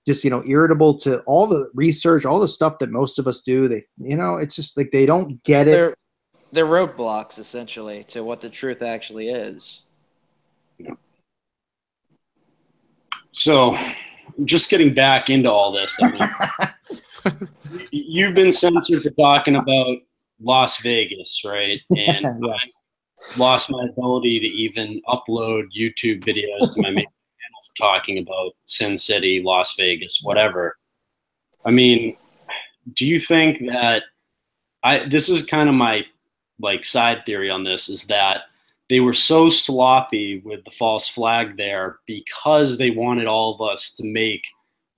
just, you know, irritable to all the research, all the stuff that most of us do. They, you know, it's just like they don't get it. They're roadblocks essentially to what the truth actually is. So, just getting back into all this, I mean, you've been censored for talking about Las Vegas, right? And Yes. I lost my ability to even upload YouTube videos to my main channel for talking about Sin City, Las Vegas, whatever. I mean, do you think that this is kind of my like side theory on this, is that they were so sloppy with the false flag there because they wanted all of us to make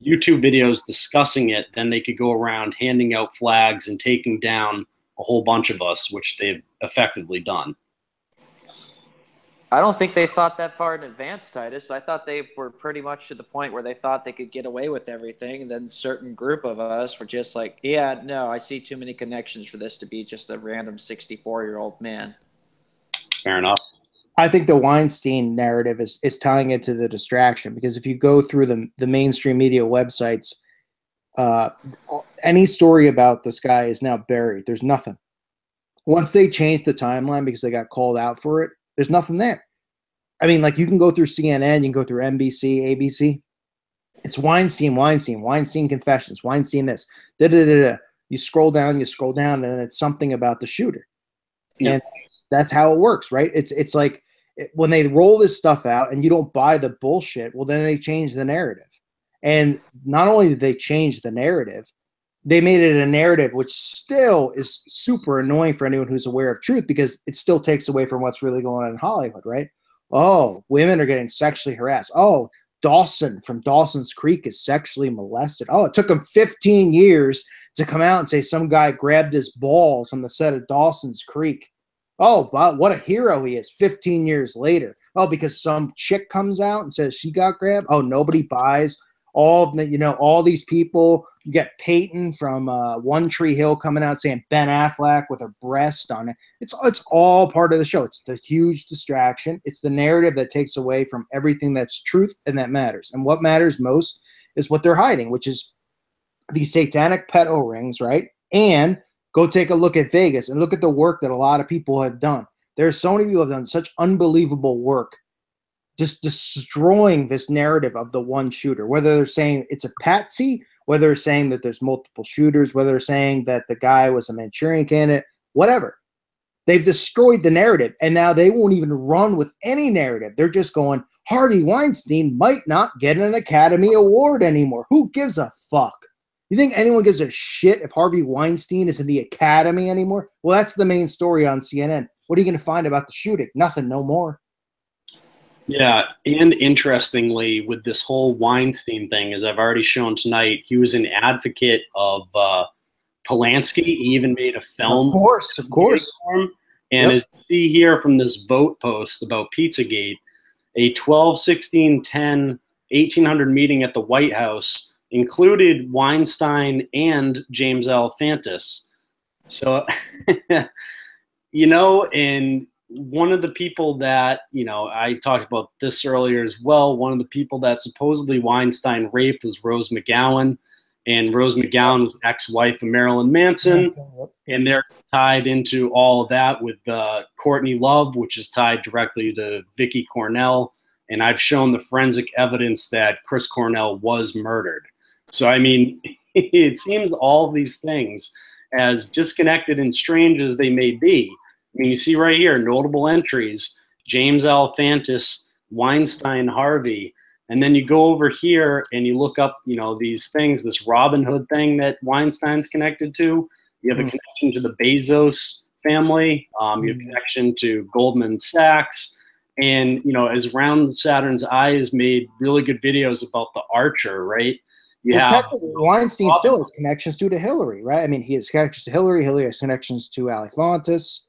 YouTube videos discussing it. Then they could go around handing out flags and taking down a whole bunch of us, which they've effectively done. I don't think they thought that far in advance, Titus. I thought they were pretty much to the point where they thought they could get away with everything. And then a certain group of us were just like, yeah, no, I see too many connections for this to be just a random 64-year-old man. Fair enough. I think the Weinstein narrative is tying it to the distraction, because if you go through the mainstream media websites, any story about this guy is now buried. There's nothing. Once they changed the timeline because they got called out for it, there's nothing there. I mean, like you can go through CNN, you can go through NBC, ABC. It's Weinstein confessions, Weinstein this, da-da-da-da. You scroll down, and it's something about the shooter. Yeah. And that's how it works, right? It's like when they roll this stuff out and you don't buy the bullshit, well, then they change the narrative. And not only did they change the narrative, they made it a narrative which still is super annoying for anyone who's aware of truth, because it still takes away from what's really going on in Hollywood, right? Oh, women are getting sexually harassed. Oh, Dawson from Dawson's Creek is sexually molested. Oh, it took him 15 years to come out and say some guy grabbed his balls on the set of Dawson's Creek. Oh, wow, what a hero he is 15 years later. Oh, because some chick comes out and says she got grabbed. Oh, nobody buys. All the, you know, all these people. You get Peyton from One Tree Hill coming out saying Ben Affleck with her breast on it. It's all part of the show. It's the huge distraction. It's the narrative that takes away from everything that's truth and that matters. And what matters most is what they're hiding, which is these satanic pedo rings, right? And go take a look at Vegas and look at the work that a lot of people have done. There are so many people who have done such unbelievable work just destroying this narrative of the one shooter, whether they're saying it's a patsy, whether they're saying that there's multiple shooters, whether they're saying that the guy was a Manchurian candidate, whatever. They've destroyed the narrative, and now they won't even run with any narrative. They're just going, Harvey Weinstein might not get an Academy Award anymore. Who gives a fuck? You think anyone gives a shit if Harvey Weinstein is in the Academy anymore? Well, that's the main story on CNN. What are you going to find about the shooting? Nothing, no more. Yeah, and interestingly, with this whole Weinstein thing, as I've already shown tonight, he was an advocate of Polanski. He even made a film. Of course. And as you see here from this Vote post about Pizzagate, a 12/16/10 1800 meeting at the White House included Weinstein and James L. Fantis. So, you know, and one of the people that, you know, I talked about this earlier as well, one of the people that supposedly Weinstein raped was Rose McGowan, and Rose McGowan was ex-wife of Marilyn Manson, and they're tied into all of that with Courtney Love, which is tied directly to Vicky Cornell, and I've shown the forensic evidence that Chris Cornell was murdered. So, I mean, it seems all of these things, as disconnected and strange as they may be, I mean, you see right here, notable entries, James L. Fantis, Weinstein, Harvey, and then you go over here and you look up, you know, these things, this Robin Hood thing that Weinstein's connected to. You have a connection to the Bezos family. You have a connection to Goldman Sachs. And, you know, as Round Saturn's Eyes made really good videos about the Archer, right? You well, have technically, Weinstein still has connections to Hillary, right? I mean, he has connections to Hillary. Hillary has connections to Ali Fontes.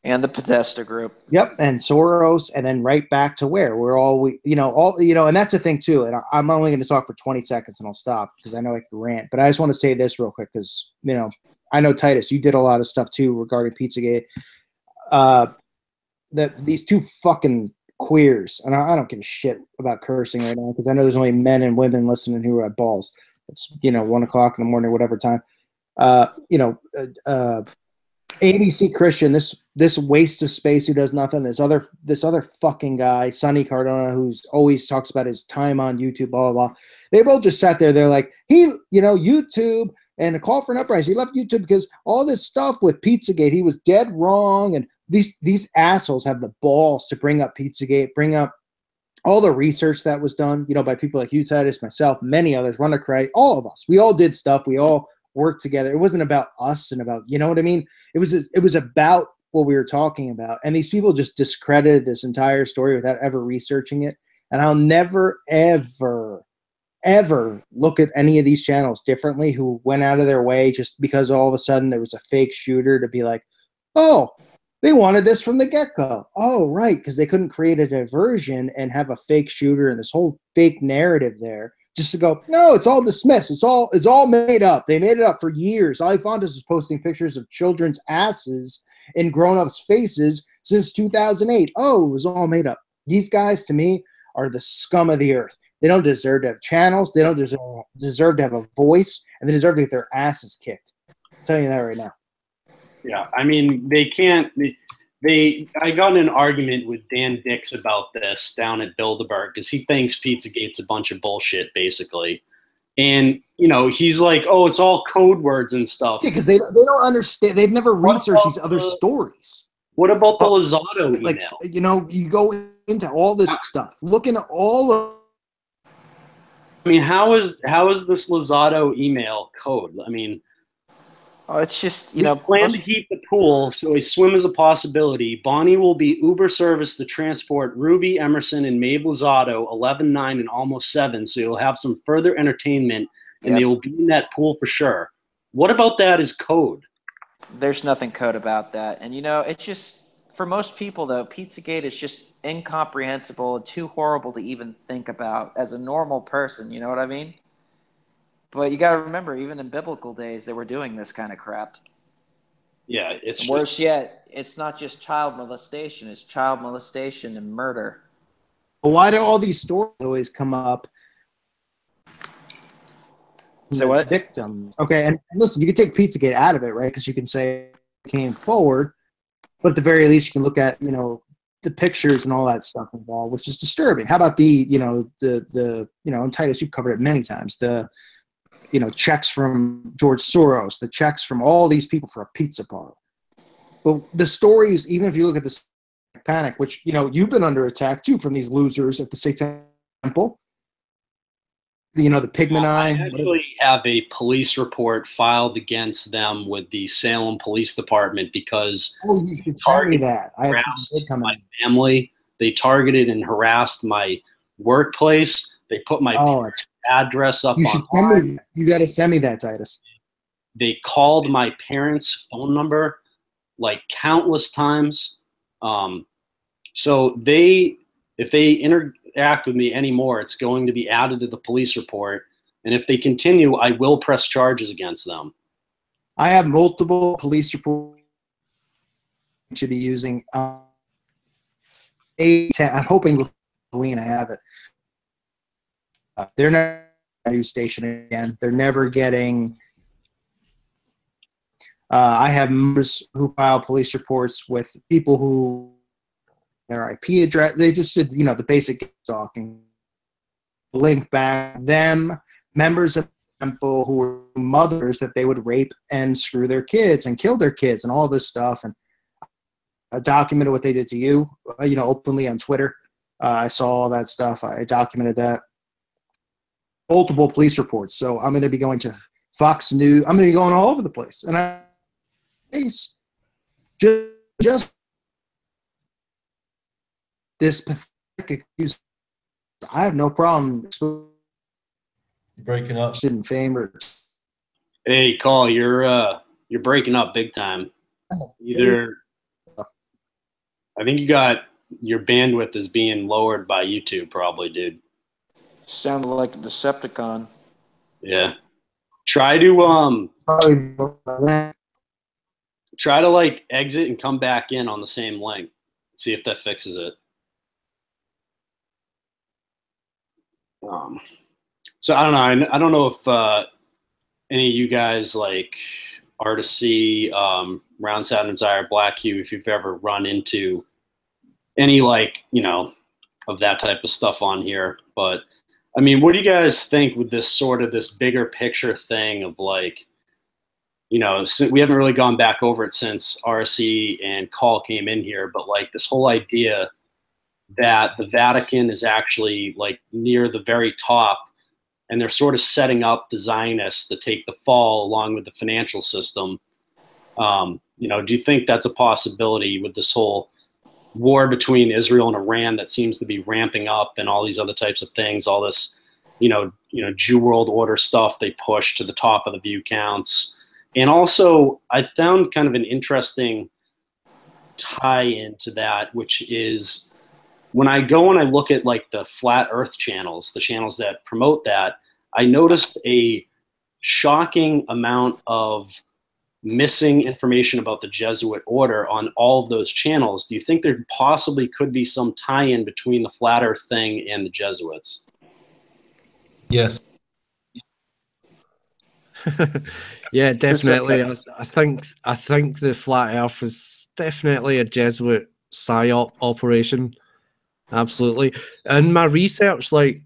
And the Podesta group. Yep, and Soros, and then right back to where we're all and that's the thing too. And I'm only going to talk for 20 seconds, and I'll stop because I know I can rant. But I just want to say this real quick because I know Titus, you did a lot of stuff too regarding Pizzagate. That these two fucking queers, and I don't give a shit about cursing right now because I know there's only men and women listening who have balls. It's 1 o'clock in the morning, whatever time. ABC Christian, this waste of space who does nothing. This other fucking guy, Sonny Cardona, who's always talks about his time on YouTube, blah blah blah. They both just sat there. They're like, YouTube and a call for an uprising. He left YouTube because all this stuff with Pizzagate, he was dead wrong. And these assholes have the balls to bring up Pizzagate, bring up all the research that was done, by people like you, Titus, myself, many others, Run a Cray, all of us. We all did stuff. We all work together. It wasn't about us and about, you know what I mean? It was about what we were talking about. And these people just discredited this entire story without ever researching it. And I'll never, ever, ever look at any of these channels differently who went out of their way just because all of a sudden there was a fake shooter to be like, oh, they wanted this from the get-go. Oh, right, because they couldn't create a diversion and have a fake shooter and this whole fake narrative there. Just to go, no, it's all dismissed. It's all made up. They made it up for years. Ali Fontes was posting pictures of children's asses in grown-ups' faces since 2008. Oh, it was all made up. These guys, to me, are the scum of the earth. They don't deserve to have channels. They don't deserve to have a voice, and they deserve to get their asses kicked. I'm telling you that right now. Yeah, I mean, they can't. I got in an argument with Dan Dix about this down at Bilderberg because he thinks Pizzagate's a bunch of bullshit, basically. And, he's like, oh, it's all code words and stuff. Yeah, because they don't understand. They've never researched these other stories. What about the Lozado email? Like, you go into all this stuff. Look into all of. I mean, how is this Lozado email code? I mean, oh, it's just, plan to heat the pool so a swim is a possibility. Bonnie will be Uber service to transport Ruby, Emerson, and Maeve Lozado 11, 9, and almost 7, so you'll have some further entertainment, and they will be in that pool for sure. What about that is code? There's nothing code about that. And, it's just, for most people, though, Pizzagate is just incomprehensible and too horrible to even think about as a normal person. You know what I mean? But you got to remember, even in biblical days, they were doing this kind of crap. Yeah, it's worse yet. It's not just child molestation; it's child molestation and murder. Well, why do all these stories always come up? Say what? Victim. Okay, and listen, you can take Pizzagate out of it, right? Because you can say it came forward, but at the very least, you can look at the pictures and all that stuff involved, which is disturbing. How about the and Titus, you've covered it many times. The checks from George Soros, the checks from all these people for a pizza parlor. But the stories, even if you look at the Panic, which, you've been under attack too from these losers at the Satanic Temple, the Pigman Eye. I actually have a police report filed against them with the Salem Police Department because you should tell me that. I harassed my family. They targeted and harassed my workplace. They put my address up. You should send me. You got to send me that, Titus. They called my parents' phone number like countless times. So if they interact with me anymore, it's going to be added to the police report. And if they continue, I will press charges against them. I have multiple police reports should be using. I'm hoping with Halloween I have it. They're not a news station again. They're never getting. I have members who file police reports with people who their IP address. They just did, the basic stalking. Link back them, members of the temple who were mothers that they would rape and screw their kids and kill their kids and all this stuff. And I documented what they did to you, openly on Twitter. I saw all that stuff. I documented that. Multiple police reports. So I'm going to be going to Fox News. I'm going to be going all over the place. And just this pathetic excuse. I have no problem. You're breaking up. In fame or Hey, Call, you're breaking up big time. Either I think you got your bandwidth is being lowered by YouTube, probably, dude. Sounded like a Decepticon. Yeah. Try to like exit and come back in on the same link. See if that fixes it. So I don't know. I don't know if any of you guys like are to see Round Sound and Desire Black Hue, if you've ever run into any like, you know, of that type of stuff on here. But I mean, what do you guys think with this sort of this bigger picture thing of like, you know, we haven't really gone back over it since RC and Call came in here, but like this whole idea that the Vatican is actually like near the very top, and they're sort of setting up the Zionists to take the fall along with the financial system. You know, do you think that's a possibility with this whole war between Israel and Iran that seems to be ramping up, and all these other types of things, all this, you know, Jew World Order stuff they push to the top of the view counts? And also, I found kind of an interesting tie into that, which is when I go and I look at like the flat earth channels, the channels that promote that, I noticed a shocking amount of missing information about the Jesuit Order on all of those channels. Do you think there possibly could be some tie-in between the flat earth thing and the Jesuits? Yes. Yeah, definitely. I think the flat earth is definitely a Jesuit psyop operation. Absolutely. In my research, like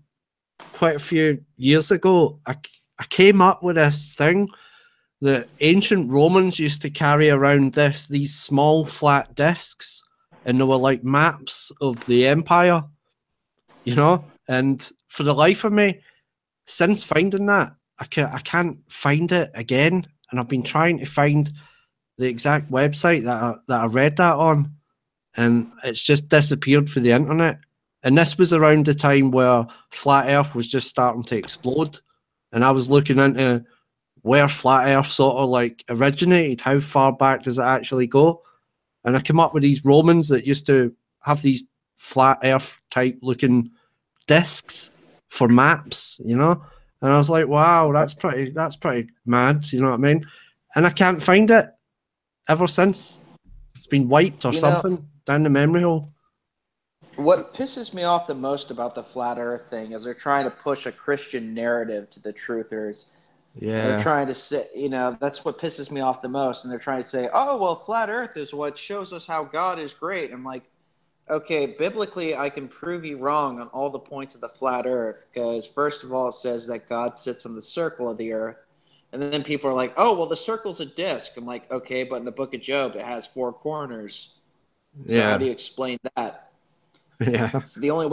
quite a few years ago, I came up with this thing that ancient Romans used to carry around these small flat discs, and they were like maps of the empire, you know. And for the life of me, since finding that, I can't find it again, and I've been trying to find the exact website that I read that on, and it's just disappeared from the internet. And this was around the time where flat earth was just starting to explode, and I was looking into where flat earth sort of like originated, how far back does it actually go? And I came up with these Romans that used to have these flat earth type looking discs for maps, you know? And I was like, wow, that's pretty mad, you know what I mean? And I can't find it ever since. It's been wiped or something down the memory hole. What pisses me off the most about the flat earth thing is they're trying to push a Christian narrative to the truthers. Yeah. They're trying to say, you know, that's what pisses me off the most. And they're trying to say, oh, well, flat earth is what shows us how God is great. I'm like, okay, biblically, I can prove you wrong on all the points of the flat earth. Because first of all, it says that God sits on the circle of the earth. And then people are like, oh, well, the circle's a disc. I'm like, okay, but in the book of Job, it has 4 corners. So how do you explain that? Yeah. So the only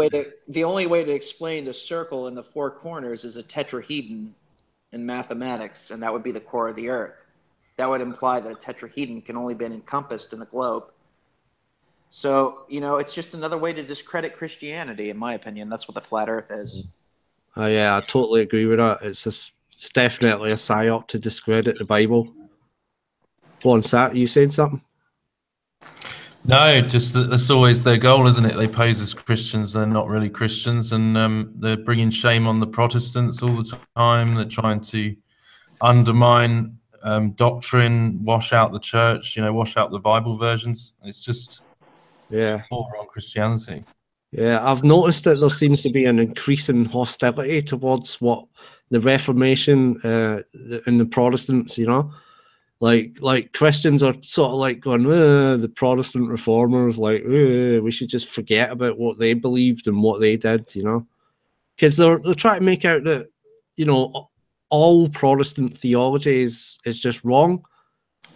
way to explain the circle and the 4 corners is a tetrahedron in mathematics, and that would be the core of the earth. That would imply that a tetrahedron can only be encompassed in the globe. So, you know, it's just another way to discredit Christianity, in my opinion. That's what the flat earth is. Oh yeah, I totally agree with that. It's definitely a psyop to discredit the Bible. Go on, Sat, you saying something? No, just that's always their goal, isn't it? They pose as Christians, they're not really Christians, and they're bringing shame on the Protestants all the time. They're trying to undermine doctrine, wash out the church, you know, wash out the Bible versions. It's just more on Christianity. Yeah, I've noticed that there seems to be an increasing hostility towards what the Reformation and the Protestants, you know. Like Christians are sort of like going, the Protestant reformers, like, we should just forget about what they believed and what they did, you know, because they're trying to make out that, you know, all Protestant theology is just wrong.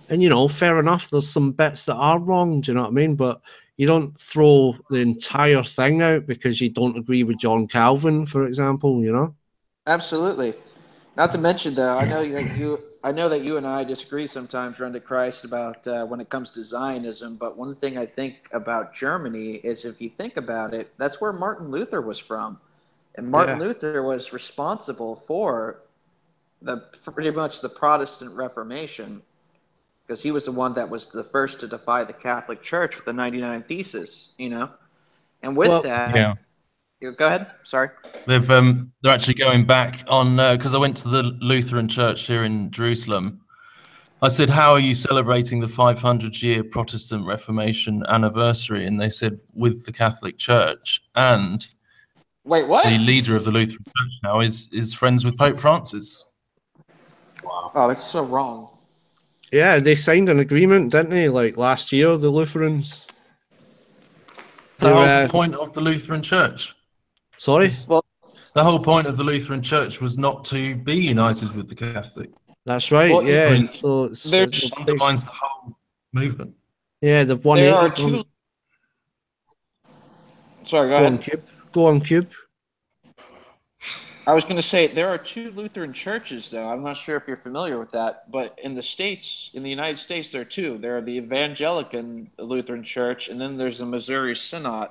And, you know, fair enough, there's some bits that are wrong, do you know what I mean? But you don't throw the entire thing out because you don't agree with John Calvin, for example, you know? Absolutely. Not to mention, though, I know that you and I disagree sometimes, Run to Christ, about when it comes to Zionism. But one thing I think about Germany is, if you think about it, that's where Martin Luther was from. And Martin Luther was responsible for pretty much the Protestant Reformation, because he was the one that was the first to defy the Catholic Church with the 99 Theses, you know. And with that, go ahead. Sorry. They're actually going back on, because I went to the Lutheran church here in Jerusalem. I said, how are you celebrating the 500-year Protestant Reformation anniversary? And they said, with the Catholic Church. And wait, what? The leader of the Lutheran church now is friends with Pope Francis. Wow. Oh, that's so wrong. Yeah, they signed an agreement, didn't they? Like last year, the Lutherans. The whole point of the Lutheran church. Sorry? Well, the whole point of the Lutheran church was not to be united with the Catholic. That's right. Well, yeah. I mean, so it undermines the whole movement. Yeah, the one. There are two. Sorry, go ahead. Go on, Cube. I was going to say there are two Lutheran churches, though. I'm not sure if you're familiar with that, but in the States, in the United States, there are two. There are the Evangelican Lutheran Church, and then there's the Missouri Synod.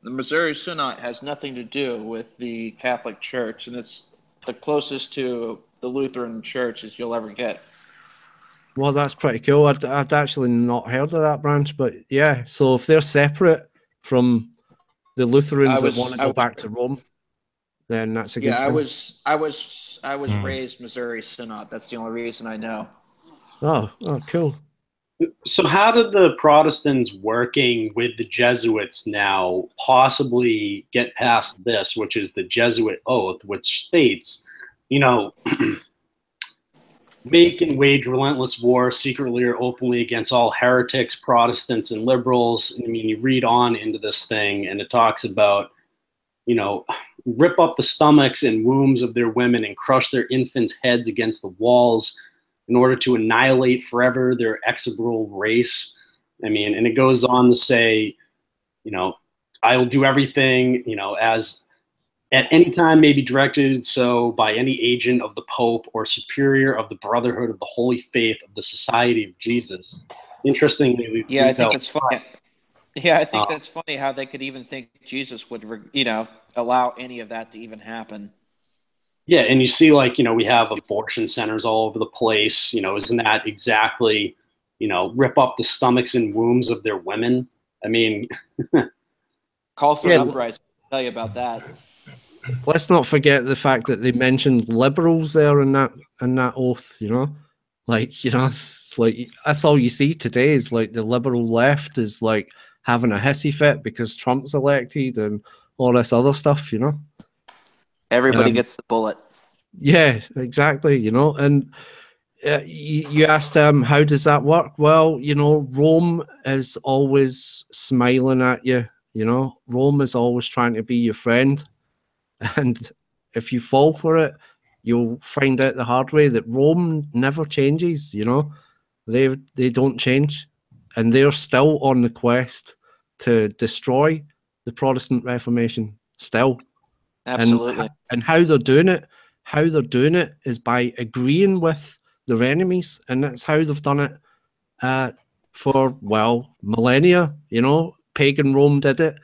The Missouri Synod has nothing to do with the Catholic Church, and it's the closest to the Lutheran Church as you'll ever get. Well, that's pretty cool. I'd actually not heard of that branch, but yeah. So if they're separate from the Lutherans that want to go back to Rome, then that's a good thing. I was raised Missouri Synod. That's the only reason I know. Oh, cool. So how did the Protestants working with the Jesuits now possibly get past this, which is the Jesuit oath, which states, you know, make and wage relentless war secretly or openly against all heretics, Protestants, and liberals. I mean, you read on into this thing, and it talks about, you know, rip up the stomachs and wombs of their women and crush their infants' heads against the walls in order to annihilate forever their execrable race. I mean, and it goes on to say, you know, I will do everything, you know, as at any time may be directed so by any agent of the Pope or superior of the Brotherhood of the Holy Faith of the Society of Jesus. Interestingly, I think that's funny. Yeah, I think that's funny how they could even think Jesus would, you know, allow any of that to even happen. Yeah, and you see, like, you know, we have abortion centers all over the place. You know, isn't that exactly, you know, rip up the stomachs and wombs of their women? I mean, call for an uprising. I'll tell you about that. Let's not forget the fact that they mentioned liberals there in that oath. You know, like, you know, it's like that's all you see today is like the liberal left is like having a hissy fit because Trump's elected and all this other stuff. You know. Everybody gets the bullet. Yeah, exactly. You know, and you asked how does that work? Well, you know, Rome is always smiling at you. You know, Rome is always trying to be your friend, and if you fall for it, you'll find out the hard way that Rome never changes. You know, they don't change, and they're still on the quest to destroy the Protestant Reformation. Still. Absolutely. And how they're doing it is by agreeing with their enemies, and that's how they've done it for, well, millennia. You know, pagan Rome did it.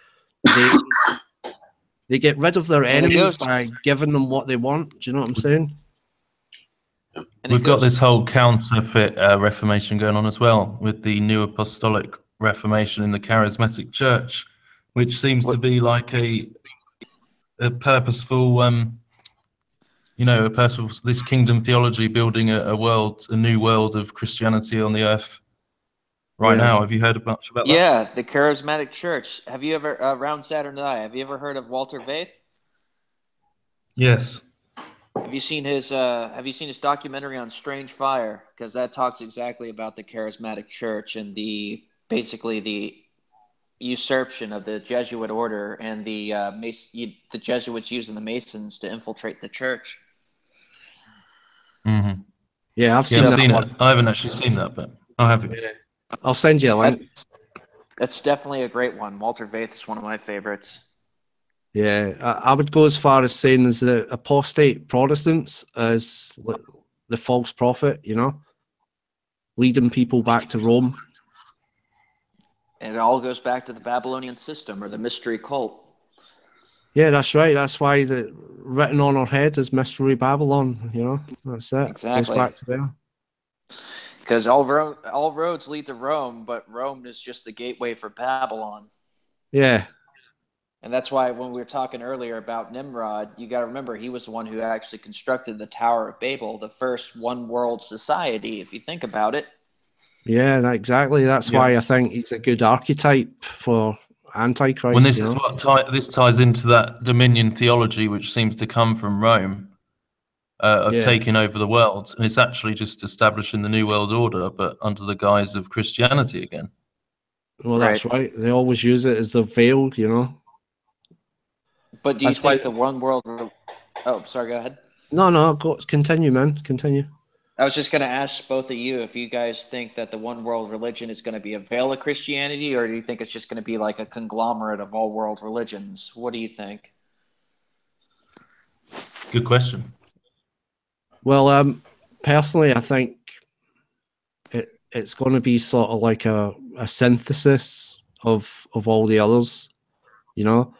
They get rid of their enemies by giving them what they want. Do you know what I'm saying? We've got this whole counterfeit Reformation going on as well with the New Apostolic Reformation in the Charismatic Church, which seems to be like a purposeful, you know, this kingdom theology, building a new world of Christianity on the earth right now. Have you heard much about that? Yeah, the Charismatic Church. Have you ever, around Saturday night, have you ever heard of Walter Vaith? Yes. Have you seen his documentary on Strange Fire? Because that talks exactly about the Charismatic Church and basically the usurpation of the Jesuit Order and the Jesuits using the Masons to infiltrate the church. Mm-hmm. Yeah, I've seen it. I haven't actually seen that, but I have. Yeah. I'll send you a link. That's definitely a great one. Walter Vaith is one of my favorites. Yeah, I would go as far as saying as the apostate Protestants as the false prophet, you know, leading people back to Rome. And it all goes back to the Babylonian system or the mystery cult. Yeah, that's right. That's why the written on our head is Mystery Babylon. You know, that's it. Exactly. Goes back to there. Because all roads lead to Rome, but Rome is just the gateway for Babylon. Yeah. And that's why when we were talking earlier about Nimrod, you got to remember he was the one who actually constructed the Tower of Babel, the first one world society, if you think about it. Yeah, exactly. That's why I think he's a good archetype for Antichrist. When this is what this ties into that dominion theology, which seems to come from Rome, of taking over the world, and it's actually just establishing the New World Order, but under the guise of Christianity again. Well, that's right. They always use it as a veil, you know. But do you think the one world? Oh, sorry. Go ahead. No. Continue, man. Continue. I was just going to ask both of you if you guys think that the one world religion is going to be a veil of Christianity, or do you think it's just going to be like a conglomerate of all world religions? What do you think? Good question. Well, personally, I think it's going to be sort of like a synthesis of all the others, you know.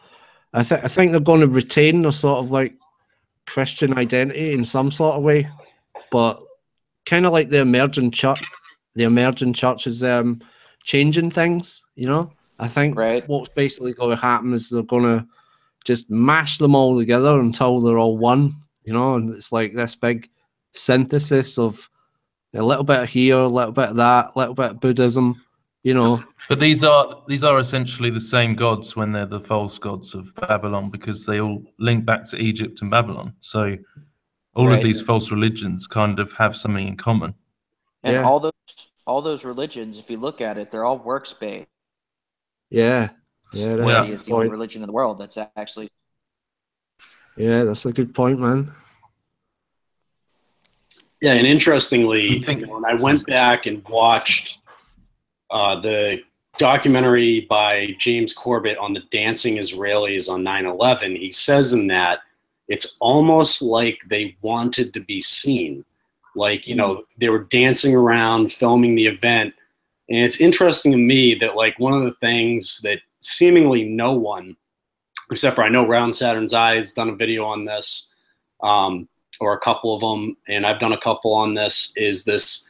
I think they're going to retain a sort of like Christian identity in some sort of way, but kind of like the emerging church is changing things, you know. I think what's basically going to happen is they're going to just mash them all together until they're all one, you know, and it's like this big synthesis of a little bit of here, a little bit of that, a little bit of Buddhism, you know. But these are essentially the same gods when they're the false gods of Babylon, because they all link back to Egypt and Babylon. So all of these false religions kind of have something in common. And all those religions, if you look at it, they're all works based. Yeah. Christianity is the only religion in the world that's actually. Yeah, that's a good point, man. Yeah, and interestingly, when I went back and watched the documentary by James Corbett on the dancing Israelis on 9/11, he says in that it's almost like they wanted to be seen. Like, you know, they were dancing around, filming the event. And it's interesting to me that, like, one of the things that seemingly no one, except for I know Round Saturn's Eye has done a video on this, or a couple of them, and I've done a couple on this, is this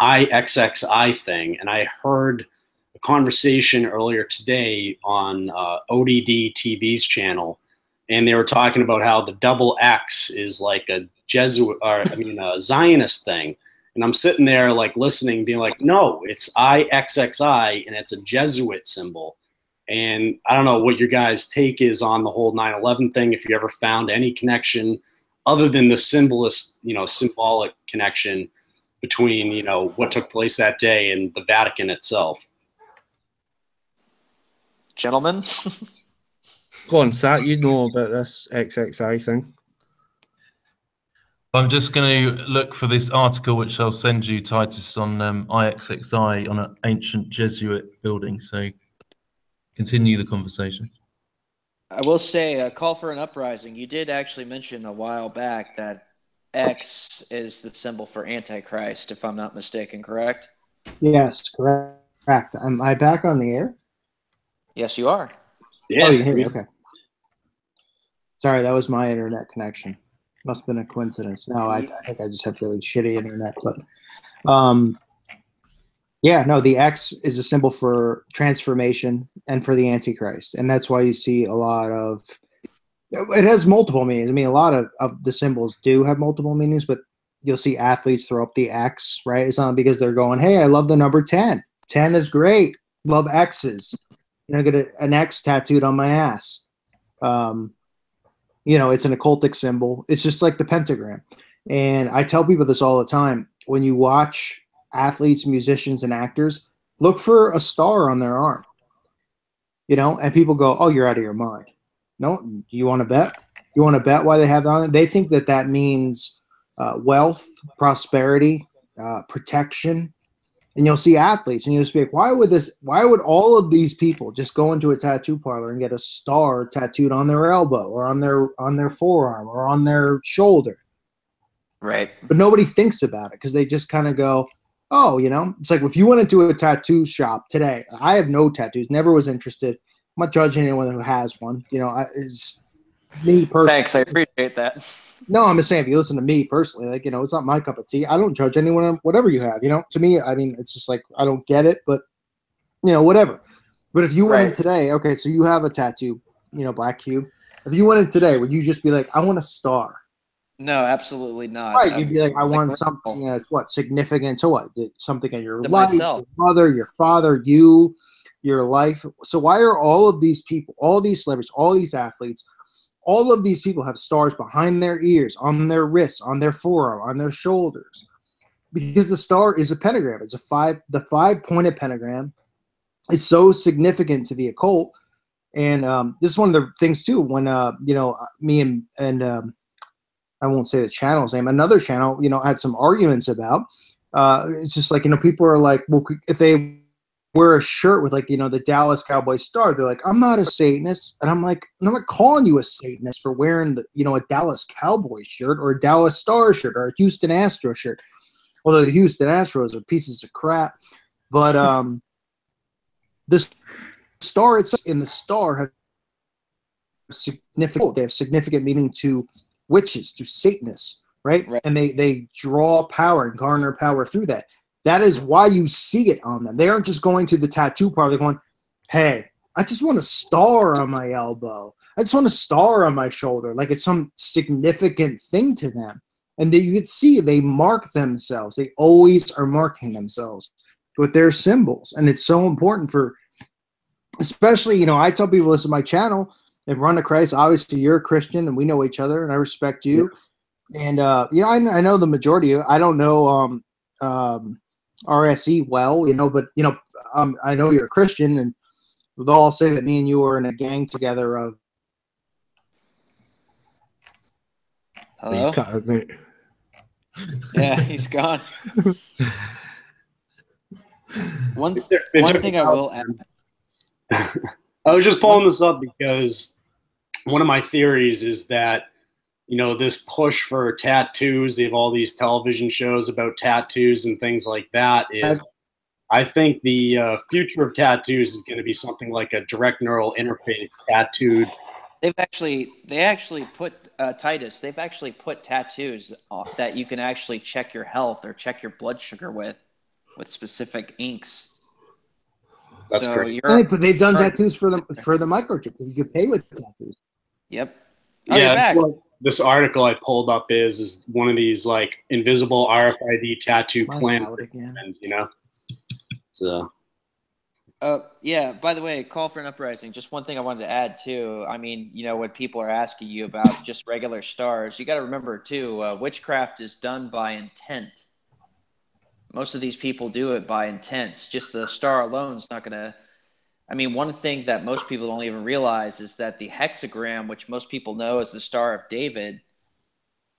IXXI thing. And I heard a conversation earlier today on ODD TV's channel, and they were talking about how the double X is like a Zionist thing. And I'm sitting there like listening, being like, no, it's IXXI, and it's a Jesuit symbol. And I don't know what your guys' take is on the whole 9/11 thing, if you ever found any connection other than the symbolic connection between, you know, what took place that day and the Vatican itself. Gentlemen? Go on, Sat, you know about this XXI thing. I'm just going to look for this article, which I'll send you, Titus, on IXXI on an ancient Jesuit building. So continue the conversation. I will say, a call for an uprising. You did actually mention a while back that X is the symbol for Antichrist, if I'm not mistaken, correct? Yes, correct. Am I back on the air? Yes, you are. Yeah. Oh, you hear me? Okay. Sorry, that was my internet connection. Must have been a coincidence. No, I think I just have really shitty internet. But yeah, no, the X is a symbol for transformation and for the Antichrist. And that's why you see a lot of – it has multiple meanings. I mean, a lot of the symbols do have multiple meanings, but you'll see athletes throw up the X, right? It's not because they're going, hey, I love the number 10. 10 is great. Love X's. You know, get an X tattooed on my ass. You know, it's an occultic symbol. It's just like the pentagram. And I tell people this all the time. When you watch athletes, musicians, and actors, look for a star on their arm. You know, and people go, oh, you're out of your mind. No, you want to bet? You want to bet why they have that on it? They think that that means wealth, prosperity, protection. And you'll see athletes, and you'll just be like, why would all of these people just go into a tattoo parlor and get a star tattooed on their elbow or on their forearm or on their shoulder? Right. But nobody thinks about it because they just kind of go, oh, you know, it's like if you went into a tattoo shop today, I have no tattoos, never was interested. I'm not judging anyone who has one. You know, me personally. Thanks, I appreciate that. No, I'm just saying, if you listen to me personally, like, you know, it's not my cup of tea. I don't judge anyone on whatever you have. You know, to me, I mean, it's just like, I don't get it, but, you know, whatever. But if you went in today, okay, so you have a tattoo, you know, black cube. If you went in today, would you just be like, I want a star? No, absolutely not. Right, you'd be like, I want something that's what, significant to what? Something in your life, myself. your mother, your father, you, your life. So why are all of these people, all these celebrities, all these athletes, all of these people have stars behind their ears, on their wrists, on their forearm, on their shoulders? Because the star is a pentagram. It's the 5-pointed pentagram. It's so significant to the occult. And this is one of the things too, when you know, me and I won't say the channel's name, another channel, you know, had some arguments about. It's just like, you know, people are like, well, if they wear a shirt with, like, you know, the Dallas Cowboy star, they're like, I'm not a Satanist. And I'm like, I'm not calling you a Satanist for wearing the, you know, a Dallas Cowboy shirt or a Dallas Star shirt or a Houston Astros shirt. Although the Houston Astros are pieces of crap. But the star itself, in the star have significant meaning to witches, to Satanists, right? And they draw power and garner power through that. That is why you see it on them. They aren't just going to the tattoo parlor going, hey, I just want a star on my elbow. I just want a star on my shoulder. Like, it's some significant thing to them. And you can see they mark themselves. They always are marking themselves with their symbols. And it's so important for, especially, you know, I tell people, listen to my channel and Run to Christ. Obviously, you're a Christian and we know each other and I respect you. Yeah. And, you know, I know the majority of, I don't know RSE well, you know, but, you know, I know you're a Christian, and they'll all say that me and you are in a gang together of. Hello? Yeah, he's gone. One thing I will add. I was just pulling this up because one of my theories is that, you know, this push for tattoos, they have all these television shows about tattoos and things like that, is I think the future of tattoos is going to be something like a direct neural interface tattooed. They actually put Titus. They've actually put tattoos that you can actually check your health or check your blood sugar with specific inks. That's great. But they've done tattoos for the microchip. You can pay with tattoos. Yep. Oh, yeah. This article I pulled up is one of these like invisible RFID tattoo clamp, you know. So. Yeah, by the way, call for an uprising. Just one thing I wanted to add too. I mean, you know, when people are asking you about just regular stars, you got to remember too, witchcraft is done by intent. Most of these people do it by intent. Just the star alone is not going to. I mean, one thing that most people don't even realize is that the hexagram, which most people know as the Star of David,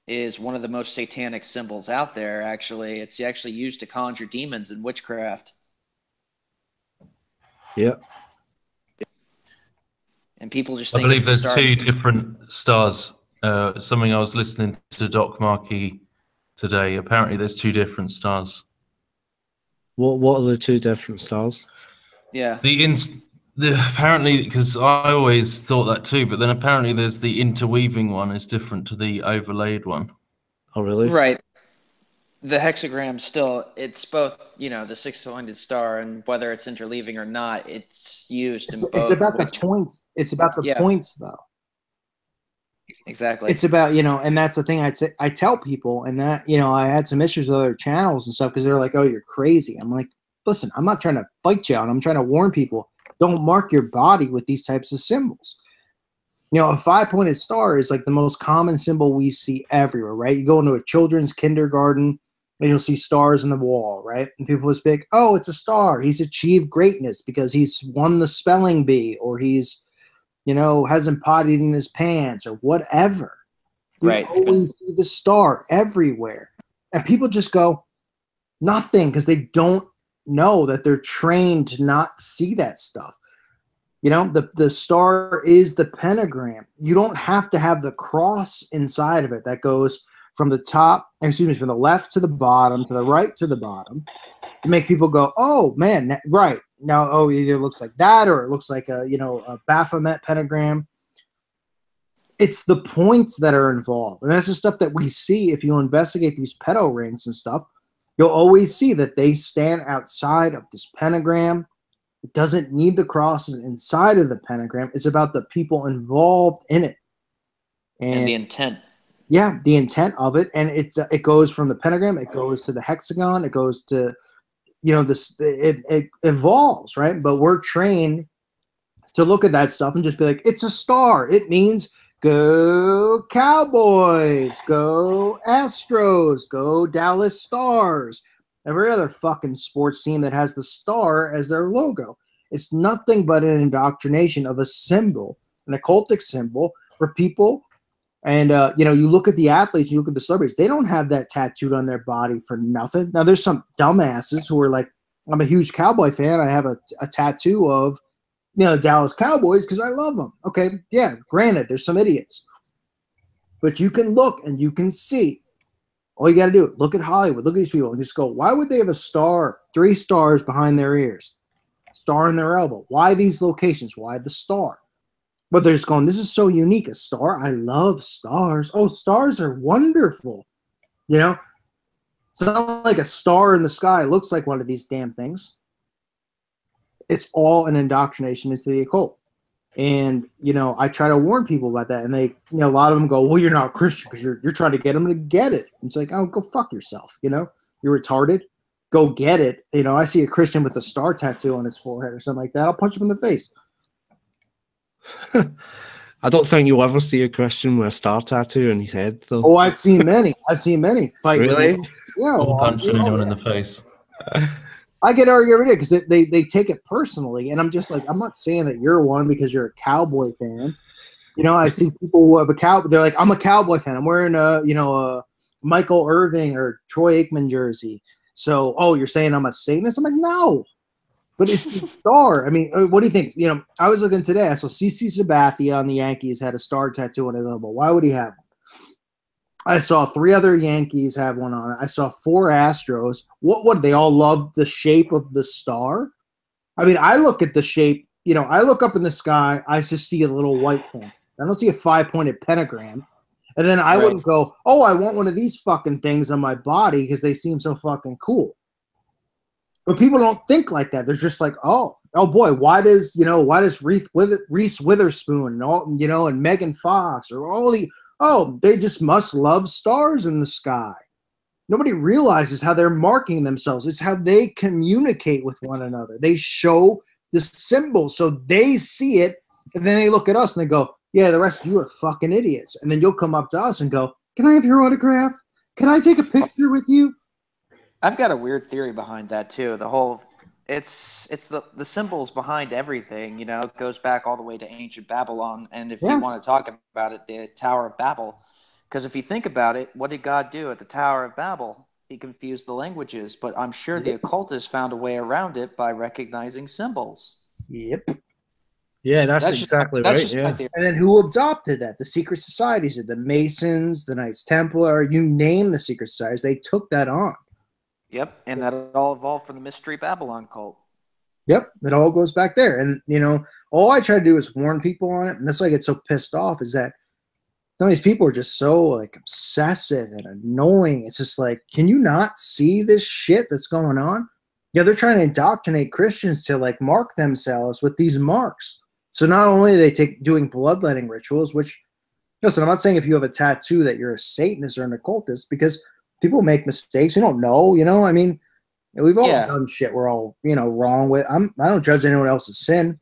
is one of the most satanic symbols out there. Actually, it's actually used to conjure demons in witchcraft. Yep. And people just I think believe there's two different stars. Something I was listening to Doc Markey today. Apparently, there's two different stars. What are the two different stars? Yeah. Apparently, because I always thought that too, but then apparently there's the interweaving one is different to the overlaid one. Oh, really? Right. The hexagram still, it's both, you know, the six-pointed star, and whether it's interleaving or not, it's used in both. It's about the points. It's about the points, though. Exactly. It's about, you know, and that's the thing I tell people, and that, you know, I had some issues with other channels and stuff because they're like, oh, you're crazy. I'm like, listen, I'm not trying to fight you out. I'm trying to warn people, don't mark your body with these types of symbols. You know, a 5-pointed star is like the most common symbol we see everywhere, right? You go into a children's kindergarten and you'll see stars on the wall, right? And people will speak, oh, it's a star. He's achieved greatness because he's won the spelling bee, or he's, you know, hasn't potted in his pants, or whatever. Right. You always see the star everywhere. And people just go, nothing, because they don't know that they're trained to not see that stuff. You know, the star is the pentagram. You don't have to have the cross inside of it that goes from the top, from the left to the bottom, to the right to the bottom, to make people go, oh man, right. Now, oh, either looks like that or it looks like a, you know, a Baphomet pentagram. it's the points that are involved. And that's the stuff that we see if you investigate these pedo rings and stuff. You'll always see that they stand outside of this pentagram. It doesn't need the crosses inside of the pentagram. It's about the people involved in it. And the intent. Yeah, the intent of it. And it goes from the pentagram, it goes to the hexagon, it goes to, you know, this, it evolves, right? But we're trained to look at that stuff and just be like, it's a star. It means go Cowboys, go Astros, go Dallas Stars. Every other fucking sports team that has the star as their logo. It's nothing but an indoctrination of a symbol, an occultic symbol for people. And, you know, you look at the athletes, you look at the celebrities, they don't have that tattooed on their body for nothing. Now, there's some dumbasses who are like, I'm a huge Cowboy fan. I have a tattoo of, you know, Dallas Cowboys because I love them. Okay, yeah, granted, there's some idiots. But you can look and you can see. All you got to do, look at Hollywood, look at these people, and just go, why would they have a star, 3 stars behind their ears, star in their elbow? Why these locations? Why the star? But they're just going, this is so unique. A star? I love stars. Oh, stars are wonderful. You know? It's not like a star in the sky. It looks like one of these damn things. It's all an indoctrination into the occult. And, you know, I try to warn people about that. And they, you know, a lot of them go, well, you're not Christian because you're trying to get them to get it. And it's like, oh, go fuck yourself. You know? You're retarded. Go get it. You know, I see a Christian with a star tattoo on his forehead or something like that. I'll punch him in the face. I don't think you'll ever see a Christian with a star tattoo on his head, though. Oh, I've seen many. I've seen many fight. Really? Yeah. Well, punching anyone in the face. I get argued every day because they take it personally, and I'm just like, I'm not saying that you're one because you're a Cowboy fan. You know, I see people who have a cow. They're like, I'm a Cowboy fan. I'm wearing a Michael Irving or Troy Aikman jersey. So, oh, you're saying I'm a Satanist? I'm like, no. But it's the star. I mean, what do you think? You know, I was looking today. I saw CC Sabathia on the Yankees had a star tattoo on his elbow. Why would he have one? I saw 3 other Yankees have one on it. I saw 4 Astros. What they all love the shape of the star? I mean, I look at the shape. You know, I look up in the sky. I just see a little white thing. I don't see a 5-pointed pentagram. And then I wouldn't go, oh, I want one of these fucking things on my body because they seem so fucking cool. But people don't think like that. They're just like, oh boy, why does Reese Witherspoon and all, you know, and Megan Fox or all the, they just must love stars in the sky. Nobody realizes how they're marking themselves. It's how they communicate with one another. They show this symbol so they see it, and then they look at us and they go, yeah, the rest of you are fucking idiots. And then you'll come up to us and go, can I have your autograph? Can I take a picture with you? I've got a weird theory behind that too. The whole it's the symbols behind everything, you know, it goes back all the way to ancient Babylon. And if you want to talk about it, the Tower of Babel. Because if you think about it, what did God do at the Tower of Babel? He confused the languages, but I'm sure the occultists found a way around it by recognizing symbols. Yep. Yeah, that's exactly right. Yeah. And then who adopted that? The secret societies, the Masons, the Knights Templar, you name the secret societies, they took that on. Yep, and that all evolved from the Mystery Babylon cult. Yep, it all goes back there. And, you know, all I try to do is warn people on it. And that's why I get so pissed off is that some of these people are just so, like, obsessive and annoying. It's just like, can you not see this shit that's going on? Yeah, they're trying to indoctrinate Christians to, like, mark themselves with these marks. So not only are they doing bloodletting rituals, which, listen, I'm not saying if you have a tattoo that you're a Satanist or an occultist, because people make mistakes. You don't know, you know. I mean, we've all done shit we're all, you know, wrong with. I don't judge anyone else's sin,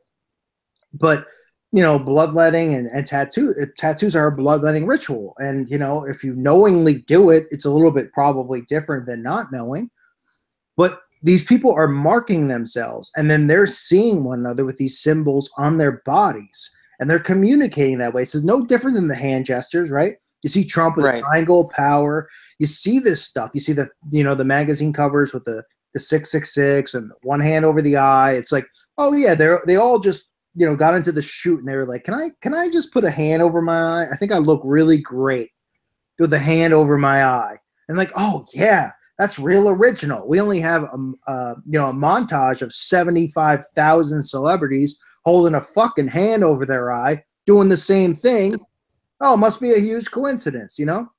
but you know, bloodletting and tattoos are a bloodletting ritual, and you know, if you knowingly do it, it's a little bit probably different than not knowing. But these people are marking themselves, and then they're seeing one another with these symbols on their bodies, and they're communicating that way. So it's no different than the hand gestures, right? You see Trump with a triangle of power. You see this stuff. You see the, you know, the magazine covers with the 666 and one hand over the eye. It's like, oh yeah, they all just, you know, got into the shoot and they were like, can I just put a hand over my eye? I think I look really great with a hand over my eye. And like, oh yeah, that's real original. We only have a montage of 75,000 celebrities holding a fucking hand over their eye, doing the same thing. Oh, it must be a huge coincidence, you know?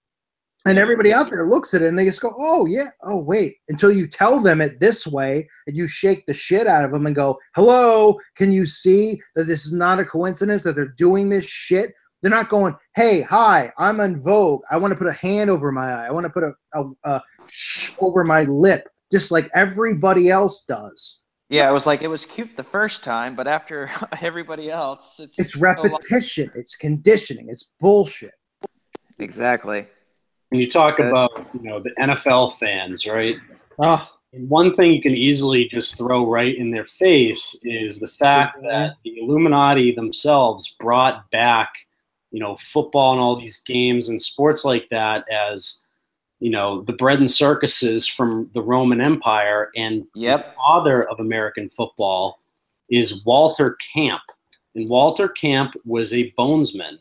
And everybody out there looks at it and they just go, oh, yeah, oh, wait. Until you tell them it this way and you shake the shit out of them and go, hello, can you see that this is not a coincidence, that they're doing this shit? They're not going, hey, hi, I'm on Vogue. I want to put a hand over my eye. I want to put a over my lip, just like everybody else does. Yeah, it was cute the first time, but after everybody else, it's repetition. It's conditioning. It's bullshit. Exactly. When you talk about, you know, the NFL fans, right? Oh. And one thing you can easily just throw right in their face is the fact that the Illuminati themselves brought back, you know, football and all these games and sports like that as, you know, the bread and circuses from the Roman Empire. And the father of American football is Walter Camp. And Walter Camp was a bonesman.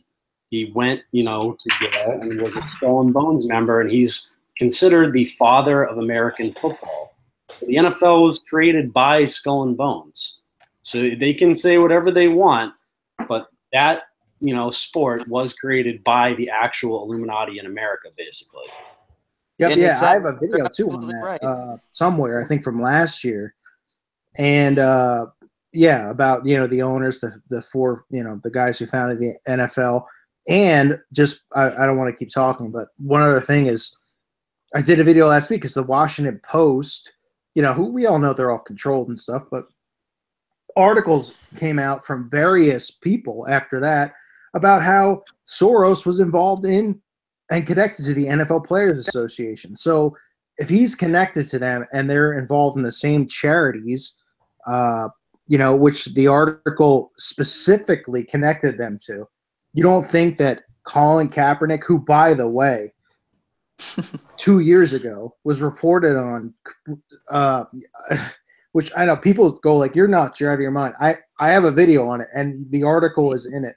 He went, you know, to Yale and was a Skull and Bones member, and he's considered the father of American football. The NFL was created by Skull and Bones. So they can say whatever they want, but that, you know, sport was created by the actual Illuminati in America, basically. Yep, yeah, I have a video too on that somewhere, I think from last year. And yeah, about, you know, the owners, the four, you know, the guys who founded the NFL. And just, I don't want to keep talking, but one other thing is, I did a video last week because the Washington Post, you know, who we all know they're all controlled and stuff, but articles came out from various people after that about how Soros was involved in and connected to the NFL Players Association. So if he's connected to them and they're involved in the same charities, you know, which the article specifically connected them to, you don't think that Colin Kaepernick, who, by the way, 2 years ago was reported on, which I know people go like, you're nuts, you're out of your mind. I have a video on it, and the article is in it.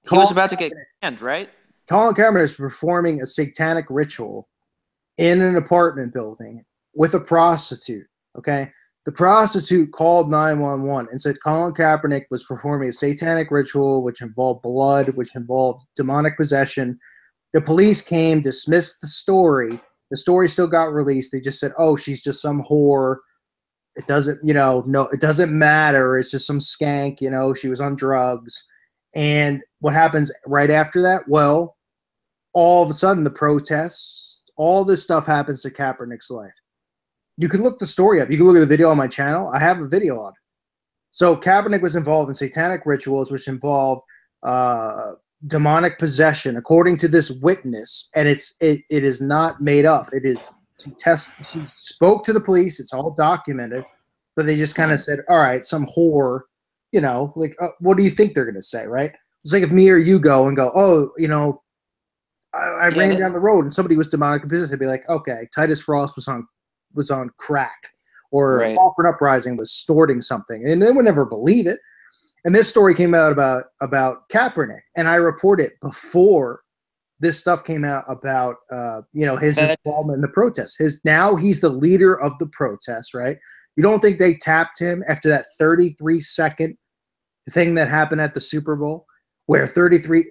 He was about to get canned, right? Colin Kaepernick is performing a satanic ritual in an apartment building with a prostitute, okay? The prostitute called 911 and said Colin Kaepernick was performing a satanic ritual which involved blood, which involved demonic possession. The police came, dismissed the story. The story still got released. They just said, oh, she's just some whore. It doesn't, you know, no, it doesn't matter. It's just some skank, you know, she was on drugs. And what happens right after that? Well, all of a sudden the protests, all this stuff happens to Kaepernick's life. You can look the story up. You can look at the video on my channel. I have a video on it. So Kaepernick was involved in satanic rituals, which involved demonic possession, according to this witness, and it is not made up. It is she spoke to the police. It's all documented, but they just kind of said, "All right, some whore," you know, like what do you think they're going to say, right? It's like if me or you go and go, "Oh, you know, I ran down the road and somebody was demonic possessed," they'd be like, "Okay, Titus Frost was on crack, or Alfred Uprising was snorting something," and they would never believe it. And this story came out about Kaepernick, and I reported before this stuff came out about you know, his involvement in the protests. Now he's the leader of the protests, right? You don't think they tapped him after that 33-second thing that happened at the Super Bowl, where 33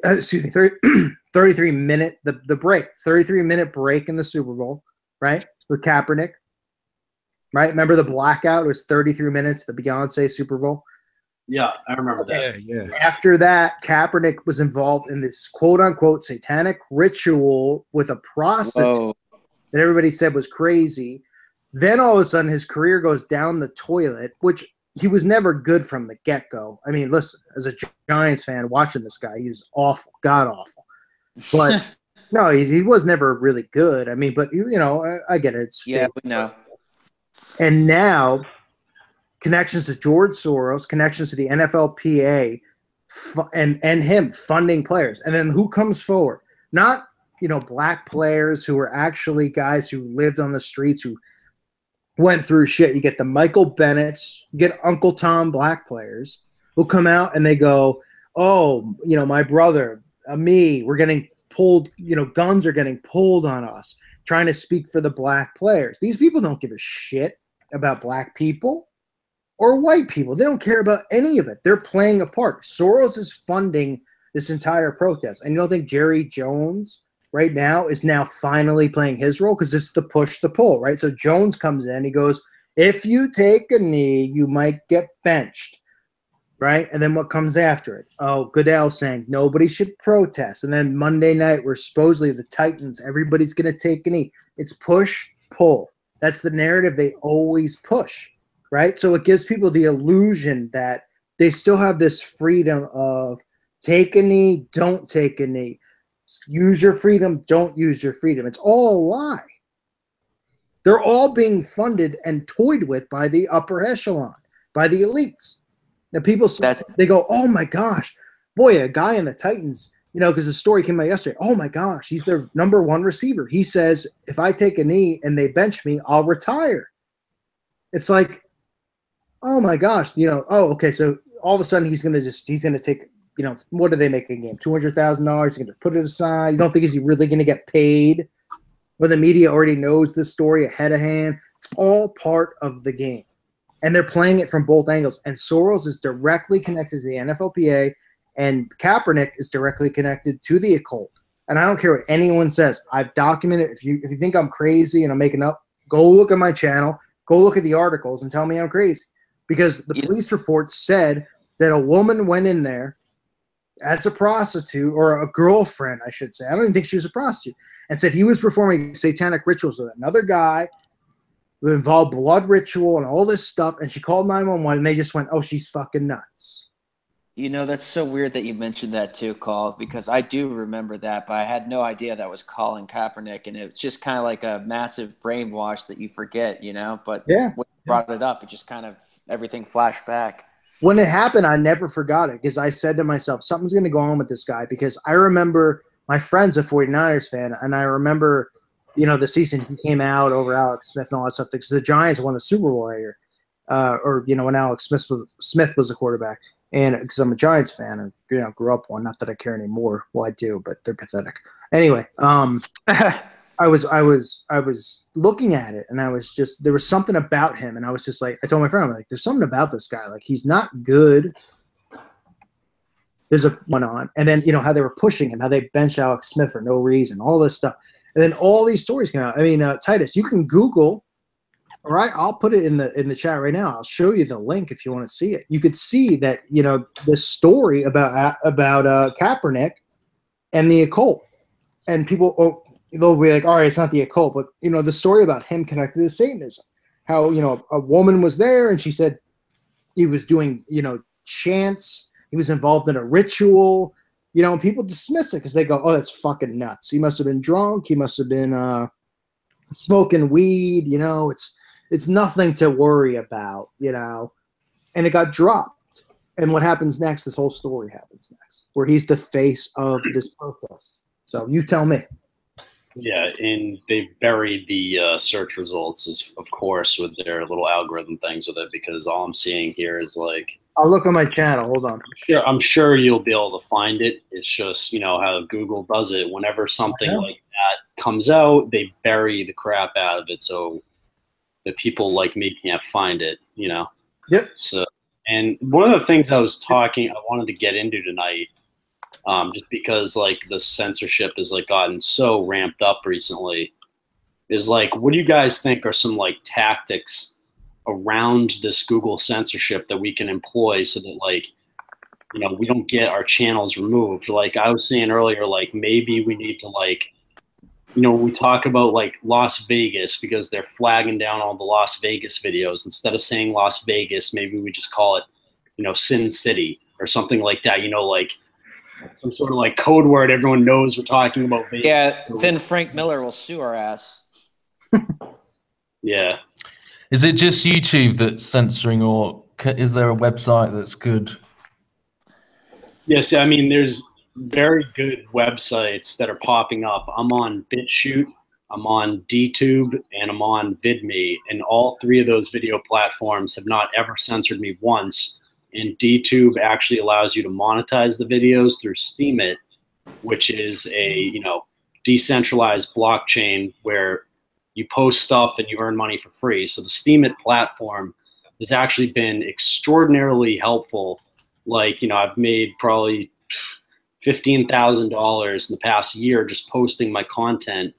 minute the break, 33-minute break in the Super Bowl, right, with Kaepernick. Right? Remember the blackout? It was 33 minutes, the Beyonce Super Bowl. Yeah, I remember that. Yeah. After that, Kaepernick was involved in this quote-unquote satanic ritual with a prostitute that everybody said was crazy. Then all of a sudden, his career goes down the toilet, which he was never good from the get-go. I mean, listen, as a Giants fan watching this guy, he was awful, god-awful. But no, he was never really good. I mean, but, you know, I get it. It's yeah, we know. And now, connections to George Soros, connections to the NFLPA, and him funding players. And then who comes forward? Not, you know, black players who were actually guys who lived on the streets, who went through shit. You get the Michael Bennett's, you get Uncle Tom black players who come out and they go, oh, you know, my brother, me, we're getting pulled, you know, guns are getting pulled on us, trying to speak for the black players. These people don't give a shit about black people or white people. They don't care about any of it. They're playing a part. Soros is funding this entire protest. And you don't think Jerry Jones right now is now finally playing his role? Because it's the push, the pull, right? So Jones comes in, he goes, if you take a knee, you might get benched, right? And then what comes after it? Oh, Goodell saying nobody should protest. And then Monday night, where supposedly the Titans, everybody's going to take a knee. It's push, pull. That's the narrative they always push, right? So it gives people the illusion that they still have this freedom of take a knee, don't take a knee. Use your freedom, don't use your freedom. It's all a lie. They're all being funded and toyed with by the upper echelon, by the elites. Now people, they go, oh my gosh, boy, a guy in the Titans, you know, because the story came out yesterday. Oh my gosh, he's their #1 receiver. He says, if I take a knee and they bench me, I'll retire. It's like, oh my gosh, you know, oh, okay, so all of a sudden he's going to take, you know, what do they make a game? $200,000. He's going to put it aside. You don't think is he really going to get paid? Well, the media already knows this story ahead of hand. It's all part of the game. And they're playing it from both angles. And Soros is directly connected to the NFLPA, and Kaepernick is directly connected to the occult. And I don't care what anyone says. I've documented. If you think I'm crazy and I'm making up, go look at my channel. Go look at the articles and tell me I'm crazy. Because the police report said that a woman went in there as a prostitute, or a girlfriend, I should say. I don't even think she was a prostitute, and said he was performing satanic rituals with another guy who involved blood ritual and all this stuff, and she called 911, and they just went, oh, she's fucking nuts. You know, that's so weird that you mentioned that too, Call, because I do remember that, but I had no idea that was Colin Kaepernick, and it's just kind of like a massive brainwash that you forget, you know? But yeah, when you brought it up, it just kind of, everything flashed back. When it happened, I never forgot it, because I said to myself, something's going to go on with this guy, because I remember my friend's a 49ers fan, and I remember, you know, the season he came out over Alex Smith and all that stuff, because the Giants won the Super Bowl that year, or, you know, when Alex Smith was the quarterback, and because I'm a Giants fan, and, you know, grew up one, not that I care anymore. Well, I do, but they're pathetic. Anyway, I was looking at it, and I was just, there was something about him, and I was just like, I told my friend, I'm like, there's something about this guy, like he's not good. There's a one on, and then, you know, how they were pushing him, how they benched Alex Smith for no reason, all this stuff, and then all these stories came out. I mean, Titus, you can Google. All right, I'll put it in the chat right now. I'll show you the link if you want to see it. You could see that, you know, this story about Kaepernick and the occult, and people, they'll be like, all right, it's not the occult, but, you know, the story about him connected to Satanism, how, you know, a woman was there and she said he was doing, you know, chants, he was involved in a ritual, you know, and people dismiss it because they go, oh, that's fucking nuts. He must have been drunk. He must have been smoking weed. You know, it's nothing to worry about, you know, and it got dropped. And what happens next? This whole story happens next, where he's the face of this protest. So you tell me. Yeah, and they buried the search results, of course, with their little algorithm things with it, because all I'm seeing here is like, I'll look on my channel. Hold on. I'm sure you'll be able to find it. It's just, you know, how Google does it. Whenever something like that comes out, they bury the crap out of it so that people like me can't find it, you know? Yep. So, and one of the things I wanted to get into tonight, just because like the censorship has like gotten so ramped up recently, is like, what do you guys think are some like tactics around this Google censorship that we can employ so that, like, you know, we don't get our channels removed? Like I was saying earlier, like maybe we need to, like, you know, we talk about like Las Vegas because they're flagging down all the Las Vegas videos. Instead of saying Las Vegas, maybe we just call it, you know, Sin City or something like that, you know, like some sort of like code word everyone knows we're talking about Vegas. Yeah, then Frank Miller will sue our ass. Yeah. Is it just YouTube that's censoring, or is there a website that's good? Yes, I mean, there's very good websites that are popping up. I'm on BitChute, I'm on DTube, and I'm on VidMe, and all three of those video platforms have not ever censored me once. And DTube actually allows you to monetize the videos through Steemit, which is a, you know, decentralized blockchain where you post stuff and you earn money for free. So the Steemit platform has actually been extraordinarily helpful. Like, you know, I've made probably $15,000 in the past year just posting my content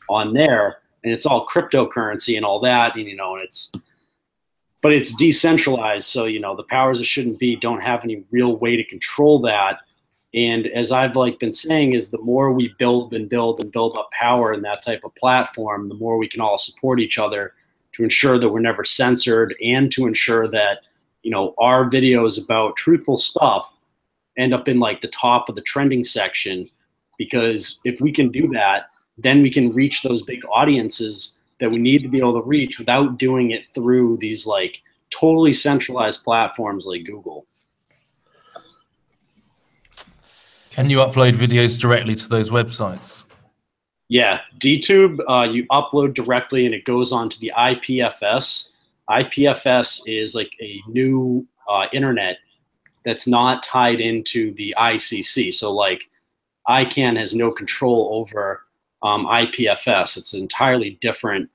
on there, and it's all cryptocurrency and all that, and, but it's decentralized. So, the powers that shouldn't be don't have any real way to control that. And as I've been saying, is the more we build and build and build up power in that type of platform, the more we can all support each other to ensure that we're never censored, and to ensure that, our videos about truthful stuff end up in the top of the trending section. Because if we can do that, then we can reach those big audiences that we need to be able to reach without doing it through these totally centralized platforms like Google. Can you upload videos directly to those websites? Yeah, DTube, you upload directly and it goes onto the IPFS. IPFS is a new internet that's not tied into the ICC. So ICANN has no control over IPFS. It's an entirely different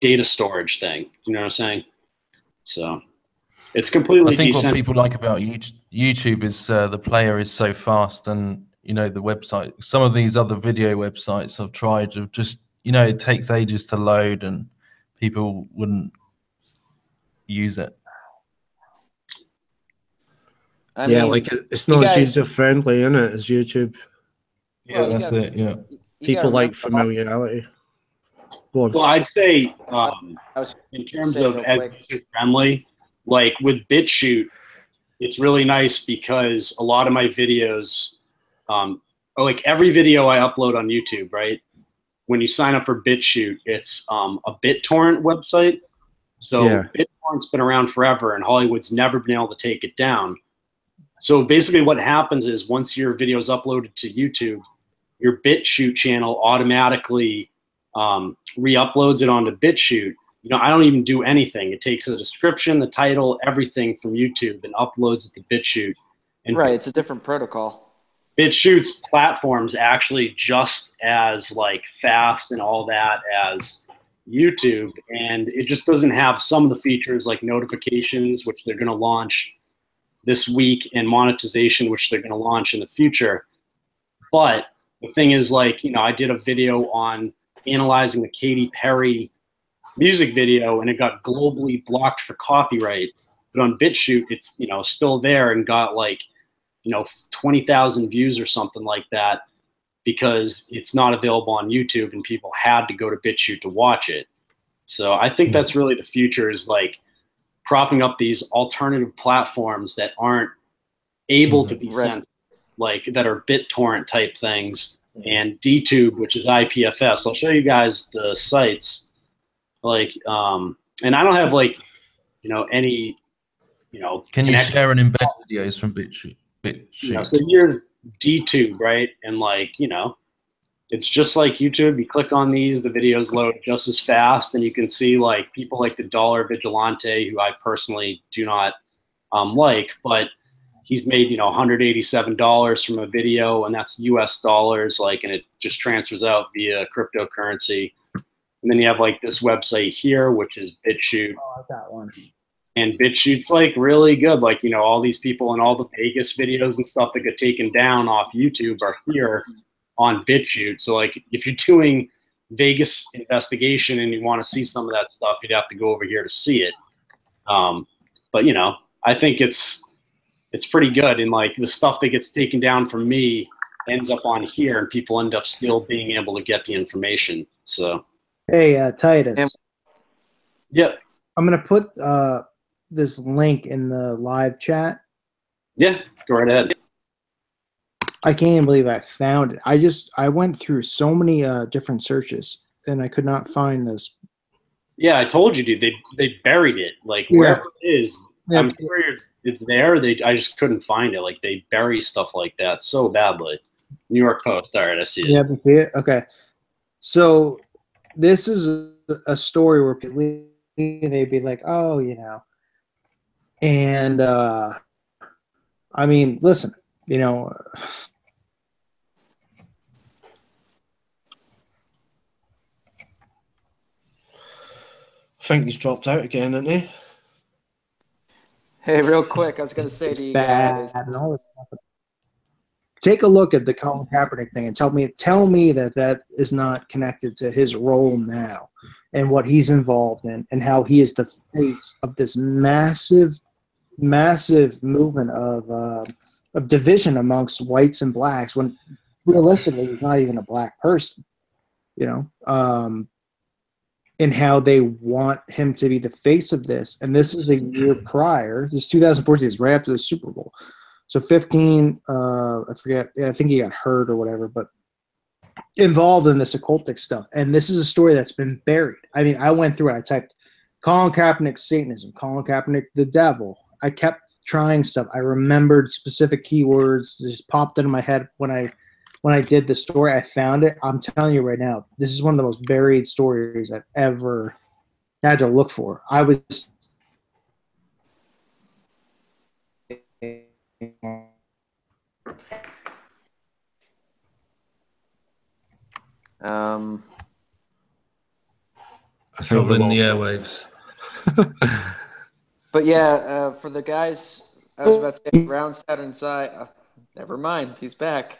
data storage thing. You know what I'm saying? So it's completely I think decent. what people like about YouTube is the player is so fast, and the website. Some of these other video websites I've tried of just it takes ages to load, and people wouldn't use it. I mean, it's not as user friendly, isn't it, as YouTube? Yeah, that's it. Yeah, people like familiarity. Well, I'd say in terms of as user friendly, with BitChute, it's really nice because a lot of my videos, every video I upload on YouTube, right? When you sign up for BitChute, it's a BitTorrent website. So BitTorrent's been around forever, and Hollywood's never been able to take it down. So basically what happens is once your video is uploaded to YouTube, your BitChute channel automatically re-uploads it onto BitChute. I don't even do anything. It takes the description, the title, everything from YouTube and uploads it to BitChute. And right, it's a different protocol. BitChute's platform's actually just as fast and all that as YouTube, and it just doesn't have some of the features like notifications, which they're going to launch this week, and monetization, which they're going to launch in the future. But the thing is, I did a video on analyzing the Katy Perry music video, and it got globally blocked for copyright. But on BitChute, it's still there and got 20,000 views or something like that, because it's not available on YouTube and people had to go to BitChute to watch it. So I think that's really the future, is propping up these alternative platforms that aren't able to be sent, that are BitTorrent type things, and DTube, which is IPFS. I'll show you guys the sites. And I don't have any, Can you share and embed videos from BitChute? So here's DTube, right? And it's just like YouTube. You click on these, the videos load just as fast, and you can see people like the Dollar Vigilante, who I personally do not but he's made $187 from a video, and that's US dollars, and it just transfers out via cryptocurrency. And then you have this website here, which is BitChute. Oh, I got one. And BitChute's really good. All these people and all the Vegas videos and stuff that get taken down off YouTube are here on BitChute. So if you're doing Vegas investigation and you want to see some of that stuff, you'd have to go over here to see it. But I think it's pretty good. And the stuff that gets taken down from me ends up on here, and people end up still being able to get the information. So. Hey, Titus. Yep. I'm going to put this link in the live chat. Yeah, go right ahead. I can't even believe I found it. I went through so many different searches, and I could not find this. Yeah, I told you, dude. They buried it. Wherever it is, I'm sure it's there. I just couldn't find it. They bury stuff like that so badly. New York Post. All right, I see it. Yeah, you see it? Okay. So this is a story where people, they'd be like, oh, and I mean, listen, I think he's dropped out again, hasn't he? Hey, real quick, I was going to say to you guys, take a look at the Colin Kaepernick thing and tell me that that is not connected to his role now and what he's involved in and how he is the face of this massive movement of division amongst whites and blacks when realistically he's not even a black person, you know, and how they want him to be the face of this. And this is a year prior. This 2014 is right after the Super Bowl. So 15, I forget. I think he got hurt or whatever, but involved in this occultic stuff. And this is a story that's been buried. I mean, I went through it. I typed Colin Kaepernick Satanism, Colin Kaepernick the devil. I kept trying stuff. I remembered specific keywords. They just popped into my head when I did the story. I found it. I'm telling you right now, this is one of the most buried stories I've ever had to look for. I was I think trouble in the airwaves. But yeah, for the guys, I was about to say Brown sat inside. Never mind, he's back.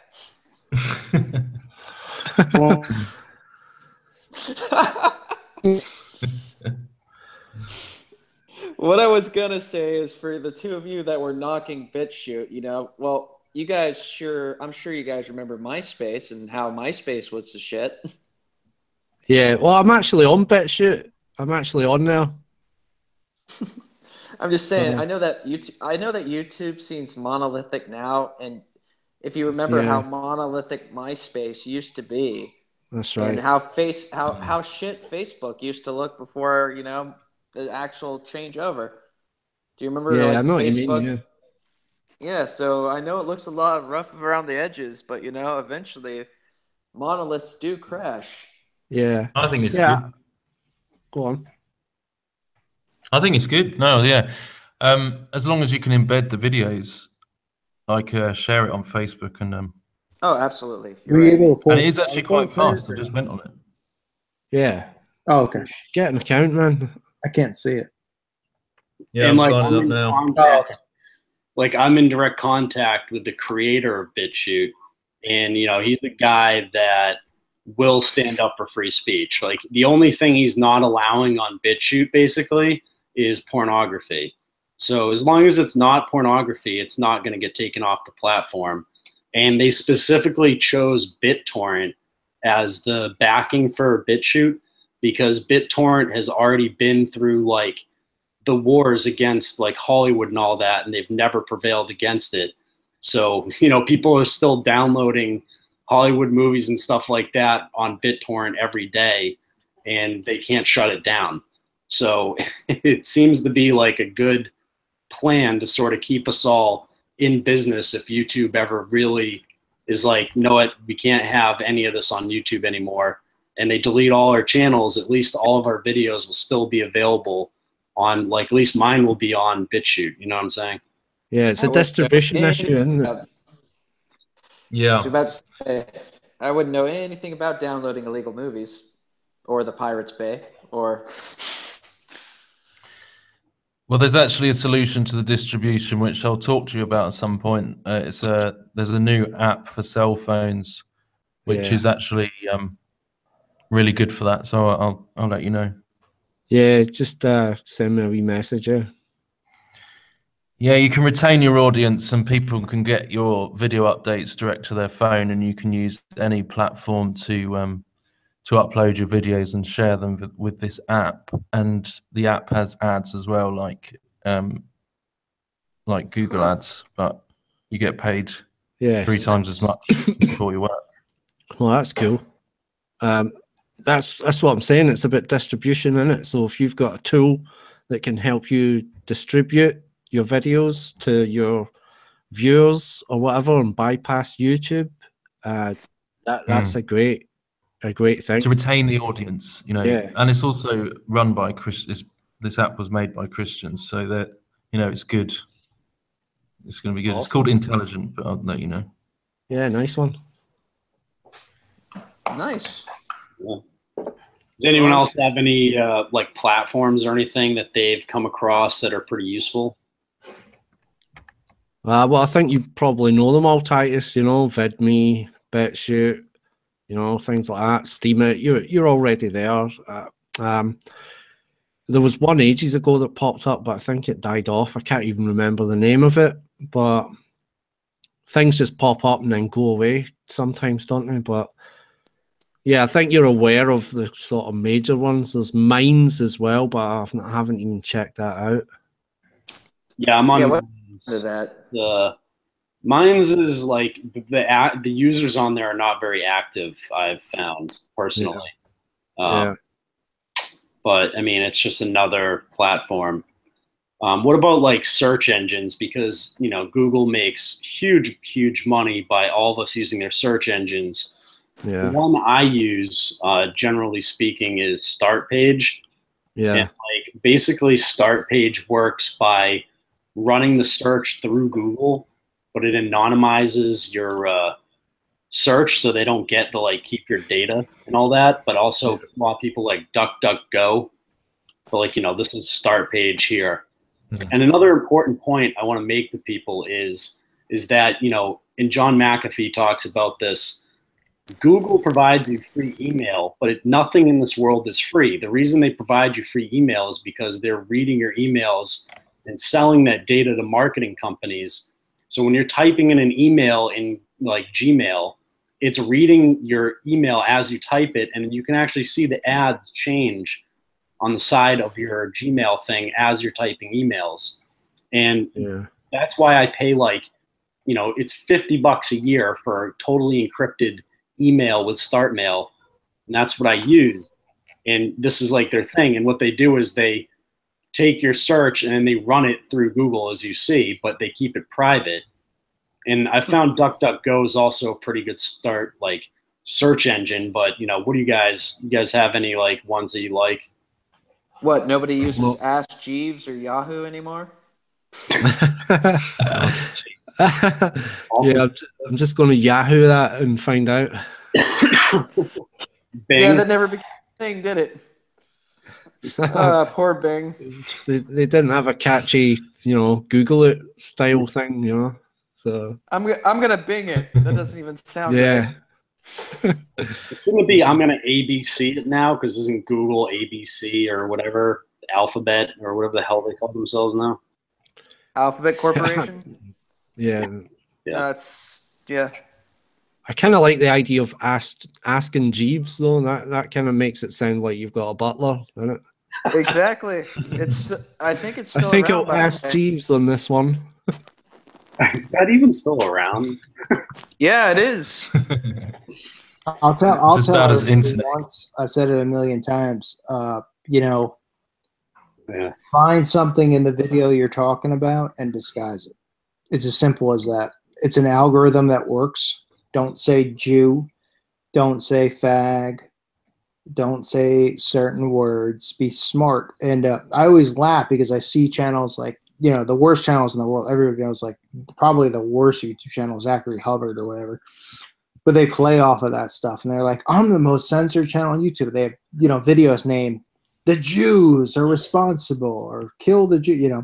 What I was gonna say is for the two of you that were knocking BitChute, you know, well, you guys I'm sure you guys remember MySpace and how MySpace was the shit. Yeah, well, I'm actually on BitChute. I'm actually on now. I'm just saying, I know that YouTube seems monolithic now, and if you remember how monolithic MySpace used to be, that's right, and how shit Facebook used to look before, you know, the actual changeover. Do you remember? Yeah, like, I know what Facebook? you mean. Yeah, so I know it looks a lot rough around the edges, but you know, eventually, monoliths do crash. Yeah, I think it's good. Go on. I think it's good. No, yeah. As long as you can embed the videos, like share it on Facebook and Oh, absolutely. Were you able to pull and it is actually quite fast. I just went on it. Yeah. Oh, okay. Get an account, man. I can't see it. Yeah, And I'm signing up now. Like I'm in direct contact with the creator of BitChute, and you know he's the guy that will stand up for free speech. Like the only thing he's not allowing on BitChute basically is pornography. So as long as it's not pornography, it's not going to get taken off the platform. And they specifically chose BitTorrent as the backing for BitChute because BitTorrent has already been through like the wars against like Hollywood and all that, and they've never prevailed against it. So, you know, people are still downloading Hollywood movies and stuff like that on BitTorrent every day, and they can't shut it down. So it seems to be like a good plan to sort of keep us all in business if YouTube ever really is like, you know what, we can't have any of this on YouTube anymore, and they delete all our channels, at least all of our videos will still be available on, like, at least mine will be on BitChute. You know what I'm saying? Yeah, it's a distribution issue, isn't it? Yeah. I was about to say, I wouldn't know anything about downloading illegal movies or the Pirates Bay or... Well, there's actually a solution to the distribution, which I'll talk to you about at some point. There's a new app for cell phones, which is actually really good for that. So I'll let you know. Yeah, just send me a wee message. Yeah, you can retain your audience, and people can get your video updates direct to their phone, and you can use any platform to upload your videos and share them with this app. And the app has ads as well, like Google ads, but you get paid 3 times as much for your work. Well, that's cool. That's what I'm saying. It's about distribution, isn't it? So if you've got a tool that can help you distribute your videos to your viewers or whatever and bypass YouTube, that's a great thing to retain the audience, you know. Yeah. And it's also run by Christians. This app was made by Christians, so that, you know, it's good. It's going to be good. Awesome. It's called Intelligent, but I'll let you know. Yeah, nice one. Nice. Yeah. Does anyone else have any like platforms or anything that they've come across that are pretty useful? Well, I think you probably know them all, Titus. You know, VidMe, BitChute, you know, things like that. Steam it. You're already there. There was one ages ago that popped up, but I think it died off. I can't even remember the name of it. But things just pop up and then go away sometimes, don't they? But yeah, I think you're aware of the sort of major ones. There's Minds as well, but I haven't even checked that out. Yeah, I'm on. Yeah, what that? The Minds is like the users on there are not very active. I've found personally. Yeah. But I mean, it's just another platform. What about like search engines? Because you know, Google makes huge money by all of us using their search engines. Yeah. The one I use, generally speaking, is StartPage. Yeah. And like basically, StartPage works by running the search through Google, but it anonymizes your search so they don't get to like keep your data and all that. But also, a lot of people like DuckDuckGo. But like, you know, this is StartPage here. And another important point I want to make to people is that, you know, and John McAfee talks about this, Google provides you free email, but nothing in this world is free. The reason they provide you free email is because they're reading your emails and selling that data to marketing companies. So when you're typing in an email in like Gmail, it's reading your email as you type it, and you can actually see the ads change on the side of your Gmail thing as you're typing emails. And that's why I pay like, you know, it's $50 a year for totally encrypted email with StartMail. And that's what I use. And this is like their thing. And what they do is they take your search and then they run it through Google, as you see, but they keep it private. And I found DuckDuckGo is also a pretty good start, like search engine. But, you know, what do you guys have any like ones that you like? What, nobody uses Ask Jeeves or Yahoo anymore? Yeah, I'm just going to Yahoo that and find out. Bing. Yeah, that never became a thing, did it? Poor Bing. They didn't have a catchy, you know, Google it style thing, you know. So I'm gonna Bing it. That doesn't even sound right. It's gonna be I'm gonna ABC it now because isn't Google ABC or whatever, Alphabet or whatever the hell they call themselves now? Alphabet Corporation. Yeah. I kind of like the idea of asking Jeeves though. That kind of makes it sound like you've got a butler, doesn't it? Exactly. I think it's still around. It'll ask Jeeves on this one. Is that even still around? Yeah, it is. I'll tell you once. I've said it a million times. You know, find something in the video you're talking about and disguise it. It's as simple as that. It's an algorithm that works. Don't say Jew. Don't say fag. Don't say certain words. Be smart. And I always laugh because I see channels like, you know, the worst channels in the world. Everybody knows, like, probably the worst YouTube channel is Zachary Hubbard or whatever. But they play off of that stuff. And they're like, I'm the most censored channel on YouTube. They have, you know, videos named The Jews Are Responsible or Kill the Jew, you know.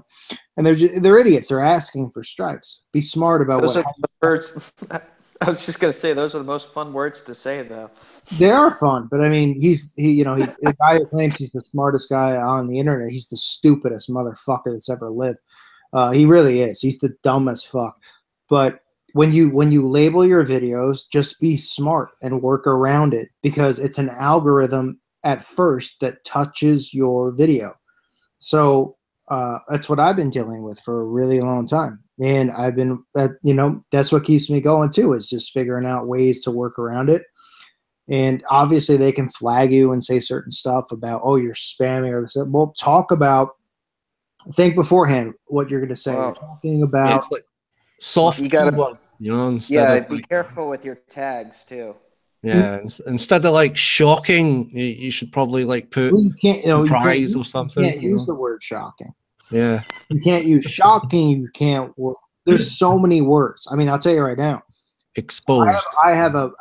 And they're idiots. They're asking for strikes. Be smart about those I was just gonna say those are the most fun words to say, though. They are fun, but I mean, the guy who claims he's the smartest guy on the internet, he's the stupidest motherfucker that's ever lived. He really is. He's the dumbest fuck. But when you label your videos, just be smart and work around it because it's an algorithm at first that touches your video. So that's what I've been dealing with for a really long time. And I've been, you know, that's what keeps me going too, is just figuring out ways to work around it. And obviously they can flag you and say certain stuff about, oh, you're spamming or this. Well, think beforehand what you're going to say. You're talking about soft keywords, you know, be careful with your tags too. Yeah, instead of like shocking, you should probably like put surprise or something. You can't use the word shocking. Yeah. You can't use shocking. You can't. There's so many words. I mean, I'll tell you right now. Exposed. I have a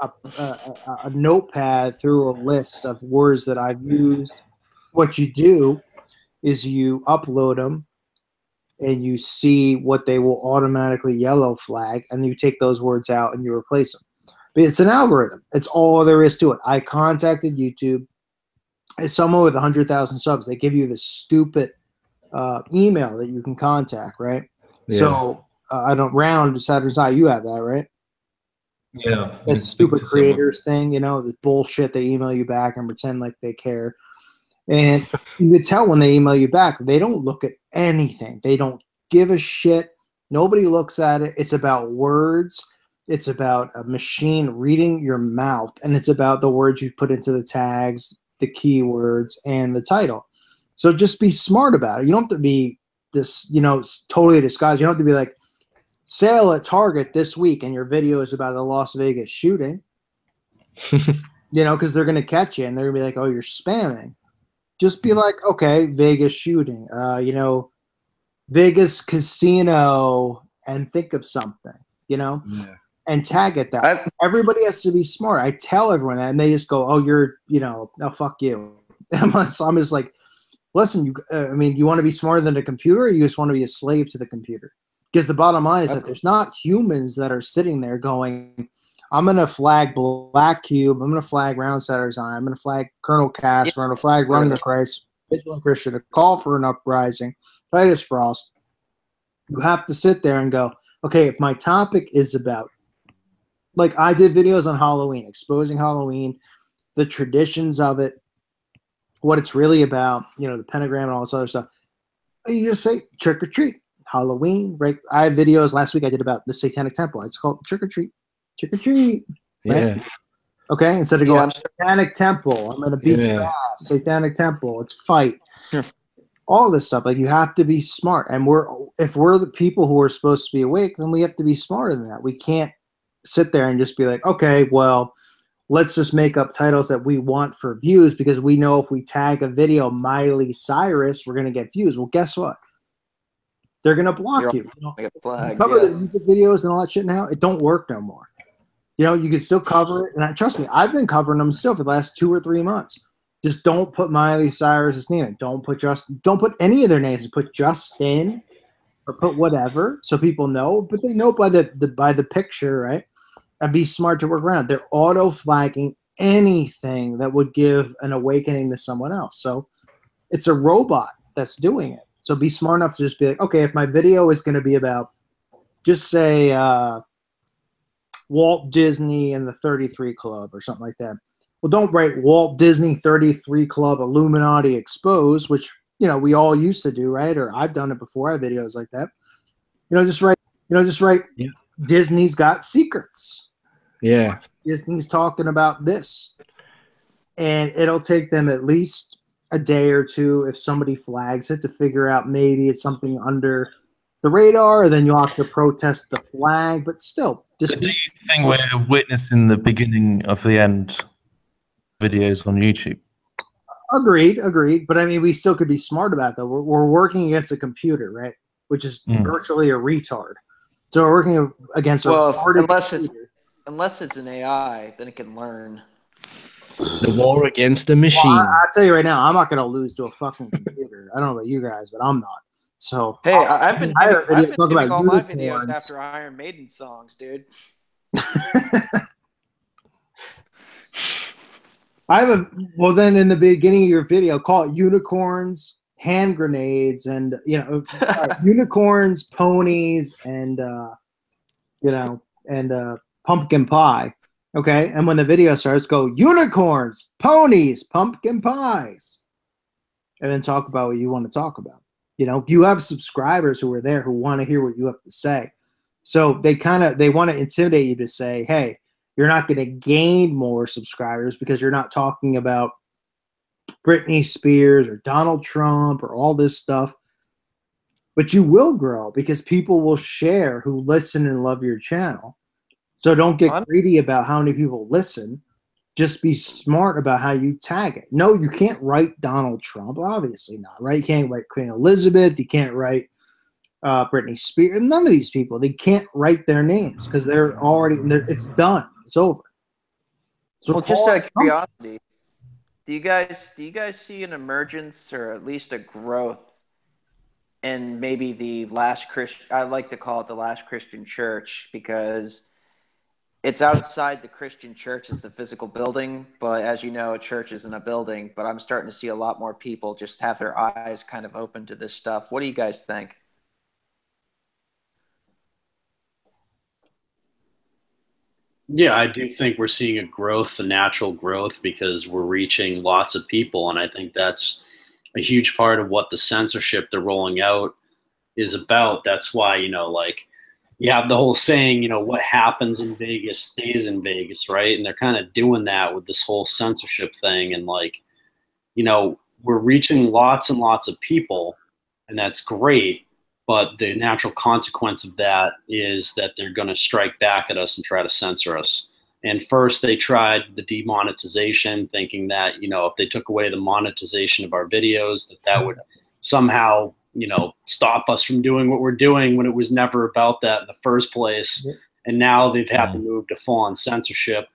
notepad through a list of words that I've used. What you do is you upload them and you see what they will automatically yellow flag, and you take those words out and you replace them. But it's an algorithm. It's all there is to it. I contacted YouTube. As someone with 100,000 subs, they give you this stupid email that you can contact, right? Yeah. So I don't round Saturday's Night. You have that, right? Yeah. That's stupid creators thing, you know, the bullshit. They email you back and pretend like they care. And you could tell when they email you back, they don't look at anything. They don't give a shit. Nobody looks at it. It's about words. It's about a machine reading your mouth. And it's about the words you put into the tags, the keywords, and the title. So just be smart about it. You don't have to be this, you know, totally disguised. You don't have to be like, sale at Target this week, and your video is about the Las Vegas shooting. You know, because they're going to catch you, and they're going to be like, oh, you're spamming. Just be like, okay, Vegas shooting. You know, Vegas casino, and think of something, you know, and tag it that. Everybody has to be smart. I tell everyone that, and they just go, oh, you're, you know, no, fuck you. So I'm just like, listen, I mean, you want to be smarter than a computer, or you just want to be a slave to the computer? Because the bottom line is that there's not humans that are sitting there going, I'm going to flag Black Cube, I'm going to flag Round Setter's Eye, I'm going to flag Colonel Cass, I'm going to flag Running to Christ, Vigilant Christian, a call for an uprising, Titus Frost. You have to sit there and go, okay, if my topic is about, like I did videos on Halloween, exposing Halloween, the traditions of it, what it's really about, you know, the pentagram and all this other stuff. You just say trick or treat. Halloween, right? I have videos last week I did about the Satanic Temple. It's called Trick or Treat. Trick or Treat. Right? Yeah. Okay, instead of going Satanic Temple, I'm gonna beat your ass. Satanic Temple, let's fight. All this stuff. Like you have to be smart. And if we're the people who are supposed to be awake, then we have to be smarter than that. We can't sit there and just be like, okay, well, let's just make up titles that we want for views because we know if we tag a video Miley Cyrus, we're gonna get views. Well, guess what? They're going to block you. You know, cover the music videos and all that shit now. It don't work no more. You know, you can still cover it. And trust me, I've been covering them still for the last 2 or 3 months. Just don't put Miley Cyrus's name in. Don't put any of their names. Put Justin or put whatever so people know. But they know by the picture, right? And be smart to work around. They're auto flagging anything that would give an awakening to someone else. So it's a robot that's doing it. So be smart enough to just be like, okay, if my video is going to be about, just say Walt Disney and the 33 Club or something like that. Well, don't write Walt Disney 33 Club Illuminati Exposed, which, you know, we all used to do, right? Or I've done it before. I have videos like that. Just write Disney's got secrets. Yeah. Disney's talking about this. And it'll take them at least a day or two if somebody flags it to figure out maybe it's something under the radar, then you'll have to protest the flag. But still, just do you think we're witnessing the beginning of the end videos on YouTube? Agreed. But I mean, we still could be smart about that. We're working against a computer, right? Which is virtually a retard. So we're working against unless it's an AI, then it can learn. The war against the machine. Well, I'll tell you right now, I'm not going to lose to a fucking computer. I don't know about you guys, but I'm not. So hey, I've been doing all my videos after Iron Maiden songs, dude. Well, then in the beginning of your video, call it unicorns, hand grenades, and unicorns, ponies, and pumpkin pie. Okay, and when the video starts, go unicorns, ponies, pumpkin pies, and then talk about what you want to talk about. You know, you have subscribers who are there who want to hear what you have to say. So they want to intimidate you to say, hey, you're not going to gain more subscribers because you're not talking about Britney Spears or Donald Trump or all this stuff. But you will grow because people will share who listen and love your channel. So don't get greedy about how many people listen. Just be smart about how you tag it. No, you can't write Donald Trump. Obviously not, right? You can't write Queen Elizabeth. You can't write Britney Spears. None of these people. They can't write their names because they're already. It's done. It's over. So well, just out of curiosity, do you guys see an emergence or at least a growth and maybe the last Christian, I like to call it the last Christian church, because it's outside the Christian church. It's the physical building, but as you know, a church isn't a building. But I'm starting to see a lot more people just have their eyes kind of open to this stuff. What do you guys think? Yeah, I do think we're seeing a growth, a natural growth, because we're reaching lots of people. And I think that's a huge part of what the censorship they're rolling out is about. That's why, like, you have the whole saying, what happens in Vegas stays in Vegas, right? And they're kind of doing that with this whole censorship thing. And, like, we're reaching lots and lots of people, and that's great. But the natural consequence of that is that they're going to strike back at us and try to censor us. And first they tried the demonetization, thinking that, if they took away the monetization of our videos, that would somehow, stop us from doing what we're doing, when it was never about that in the first place. And now they've had to move to full-on censorship.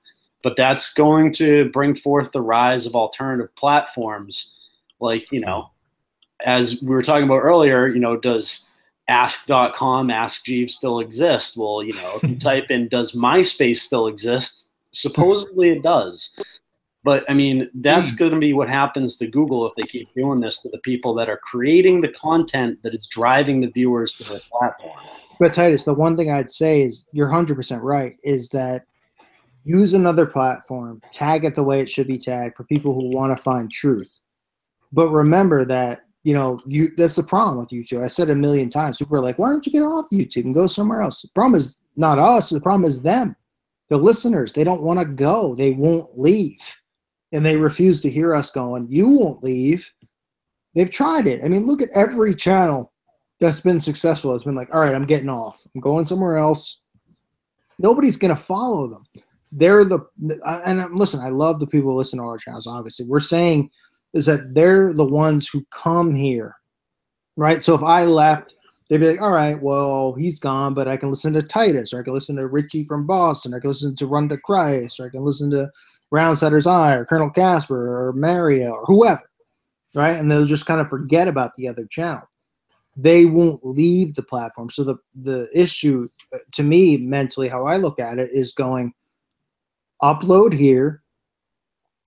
But that's going to bring forth the rise of alternative platforms. Like, as we were talking about earlier, does ask.com, Ask Jeeves still exist? Well, if you type in, does MySpace still exist? Supposedly it does. But I mean, that's going to be what happens to Google if they keep doing this to the people that are creating the content that is driving the viewers to their platform. But Titus, the one thing I'd say is you're 100% right, is that use another platform, tag it the way it should be tagged for people who want to find truth. But remember that, that's the problem with YouTube. I said it a million times. People are like, why don't you get off YouTube and go somewhere else? The problem is not us. The problem is them. The listeners, they don't want to go. They won't leave. And they refuse to hear us going, you won't leave. They've tried it. I mean, look at every channel that's been successful. It's been like, all right, I'm getting off. I'm going somewhere else. Nobody's going to follow them. They're and listen, I love the people who listen to our channels, obviously. We're saying is that they're the ones who come here, right? So if I left, they'd be like, all right, well, he's gone, but I can listen to Titus, or I can listen to Richie from Boston, or I can listen to Run to Christ, or I can listen to Roundsetter's Eye, or Colonel Casper, or Mario, or whoever, right? And they'll just kind of forget about the other channel. They won't leave the platform. So the issue, to me, mentally, how I look at it is going, upload here,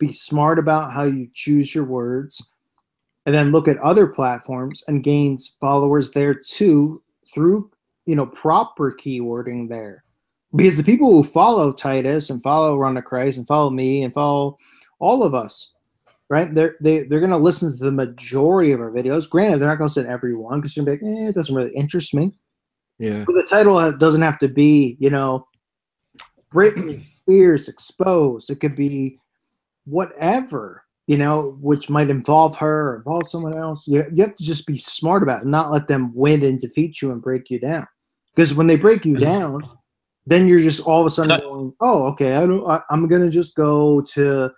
be smart about how you choose your words, and then look at other platforms and gain followers there too through, proper keywording there. Because the people who follow Titus and follow Run to Christ and follow me and follow all of us, right? They're going to listen to the majority of our videos. Granted, they're not going to listen to every one, because you're going to be like, it doesn't really interest me. Yeah. But the title doesn't have to be, Britney Spears exposed. It could be whatever, which might involve her or involve someone else. You have to just be smart about it and not let them win and defeat you and break you down. Because when they break you down, then you're just all of a sudden going, oh, okay, I'm going to just go to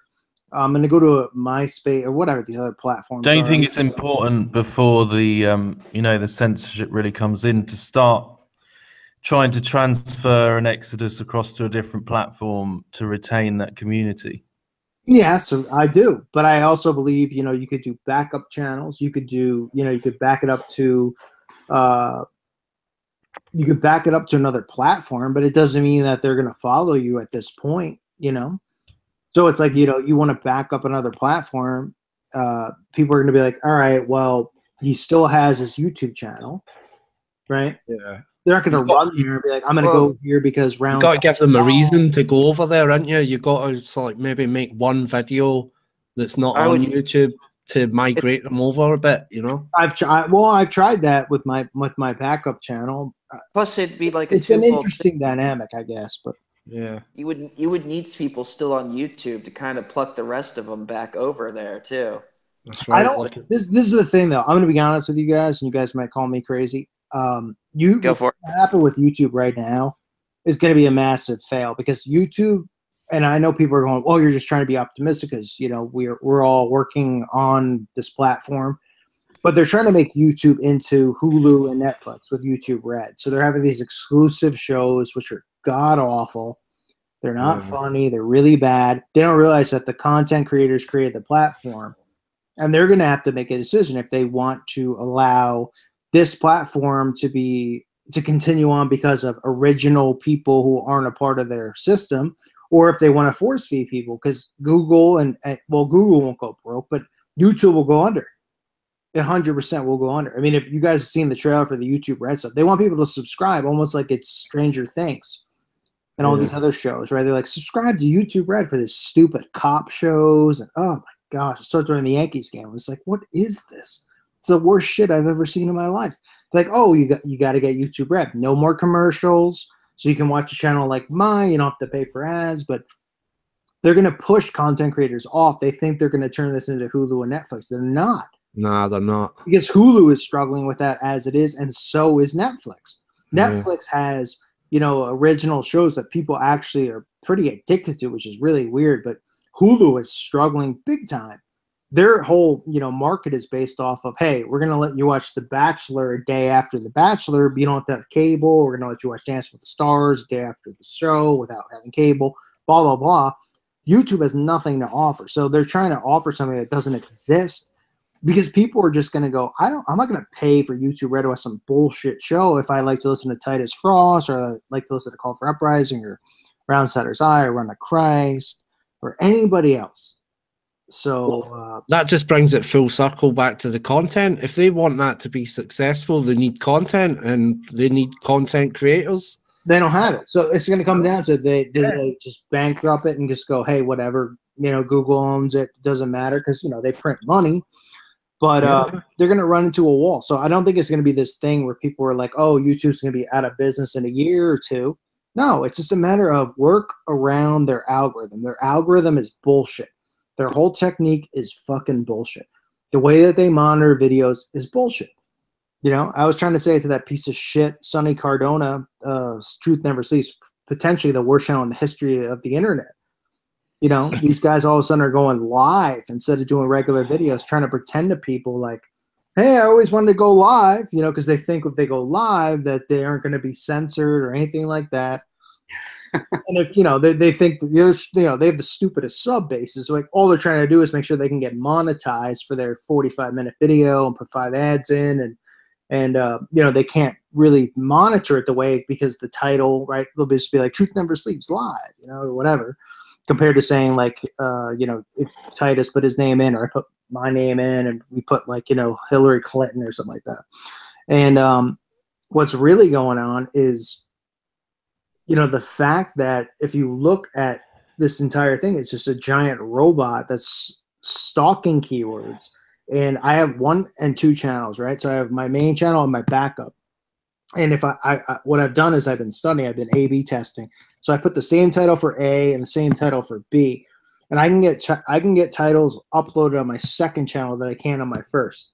I'm going to go to a MySpace or whatever these other platforms Don't you are. think it's important before the the censorship really comes in to start trying to transfer an exodus across to a different platform to retain that community? Yeah, so I do, but I also believe you could do backup channels. You could do you could back it up to another platform, but it doesn't mean that they're going to follow you at this point. So it's like you want to back up another platform. People are going to be like, all right, well, he still has his YouTube channel, right? Yeah. They're not going to run there and be like, I'm going to go here because rounds. You got to give them a reason to go over there, aren't you? You got to maybe make one video that's not on YouTube to migrate them over a bit. I've tried that with my backup channel. Plus, it'd be like it's an interesting dynamic, I guess. But yeah, you would need people still on YouTube to kind of pluck the rest of them back over there too. That's right. I don't. This is the thing, though. I'm going to be honest with you guys, and you guys might call me crazy. Go for it. What happened with YouTube right now is going to be a massive fail, because YouTube, and I know people are going, "Oh, you're just trying to be optimistic because we're all working on this platform," but they're trying to make YouTube into Hulu and Netflix with YouTube Red. So they're having these exclusive shows which are god awful. They're not funny. They're really bad. They don't realize that the content creators created the platform, and they're going to have to make a decision if they want to allow this platform to continue on because of original people who aren't a part of their system, or if they want to force feed people, because Google Google won't go broke, but YouTube will go under. 100% will go under. I mean, if you guys have seen the trailer for the YouTube Red stuff, they want people to subscribe almost like it's Stranger Things and all these other shows, right? They're like, subscribe to YouTube Red for this stupid cop shows. And oh my gosh, start during the Yankees game. It's like, what is this? It's the worst shit I've ever seen in my life. It's like, oh, you got to get YouTube Red. No more commercials. So you can watch a channel like mine. You don't have to pay for ads, but they're going to push content creators off. They think they're going to turn this into Hulu and Netflix. They're not. Nah, they're not. Because Hulu is struggling with that as it is, and so is Netflix. Netflix has, original shows that people actually are pretty addicted to, which is really weird, but Hulu is struggling big time. Their whole, market is based off of, hey, we're going to let you watch The Bachelor a day after The Bachelor, but you don't have to have cable. We're going to let you watch Dance with the Stars a day after the show without having cable, blah, blah, blah. YouTube has nothing to offer. So they're trying to offer something that doesn't exist. Because people are just going to go, I'm not going to pay for YouTube Red to watch some bullshit show if I like to listen to Titus Frost, or I like to listen to Call for Uprising, or Roundsider's Eye, or Run to Christ, or anybody else. So that just brings it full circle back to the content. If they want that to be successful, they need content, and they need content creators. They don't have it. So it's going to come down to they just bankrupt it and just go, hey, whatever, Google owns it. It doesn't matter because, they print money. But they're going to run into a wall. So I don't think it's going to be this thing where people are like, oh, YouTube's going to be out of business in a year or two. No, it's just a matter of work around their algorithm. Their algorithm is bullshit. Their whole technique is fucking bullshit. The way that they monitor videos is bullshit. I was trying to say to that piece of shit, Sonny Cardona, Truth Never Sleeps, potentially the worst channel in the history of the internet. These guys all of a sudden are going live instead of doing regular videos, trying to pretend to people like, hey, I always wanted to go live, because they think if they go live that they aren't going to be censored or anything like that. And they think that they have the stupidest sub bases. So like all they're trying to do is make sure they can get monetized for their 45-minute video and put 5 ads in, and they can't really monitor it the way, because the title, right, they'll just be like Truth Never Sleeps Live, or whatever. Compared to saying like, if Titus put his name in, or I put my name in, and we put like, Hillary Clinton or something like that. And what's really going on is, the fact that if you look at this entire thing, it's just a giant robot that's stalking keywords. And I have 1 and 2 channels, right? So I have my main channel and my backup. And if what I've done is I've been studying, I've been A/B testing. So I put the same title for A and the same title for B, and I can get titles uploaded on my second channel that I can on my first,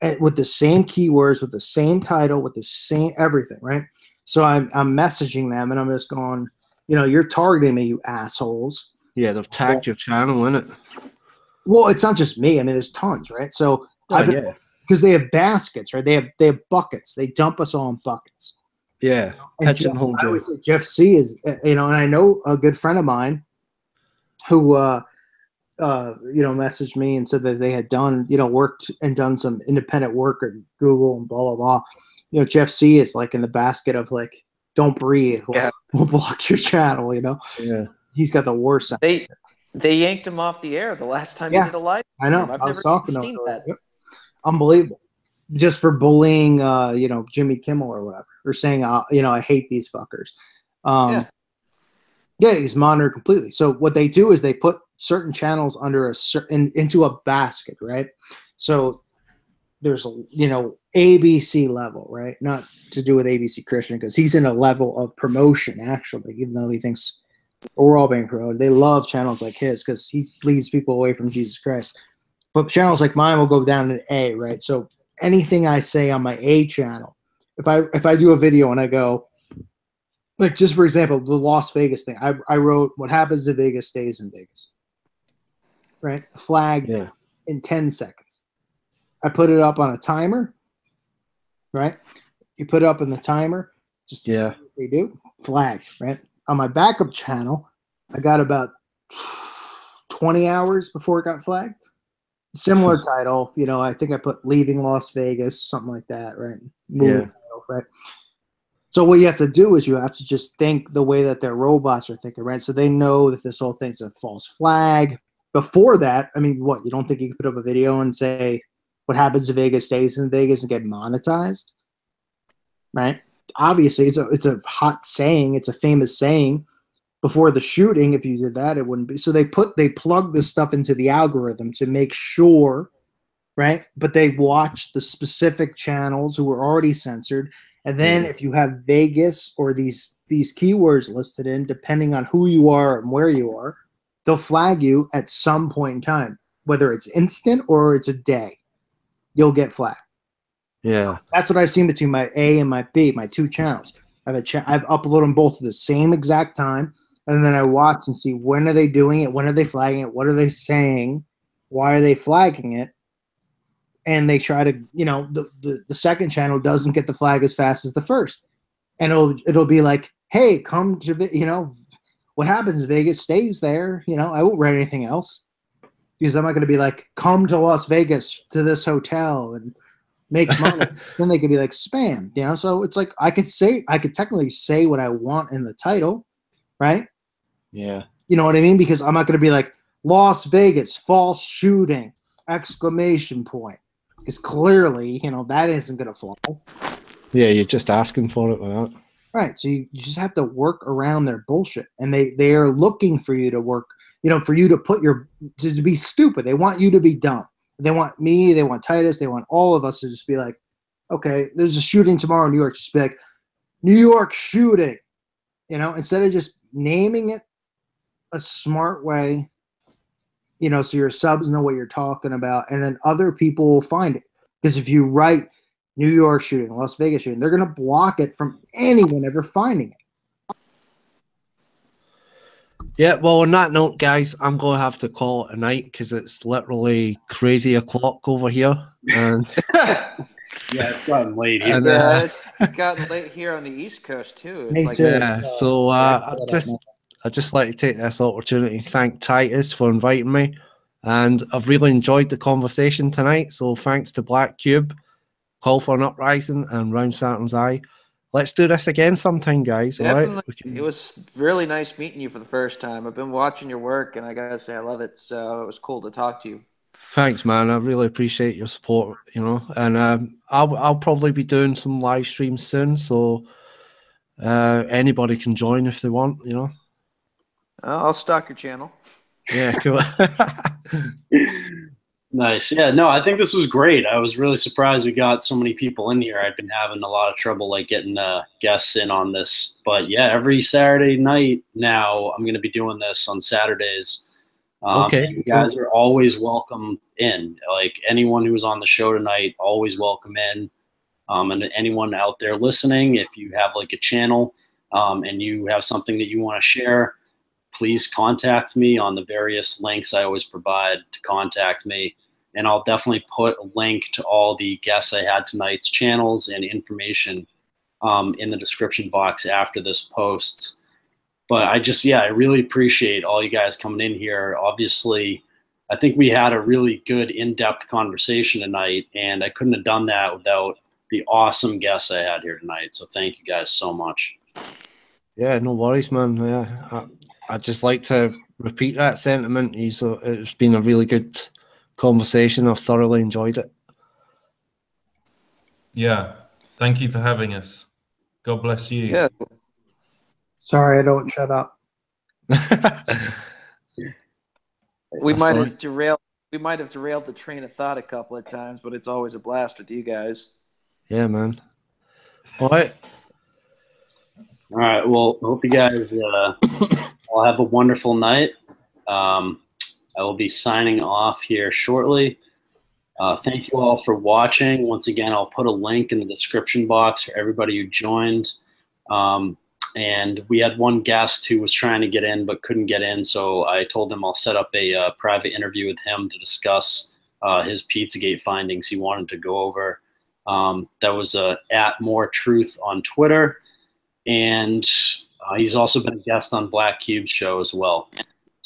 and with the same keywords, with the same title, with the same everything, right? So I'm messaging them, and I'm just going, you're targeting me, you assholes. Yeah, they've tagged your channel in it. Well, it's not just me. I mean, there's tons, right? So because they have baskets, right? They have buckets. They dump us all in buckets. Yeah. And Jeff C is, and I know a good friend of mine who, messaged me and said that they had done, worked and done some independent work at Google and blah, blah, blah. Jeff C is like in the basket of like, don't breathe. We'll block your channel, Yeah. He's got the worst. They yanked him off the air the last time he did a live. I know. I've I was never talking seen that. Yep. Unbelievable. Just for bullying, Jimmy Kimmel or whatever, or saying, I hate these fuckers. He's monitored completely. So what they do is they put certain channels under into a basket, right? So there's ABC level, right? Not to do with ABC Christian, because he's in a level of promotion actually, even though he thinks we're all being promoted. They love channels like his because he leads people away from Jesus Christ. But channels like mine will go down to A, right? So anything I say on my A channel, if I do a video and I go, like just for example, the Las Vegas thing, I wrote, what happens to Vegas stays in Vegas, right? Flagged in 10 seconds. I put it up on a timer, right? You put it up in the timer, just to see what they do, flagged, right? On my backup channel, I got about 20 hours before it got flagged. Similar title, you know. I think I put "Leaving Las Vegas," something like that, right? Movie title, right? So what you have to do is you have to just think the way that their robots are thinking, right? So they know that this whole thing's a false flag. Before that, I mean, what, you don't think you could put up a video and say what happens in Vegas stays in Vegas and get monetized, right? Obviously, it's a hot saying. It's a famous saying. Before the shooting, if you did that, it wouldn't be. So they plug this stuff into the algorithm to make sure, right? But they watch the specific channels who were already censored. And then if you have Vegas or these keywords listed in, depending on who you are and where you are, they'll flag you at some point in time, whether it's instant or it's a day. You'll get flagged. Yeah, that's what I've seen between my A and my B, my two channels. I've uploaded them both at the same exact time, and then I watch and see when are they doing it, when are they flagging it, what are they saying, why are they flagging it, and they try to, you know, the second channel doesn't get the flag as fast as the first, and it'll be like, hey, come to, you know, what happens in Vegas stays there. You know, I won't write anything else because I'm not going to be like, come to Las Vegas to this hotel and make money. Then they could be like spam, you know. So it's like I could technically say what I want in the title, right? Yeah. You know what I mean? Because I'm not going to be like Las Vegas false shooting exclamation point, because clearly, you know, that isn't going to fly. Yeah, you're just asking for it with that. Right. So you just have to work around their bullshit, and they are looking for you to work, you know, for you to put to be stupid. They want you to be dumb. They want me, they want Titus, they want all of us to just be like, okay, there's a shooting tomorrow in New York. Just be like, New York shooting, you know, instead of just naming it a smart way, you know, so your subs know what you're talking about, and then other people will find it. Because if you write New York shooting, Las Vegas shooting, they're going to block it from anyone ever finding it. Yeah, well, on that note, guys, I'm going to have to call it a night because it's literally crazy o'clock over here. And yeah, it's gotten late here. And, Yeah, it's gotten late here on the East Coast, too. It's like, so I'd just like to take this opportunity to thank Titus for inviting me. And I've really enjoyed the conversation tonight. So thanks to Black Cube, Call for an Uprising, and Round Saturn's Eye. Let's do this again sometime, guys. definitely. All right? It was really nice meeting you for the first time. I've been watching your work, and I got to say I love it. So it was cool to talk to you. Thanks, man. I really appreciate your support, you know. And I'll probably be doing some live streams soon. So anybody can join if they want, you know. I'll stalk your channel. Yeah, cool. Nice. Yeah, no, I think this was great. I was really surprised we got so many people in here. I've been having a lot of trouble like getting guests in on this. But yeah, every Saturday night now I'm going to be doing this on Saturdays. Okay. You guys are always welcome in. Like anyone who's on the show tonight, always welcome in. And anyone out there listening, if you have like a channel and you have something that you want to share, please contact me on the various links I always provide to contact me. And I'll definitely put a link to all the guests I had tonight's channels and information in the description box after this posts. But I really appreciate all you guys coming in here. Obviously, I think we had a really good in-depth conversation tonight, and I couldn't have done that without the awesome guests I had here tonight. So thank you guys so much. Yeah, no worries, man. Yeah, I'd just like to repeat that sentiment. It's been a really good conversation. I've thoroughly enjoyed it. Yeah, thank you for having us. God bless you. Yeah. Sorry, I don't shut up. We might have derailed the train of thought a couple of times, but it's always a blast with you guys. Yeah, man. All right. All right. Well, I hope you guys all have a wonderful night. I will be signing off here shortly. Thank you all for watching. Once again, I'll put a link in the description box for everybody who joined. And we had one guest who was trying to get in but couldn't get in, so I told him I'll set up a private interview with him to discuss his Pizzagate findings he wanted to go over. That was at More Truth on Twitter, and he's also been a guest on Black Cube's show as well.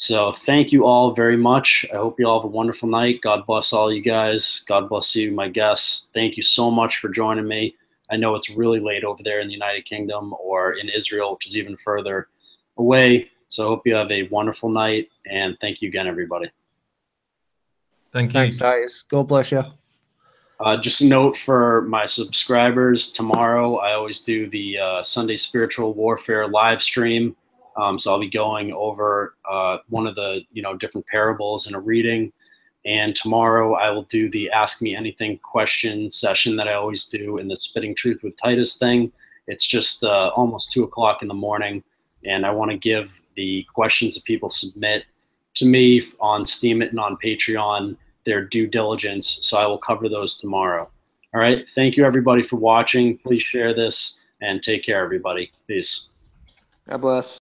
So thank you all very much. I hope you all have a wonderful night. God bless all you guys. God bless you, my guests. Thank you so much for joining me. I know it's really late over there in the United Kingdom or in Israel, which is even further away. So I hope you have a wonderful night, and thank you again, everybody. Thank you. Thanks, Titus. God bless you. Just a note for my subscribers, tomorrow I always do the Sunday Spiritual Warfare live stream. So I'll be going over one of the different parables in a reading. And tomorrow I will do the Ask Me Anything question session that I always do in the Spitting Truth with Titus thing. It's just almost 2 o'clock in the morning. And I want to give the questions that people submit to me on Steemit and on Patreon their due diligence. So I will cover those tomorrow. All right. Thank you, everybody, for watching. Please share this and take care, everybody. Peace. God bless.